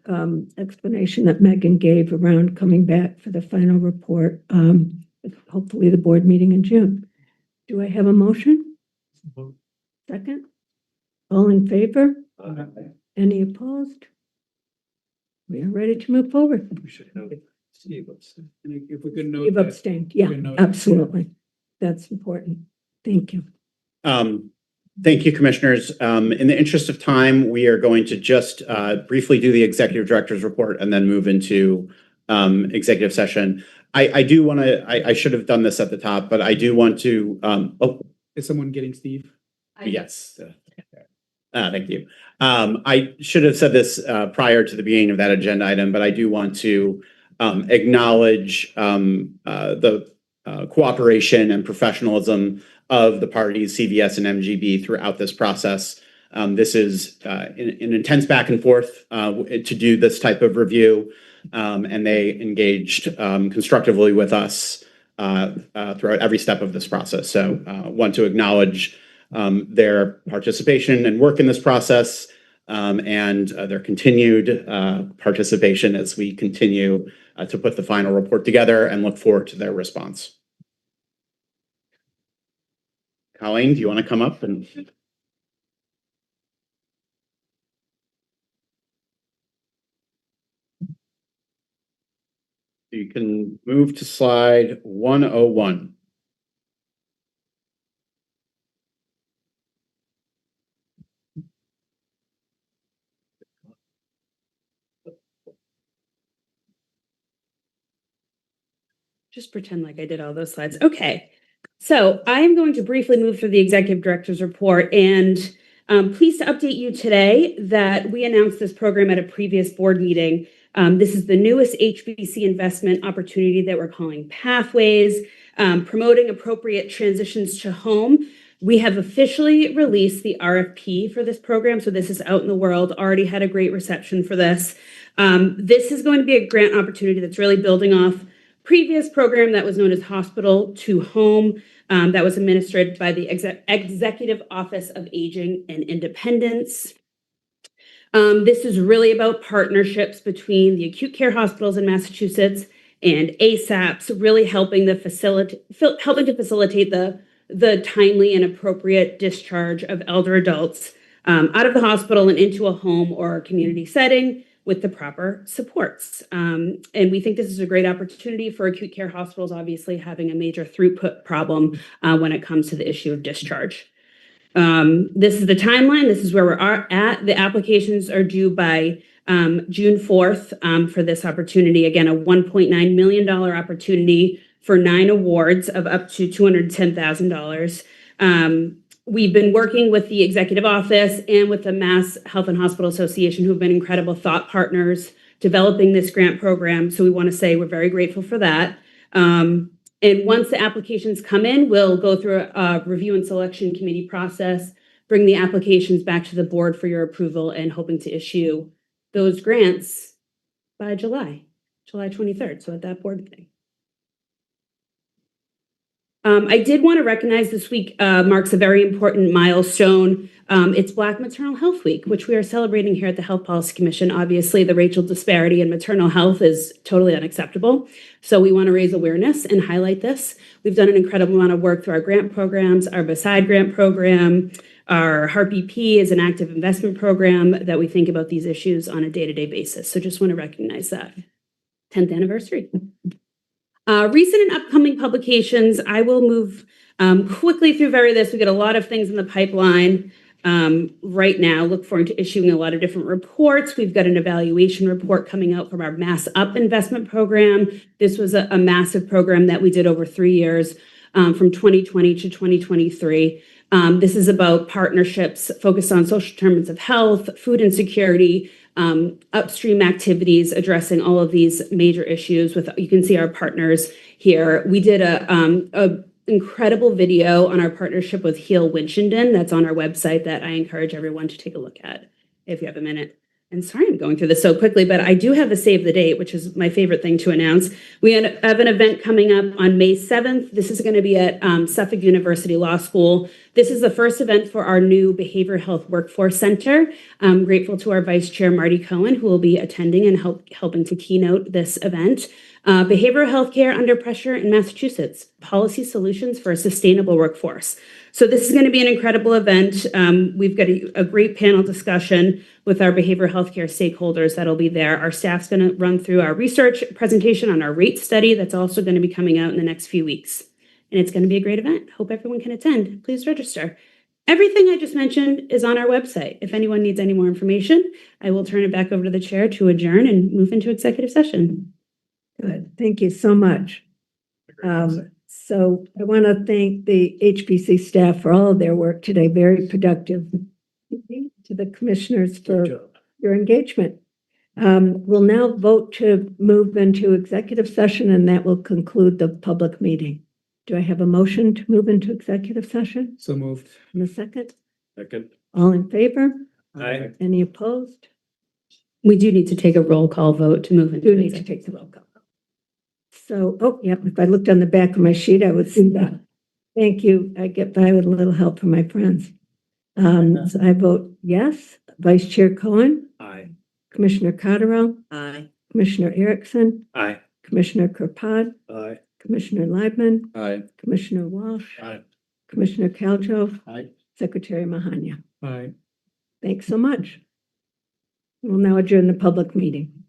explanation that Megan gave around coming back for the final report, hopefully the board meeting in June. Do I have a motion? Second? All in favor? Any opposed? We are ready to move forward. We should note Steve abstained. And if we could note You've that. abstained, yeah, we can note- absolutely. That's important. Thank you. Thank you, commissioners. In the interest of time, we are going to just briefly do the executive director's report and then move into executive session. I do want to, I should have done this at the top, but I do want to, Is someone getting Steve? yes. Thank you. I should have said this prior to the beginning of that agenda item, but I do want to acknowledge the cooperation and professionalism of the parties, CVS and MGB, throughout this process. This is an intense back and forth to do this type of review, and they engaged constructively with us throughout every step of this process. So want to acknowledge their participation and work in this process, and their continued participation as we continue to put the final report together, and look forward to their response. Colleen, do you want to come up and? You can move to slide 101. Just pretend like I did all those slides. Okay. So I am going to briefly move through the executive director's report, and pleased to update you today that we announced this program at a previous board meeting. This is the newest HBC investment opportunity that we're calling Pathways, promoting appropriate transitions to home. We have officially released the RFP for this program, so this is out in the world, already had a great reception for this. This is going to be a grant opportunity that's really building off previous program that was known as Hospital to Home, that was administered by the Executive Office of Aging and Independence. This is really about partnerships between the acute care hospitals in Massachusetts and ASAPs, really helping to facilitate the timely and appropriate discharge of elder adults out of the hospital and into a home or a community setting with the proper supports. And we think this is a great opportunity for acute care hospitals, obviously having a major throughput problem when it comes to the issue of discharge. This is the timeline. This is where we're at. The applications are due by June 4th for this opportunity. Again, a $1.9 million opportunity for 9 awards of up to $210,000. We've been working with the executive office and with the Mass Health and Hospital Association, who have been incredible thought partners developing this grant program. So we want to say we're very grateful for that. And once the applications come in, we'll go through a review and selection committee process, bring the applications back to the board for your approval, and hoping to issue those grants by July 23rd. So at that board meeting. I did want to recognize this week marks a very important milestone. It's Black Maternal Health Week, which we are celebrating here at the Health Policy Commission. Obviously, the racial disparity in maternal health is totally unacceptable. So we want to raise awareness and highlight this. We've done an incredible amount of work through our grant programs, our Beside grant program, our Heart BP is an active investment program that we think about these issues on a day-to-day basis. So just want to recognize that 10th anniversary. Recent and upcoming publications, I will move quickly through this. We got a lot of things in the pipeline right now. Look forward to issuing a lot of different reports. We've got an evaluation report coming out from our Mass Up investment program. This was a massive program that we did over 3 years from 2020 to 2023. This is about partnerships focused on social determinants of health, food insecurity, upstream activities addressing all of these major issues. You can see our partners here. We did a incredible video on our partnership with Heal Winchendon. That's on our website that I encourage everyone to take a look at if you have a minute. And sorry I'm going through this so quickly, but I do have a save the date, which is my favorite thing to announce. We have an event coming up on May 7th. This is going to be at Suffolk University Law School. This is the first event for our new Behavioral Health Workforce Center. I'm grateful to our Vice Chair, Marty Cohen, who will be attending and helping to keynote this event. Behavioral health care under pressure in Massachusetts, policy solutions for a sustainable workforce. So this is going to be an incredible event. We've got a great panel discussion with our behavioral health care stakeholders that'll be there. Our staff's going to run through our research presentation on our rate study that's also going to be coming out in the next few weeks. And it's going to be a great event. Hope everyone can attend. Please register. Everything I just mentioned is on our website. If anyone needs any more information, I will turn it back over to the chair to adjourn and move into executive session. Good, thank you so much. So I want to thank the HPC staff for all of their work today, very productive. To the commissioners for your engagement. We'll now vote to move into executive session, and that will conclude the public meeting. Do I have a motion to move into executive session? So moved. In a second? Second. All in favor? Aye. Any opposed? We do need to take a roll call vote to move into Do need to take the roll call. So, oh, yeah, if I looked on the back of my sheet, I would see that. Thank you. I get by with a little help from my friends. So I vote yes. Vice Chair Cohen, Aye. Commissioner Cotterill, Aye. Commissioner Erickson, Aye. Commissioner Kirkpatrick, Aye. Commissioner Leibman, Aye. Commissioner Walsh, Aye. Commissioner Caljo, Aye. Secretary Mahania. Aye. Thanks so much. We'll now adjourn the public meeting.